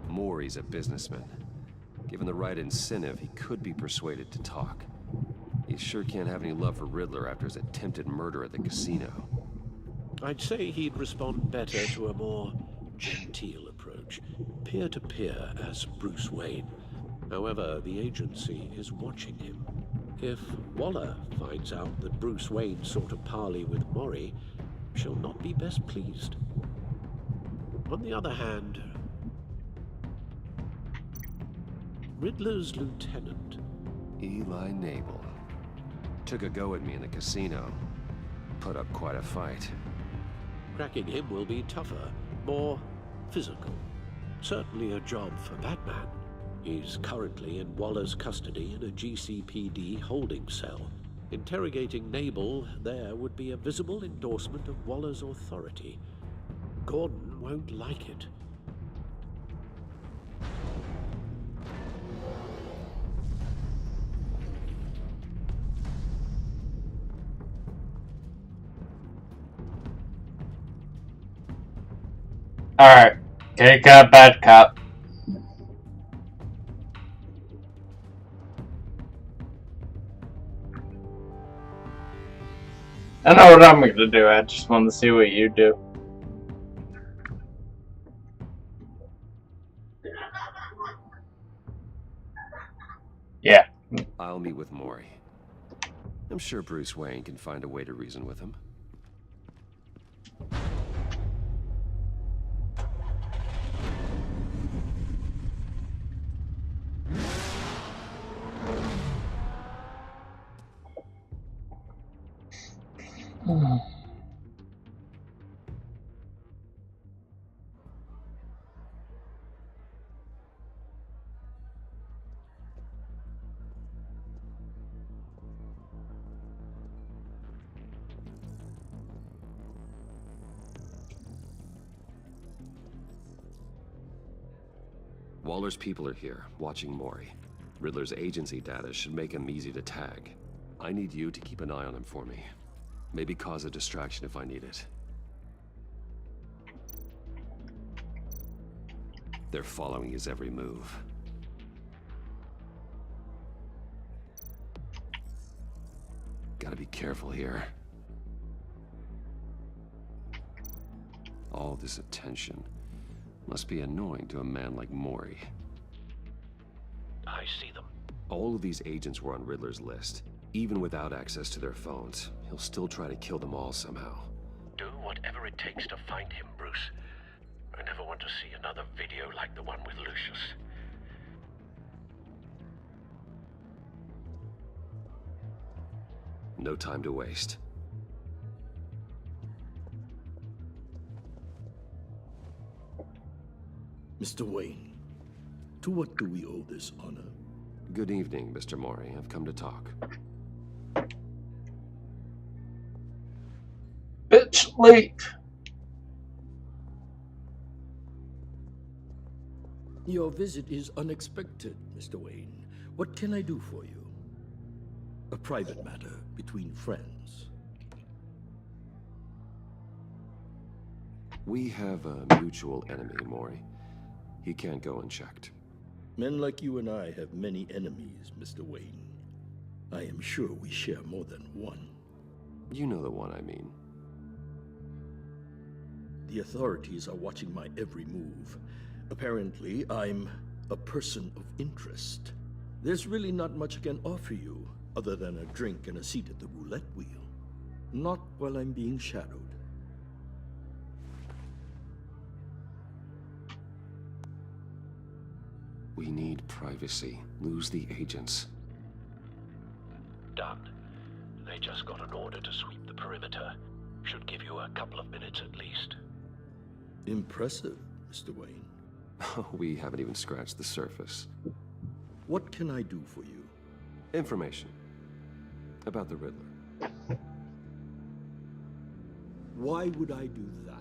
Maury's a businessman. Given the right incentive, he could be persuaded to talk. He sure can't have any love for Riddler after his attempted murder at the casino.
I'd say he'd respond better to a more genteel approach, peer-to-peer as Bruce Wayne. However, the agency is watching him. If Waller finds out that Bruce Wayne sought a parley with Maury, she'll not be best pleased. On the other hand, Riddler's lieutenant,
Eli Nabel, took a go at me in the casino. Put up quite a fight.
cracking him will be tougher, more physical. Certainly a job for Batman. He's currently in Waller's custody in a GCPD holding cell. Interrogating Nabel there would be a visible endorsement of Waller's authority. Gordon won't like it.
Alright, good cop, bad cop. I know what I'm gonna do, I just want to see what you do. Yeah.
I'll meet with Maury. I'm sure Bruce Wayne can find a way to reason with him. Waller's people are here, watching Maury. Riddler's agency data should make him easy to tag. I need you to keep an eye on him for me. Maybe cause a distraction if I need it. They're following his every move. Gotta be careful here. All this attention must be annoying to a man like Maury.
I see them.
All of these agents were on Riddler's list. Even without access to their phones, he'll still try to kill them all somehow.
Do whatever it takes to find him, Bruce. I never want to see another video like the one with Lucius.
No time to waste.
Mr. Wayne, to what do we owe this honor?
Good evening, Mr. Maury. I've come to talk.
Bitch, late.
Your visit is unexpected, Mr. Wayne. What can I do for you? A private matter between friends.
We have a mutual enemy, Maury. He can't go unchecked.
Men like you and I have many enemies, Mr. Wayne. I am sure we share more than one.
You know the one I mean.
The authorities are watching my every move. Apparently, I'm a person of interest. There's really not much I can offer you, other than a drink and a seat at the roulette wheel. Not while I'm being shadowed.
We need privacy. Lose the agents.
Done. They just got an order to sweep the perimeter. Should give you a couple of minutes at least.
Impressive, Mr. Wayne.
We haven't even scratched the surface.
What can I do for you?
Information. About the Riddler.
Why would I do that?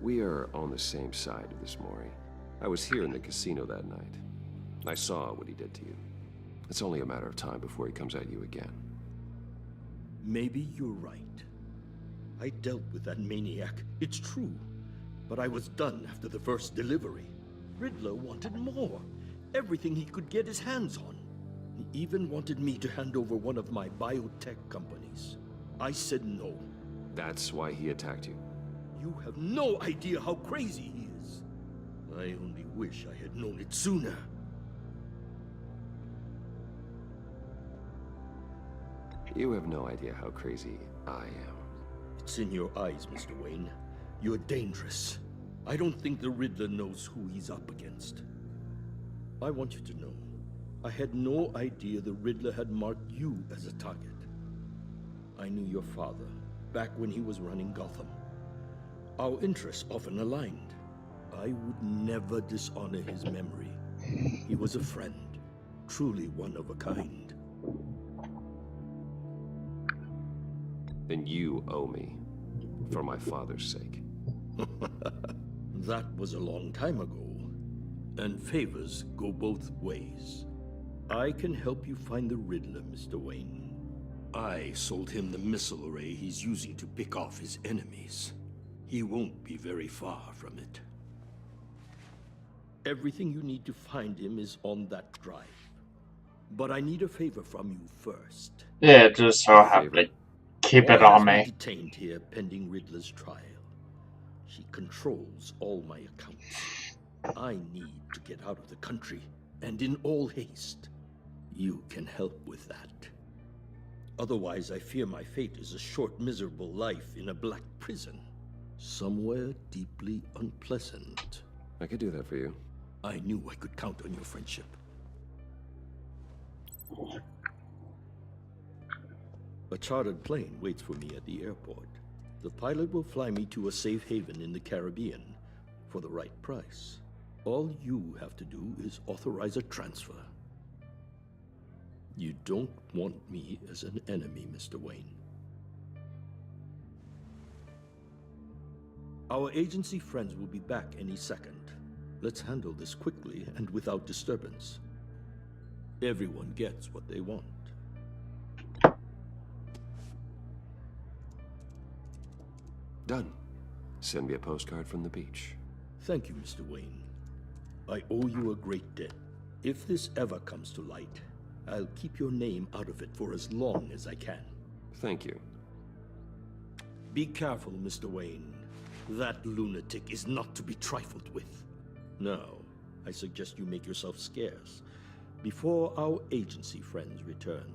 We are on the same side of this, Maury. I was here in the casino that night. I saw what he did to you. It's only a matter of time before he comes at you again.
Maybe you're right. I dealt with that maniac, it's true. But I was done after the first delivery. Riddler wanted more. Everything he could get his hands on. He even wanted me to hand over one of my biotech companies. I said no.
That's why he attacked you?
You have no idea how crazy he is. I only wish I had known it sooner.
You have no idea how crazy I am.
It's in your eyes, Mr. Wayne. You're dangerous. I don't think the Riddler knows who he's up against. I want you to know, I had no idea the Riddler had marked you as a target. I knew your father, back when he was running Gotham. Our interests often aligned. I would never dishonor his memory. He was a friend, truly one of a kind.
Then you owe me, for my father's sake.
That was a long time ago, and favors go both ways. I can help you find the Riddler, Mr. Wayne. I sold him the missile array he's using to pick off his enemies. He won't be very far from it. Everything you need to find him is on that drive. But I need a favor from you first.
Yeah, just so happily. Keep it on me.
Detained here pending Riddler's trial. She controls all my accounts. I need to get out of the country, and in all haste. You can help with that. Otherwise, I fear my fate is a short, miserable life in a black prison. Somewhere deeply unpleasant.
I could do that for you.
I knew I could count on your friendship. A chartered plane waits for me at the airport. The pilot will fly me to a safe haven in the Caribbean for the right price. All you have to do is authorize a transfer. You don't want me as an enemy, Mr. Wayne. Our agency friends will be back any second. Let's handle this quickly and without disturbance. Everyone gets what they want.
Done. Send me a postcard from the beach.
Thank you, Mr. Wayne. I owe you a great debt. If this ever comes to light, I'll keep your name out of it for as long as I can.
Thank you.
Be careful, Mr. Wayne. That lunatic is not to be trifled with. Now, I suggest you make yourself scarce before our agency friends return.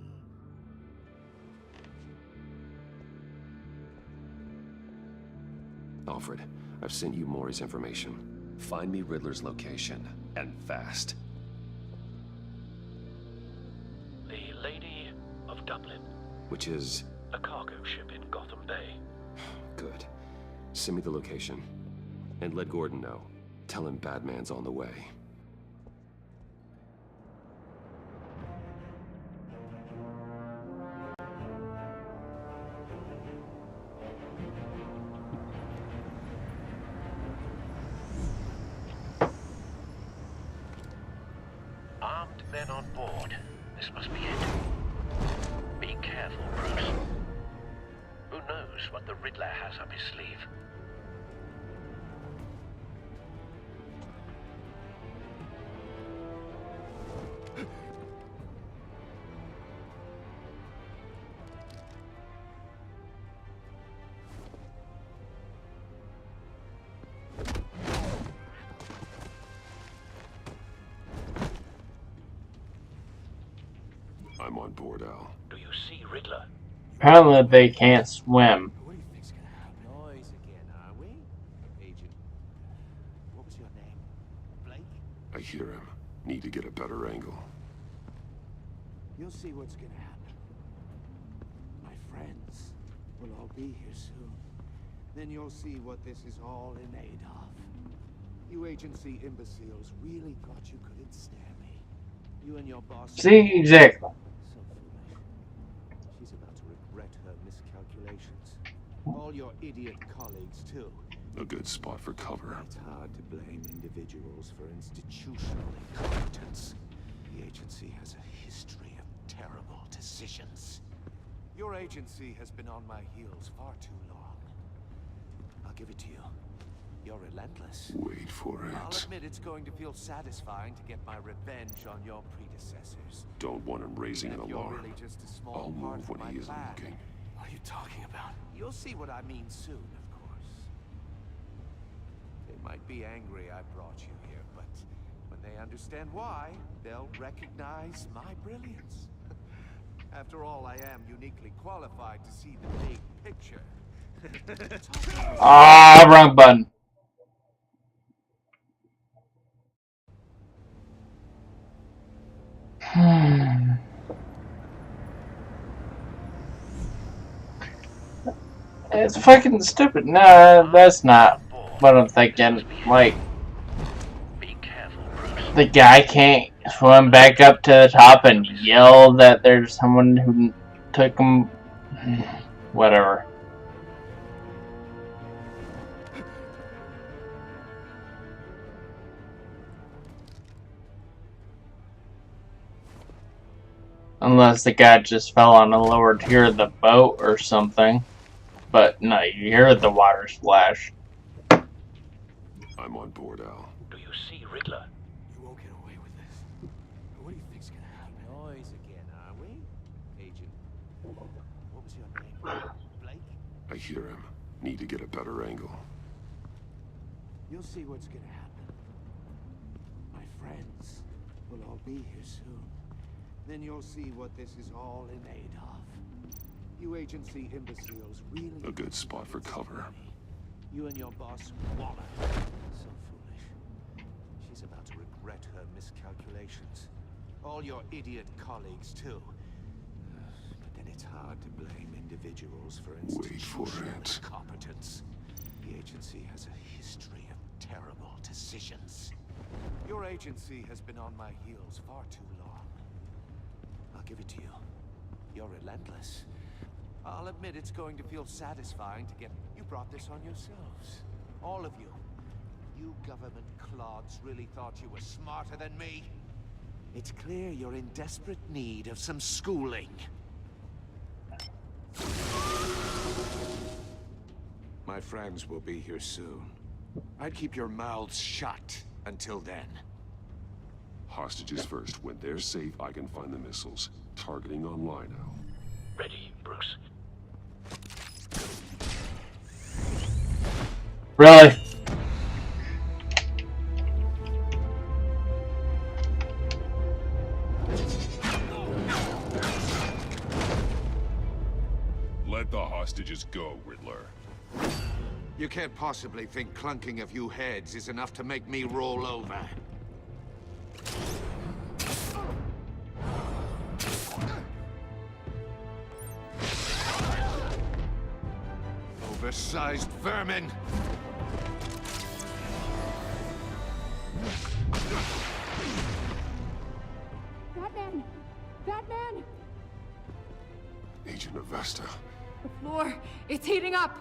Alfred, I've sent you Maury's information. Find me Riddler's location, and fast.
The Lady of Dublin.
Which is?
A cargo ship in Gotham Bay.
Good. Send me the location. And let Gordon know. Tell him Batman's on the way.
Armed men on board. This must be it. Be careful, Bruce. Who knows what the Riddler has up his sleeve?
I'm on board, Al.
Do you see Riddler?
Apparently they can't swim.
What do you think's gonna happen? Noise again, are we? Agent, what was your name? Blake?
I hear him. Need to get a better angle.
You'll see what's gonna happen. My friends will all be here soon. Then you'll see what this is all in aid of. You agency imbeciles really thought you couldn't snare me. You and your boss...
See, exactly.
So foolish. She's about to regret her miscalculations. All your idiot colleagues, too.
A good spot for cover.
It's hard to blame individuals for institutional incompetence. The agency has a history of terrible decisions.
Your agency has been on my heels far too long.
I'll give it to you. You're relentless.
Wait for
I'll
it.
admit it's going to feel satisfying to get my revenge on your predecessors.
Don't want him raising an
Even if you're
alarm.
really just a small
I'll
part
move
of
when
my
he isn't
plan.
looking.
What are you talking about? You'll see what I mean soon, of course. They might be angry I brought you here, but when they understand why, they'll recognize my brilliance. After all, I am uniquely qualified to see the big picture.
Ah, wrong button. It's fucking stupid. No, that's not what I'm thinking. Like, the guy can't swim back up to the top and yell that there's someone who took him. Whatever. Unless the guy just fell on a lower tier of the boat or something. But no, you hear the water splash.
I'm on board, Al.
Do you see Riddler?
You won't get away with this. What do you think's gonna happen?
Noise again, are we? Agent. What was your name? Blake?
I hear him. Need to get a better angle.
You'll see what's gonna happen. My friends will all be here soon. Then you'll see what this is all in aid of. You agency imbeciles really...
A good spot for cover.
You and your boss, Waller. So foolish. She's about to regret her miscalculations. All your idiot colleagues, too. But then it's hard to blame individuals for institutional incompetence. The agency has a history of terrible decisions. Your agency has been on my heels far too long. I'll give it to you. You're relentless. I'll admit it's going to feel satisfying to get... You brought this on yourselves. All of you. You government clods really thought you were smarter than me? It's clear you're in desperate need of some schooling.
My friends will be here soon. I'd keep your mouths shut until then.
Hostages first. When they're safe, I can find the missiles. Targeting online now.
Ready, Bruce.
Really?
Let the hostages go, Riddler.
You can't possibly think clunking a few heads is enough to make me roll over. Oversized vermin!
Batman! Batman!
Agent Avesta.
The floor, it's heating up!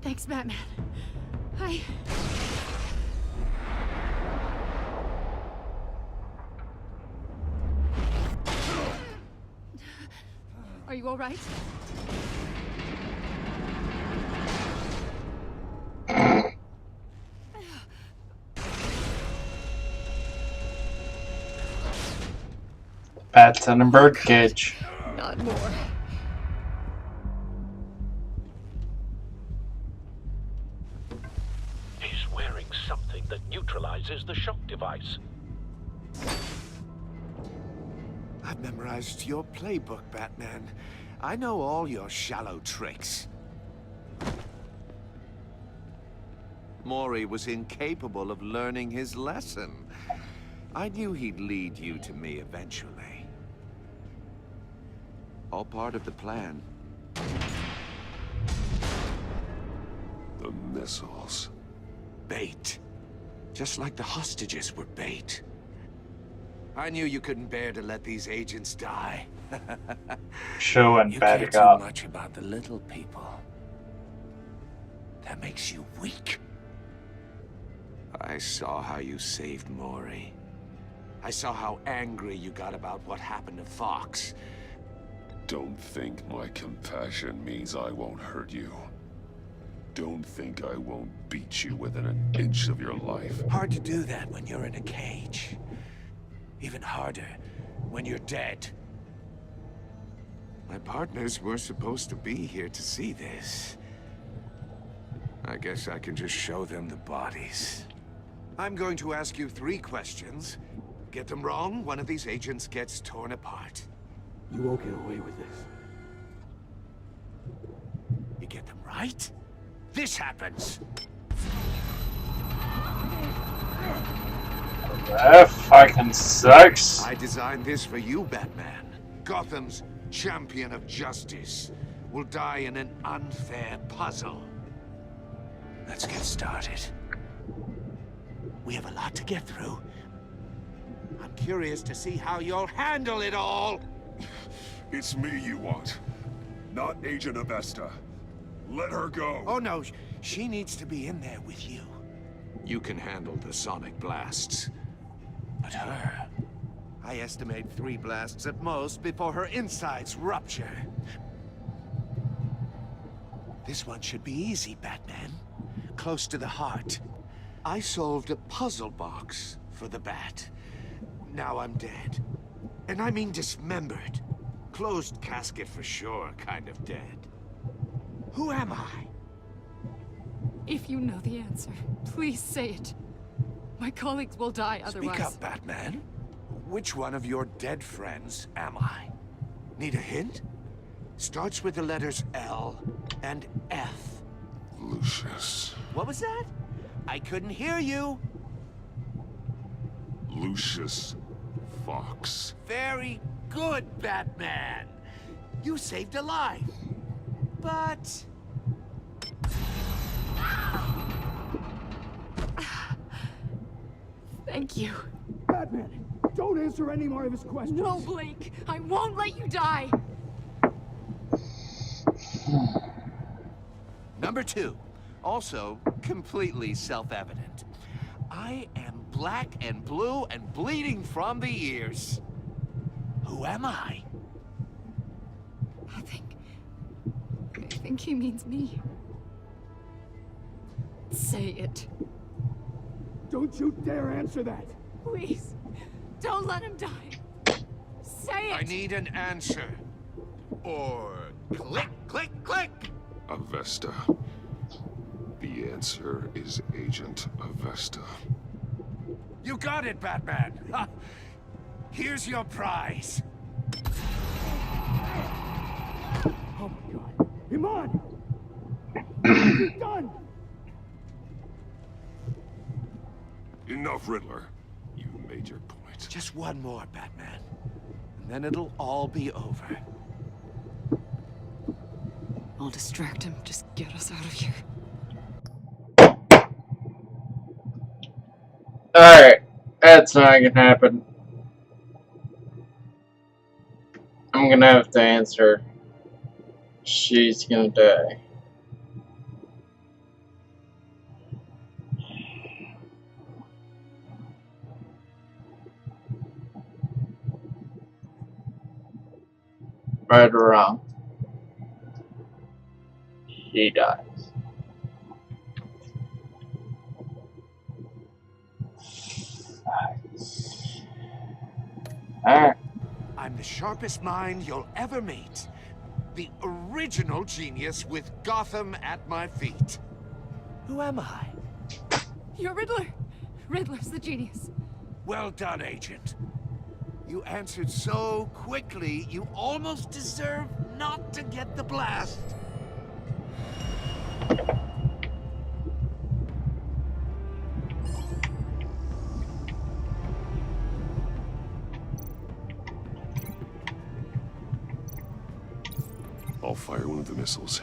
Thanks, Batman. Are you all right?
Bats in a birdcage.
Not more.
He's wearing something that neutralizes the shock device.
I've memorized your playbook, Batman. I know all your shallow tricks. Maury was incapable of learning his lesson. I knew he'd lead you to me eventually. All part of the plan.
The missiles.
Bait.
Just like the hostages were bait. I knew you couldn't bear to let these agents die.
Showing
You
bad
care too
cop.
much about the little people. That makes you weak. I saw how you saved Maury. I saw how angry you got about what happened to Fox.
Don't think my compassion means I won't hurt you. Don't think I won't beat you within an inch of your life.
Hard to do that when you're in a cage. Even harder when you're dead. My partners were supposed to be here to see this. I guess I can just show them the bodies. I'm going to ask you 3 questions. Get them wrong, one of these agents gets torn apart.
You won't get away with this.
You get them right, this happens.
That fucking sucks.
I designed this for you, Batman. Gotham's champion of justice will die in an unfair puzzle. Let's get started. We have a lot to get through. I'm curious to see how you'll handle it all.
It's me you want, not Agent Avesta. Let her go.
Oh no, she needs to be in there with you. You can handle the sonic blasts. But her, I estimate 3 blasts at most before her insides rupture. This one should be easy, Batman. Close to the heart. I solved a puzzle box for the Bat. Now I'm dead. And I mean dismembered. Closed casket for sure, kind of dead. Who am I?
If you know the answer, please say it. My colleagues will die otherwise.
Speak up, Batman. Which one of your dead friends am I? Need a hint? Starts with the letters L and F.
Lucius.
What was that? I couldn't hear you.
Lucius Fox.
Very good, Batman. You saved a life. But...
Thank you.
Batman, don't answer any more of his questions.
No, Blake. I won't let you die.
Number 2. Also completely self-evident. I am black and blue and bleeding from the ears. Who am I?
I think he means me. Say it.
Don't you dare answer that.
Please, don't let him die. Say it.
I need an answer. Or click, click, click.
Avesta. The answer is Agent Avesta.
You got it, Batman. Ha. Here's your prize.
Oh my God. Iman! What have you done?
Enough, Riddler. You made your point.
Just one more, Batman. And then it'll all be over.
I'll distract him. Just get us out of here.
Alright, that's not gonna happen. I'm gonna have to answer. She's gonna die. Right or wrong, he dies. Alright.
I'm the sharpest mind you'll ever meet. The original genius with Gotham at my feet. Who am I?
You're Riddler. Riddler's the genius.
Well done, Agent. You answered so quickly, you almost deserve not to get the blast.
I'll fire one of the missiles.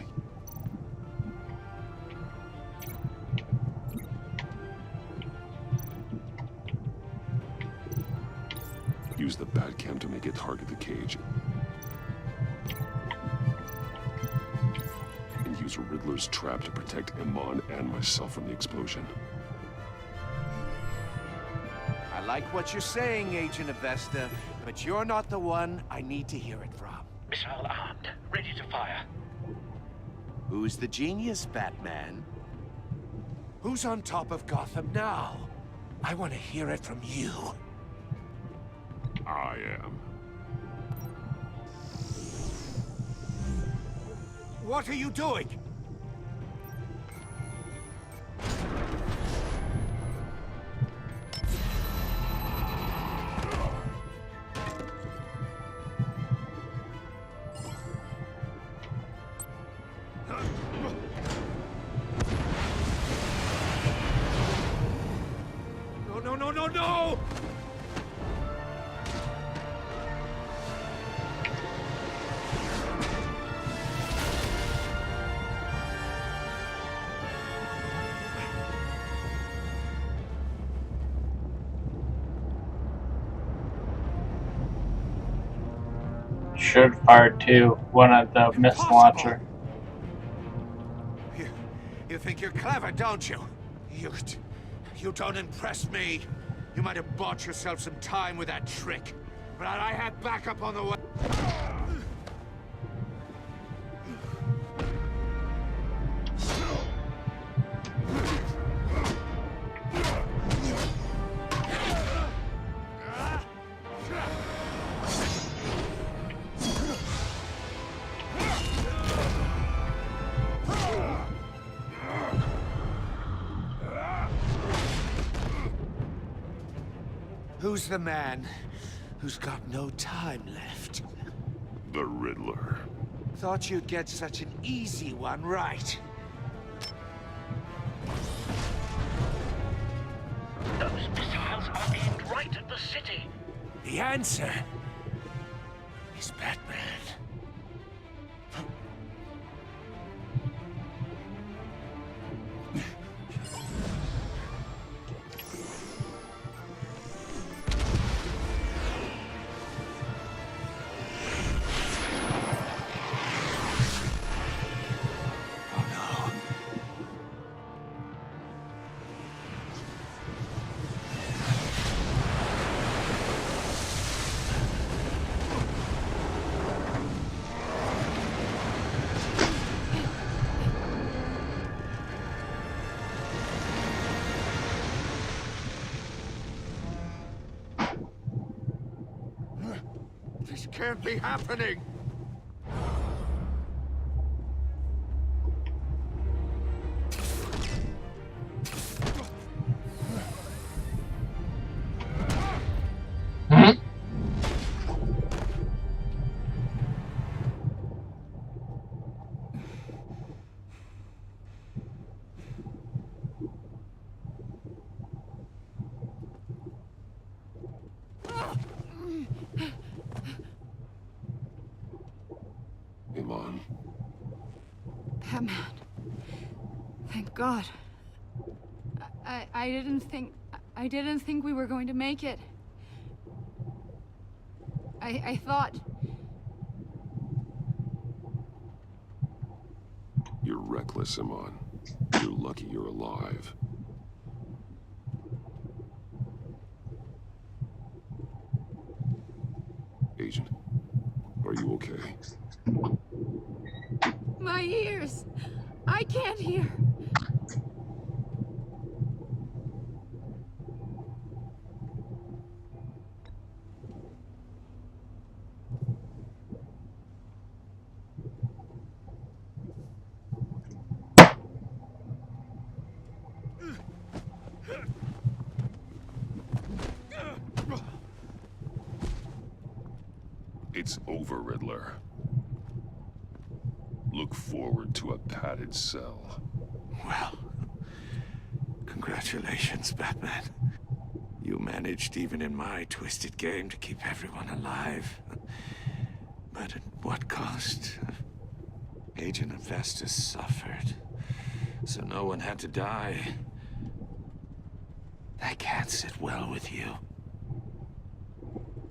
can to make it target the cage. And use a Riddler's trap to protect Iman and myself from the explosion.
I like what you're saying, Agent Avesta, but you're not the one I need to hear it from.
Missile armed, ready to fire.
Who's the genius, Batman? Who's on top of Gotham now? I want to hear it from you.
I am.
What are you doing? No!
Should fire too, one at the missile launcher.
You think you're clever, don't you? You don't impress me. You might have bought yourself some time with that trick, but I had backup on the way. Who's the man who's got no time left?
The Riddler.
Thought you'd get such an easy one right.
Those missiles are aimed right at the city.
The answer is Batman. This can't be happening!
Iman.
Batman. Thank God. I didn't think we were going to make it. I thought...
You're reckless, Iman. You're lucky you're alive. Agent, are you okay?
My ears! I can't hear!
It's over, Riddler. Look forward to a padded cell.
Well, congratulations, Batman. You managed, even in my twisted game, to keep everyone alive. But at what cost? Agent Avesta suffered, so no one had to die. That can't sit well with you.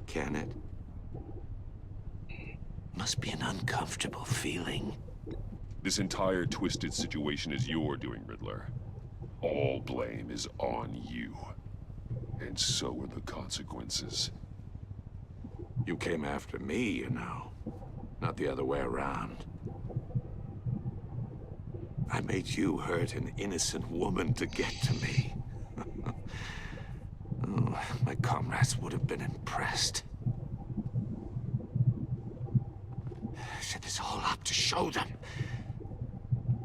Can it?
Must be an uncomfortable feeling.
This entire twisted situation is your doing, Riddler. All blame is on you. And so are the consequences.
You came after me, you know. Not the other way around. I made you hurt an innocent woman to get to me. Oh, my comrades would have been impressed. I set this all up to show them.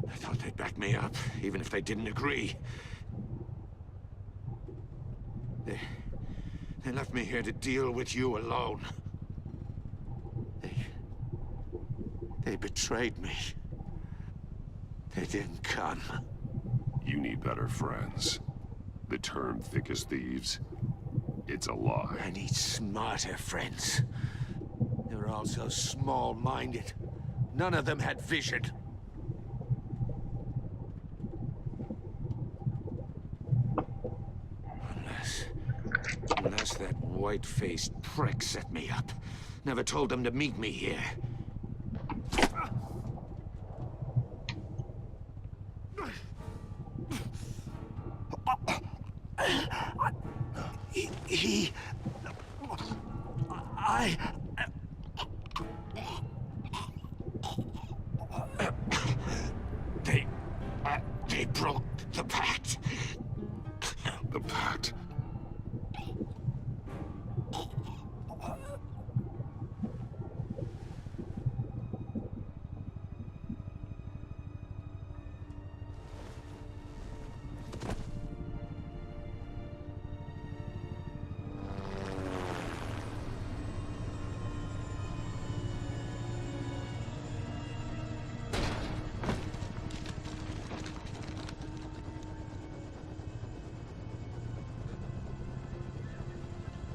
I thought they'd back me up, even if they didn't agree. They left me here to deal with you alone. They betrayed me. They didn't come.
You need better friends. The term thick as thieves, it's a lie.
I need smarter friends. They were all so small-minded. None of them had vision. Unless that white-faced prick set me up. Never told them to meet me here. They broke the pact.
The pact?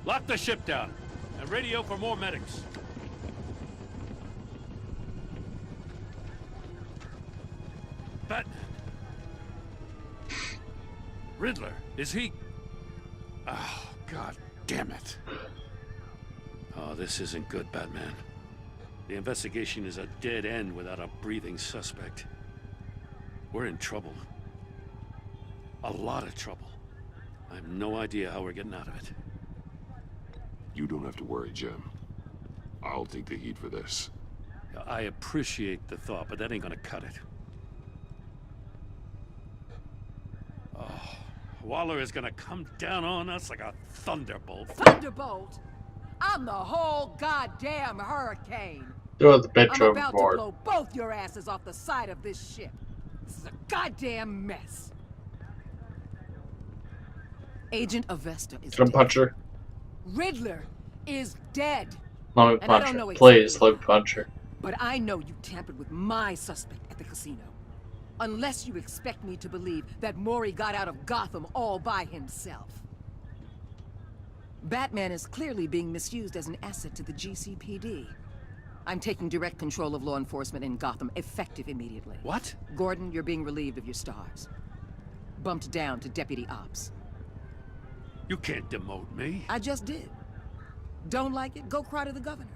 Lock the ship down, and radio for more medics. Batman. Riddler, is he... Oh, God damn it. Oh, this isn't good, Batman. The investigation is a dead end without a breathing suspect. We're in trouble. A lot of trouble. I have no idea how we're getting out of it.
You don't have to worry, Jim. I'll take the heat for this.
I appreciate the thought, but that ain't gonna cut it. Oh, Waller is gonna come down on us like a thunderbolt.
Thunderbolt? I'm the whole goddamn hurricane.
Throw the bitch
I'm about to
overboard.
blow both your asses off the side of this ship. This is a goddamn mess. Agent Avesta is
Let me
dead.
punch her.
Riddler is dead.
Let me
And I
punch
don't
her.
know
Please,
exactly
let me punch her.
But I know you tampered with my suspect at the casino. Unless you expect me to believe that Maury got out of Gotham all by himself. Batman is clearly being misused as an asset to the GCPD. I'm taking direct control of law enforcement in Gotham, effective immediately.
What?
Gordon, you're being relieved of your stars. Bumped down to Deputy Ops.
You can't demote me.
I just did. Don't like it? Go cry to the governor.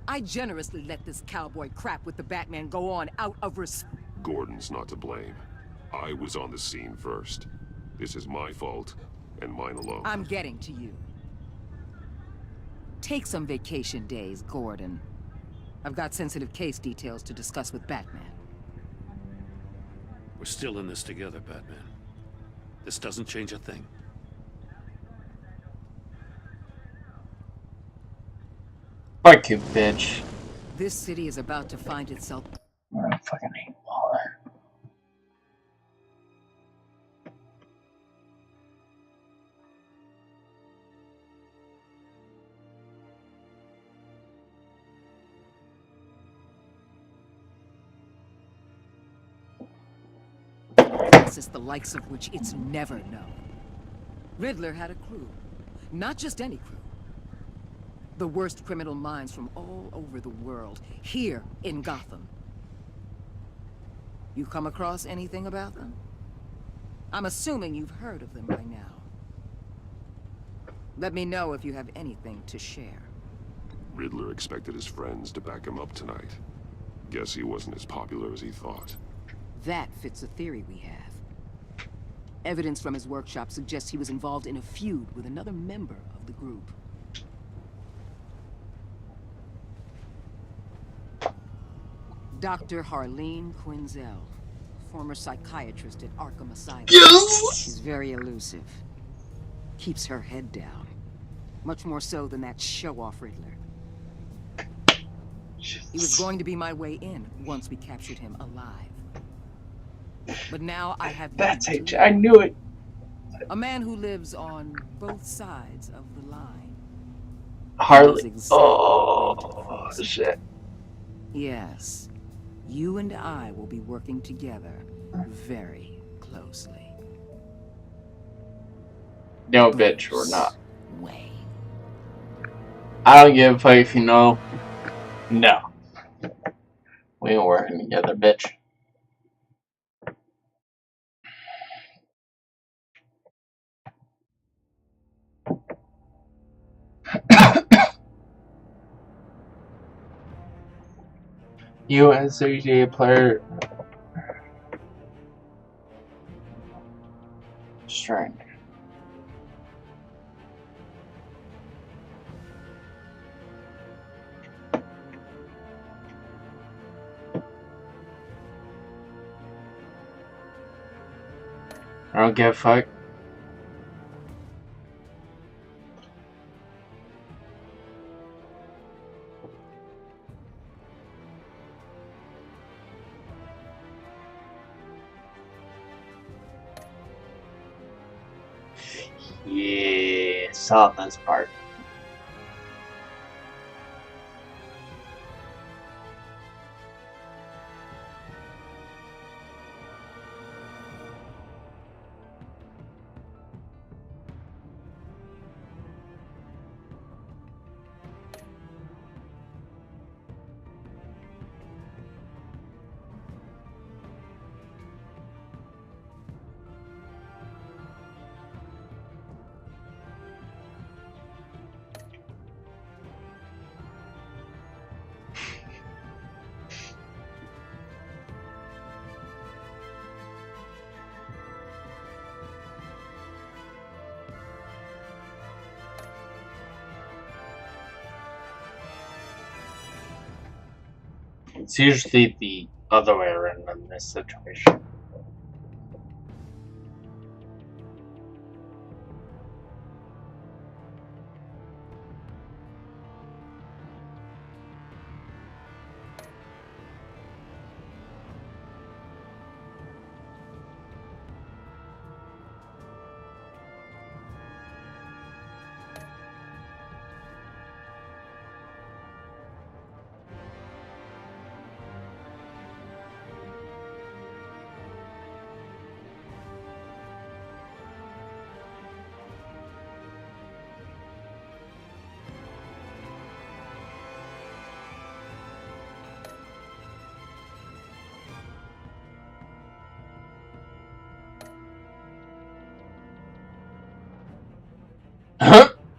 I generously let this cowboy crap with the Batman go on out of respect.
Gordon's not to blame. I was on the scene first. This is my fault, and mine alone.
I'm getting to you. Take some vacation days, Gordon. I've got sensitive case details to discuss with Batman.
We're still in this together, Batman. This doesn't change a thing.
Fuck you, bitch.
This city is about to find itself...
I fucking hate Waller.
This is the likes of which it's never known. Riddler had a crew. Not just any crew. The worst criminal minds from all over the world, here in Gotham. You come across anything about them? I'm assuming you've heard of them by now. Let me know if you have anything to share.
Riddler expected his friends to back him up tonight. Guess he wasn't as popular as he thought.
That fits a theory we have. Evidence from his workshop suggests he was involved in a feud with another member of the group. Dr. Harleen Quinzel, former psychiatrist at Arkham Asylum.
Yes!
She's very elusive. Keeps her head down. Much more so than that show-off Riddler. He was going to be my way in once we captured him alive. But now I have
That's
you
it. I knew it.
a man who lives on both sides of the line.
Harley. Oh, shit.
Yes. You and I will be working together very closely.
No, bitch, we're not. I don't give a fuck if you know. No. We ain't working together, bitch. You as a GTA player. Strange. I don't give a fuck. Yeah, saw this part. It's usually the other way around in this situation.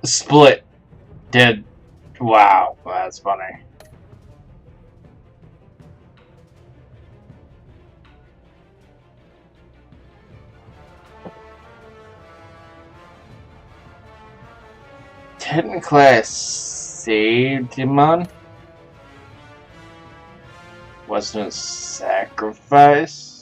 Split. Dead. Wow, that's funny. Technically, I saved him on. Wasn't a sacrifice.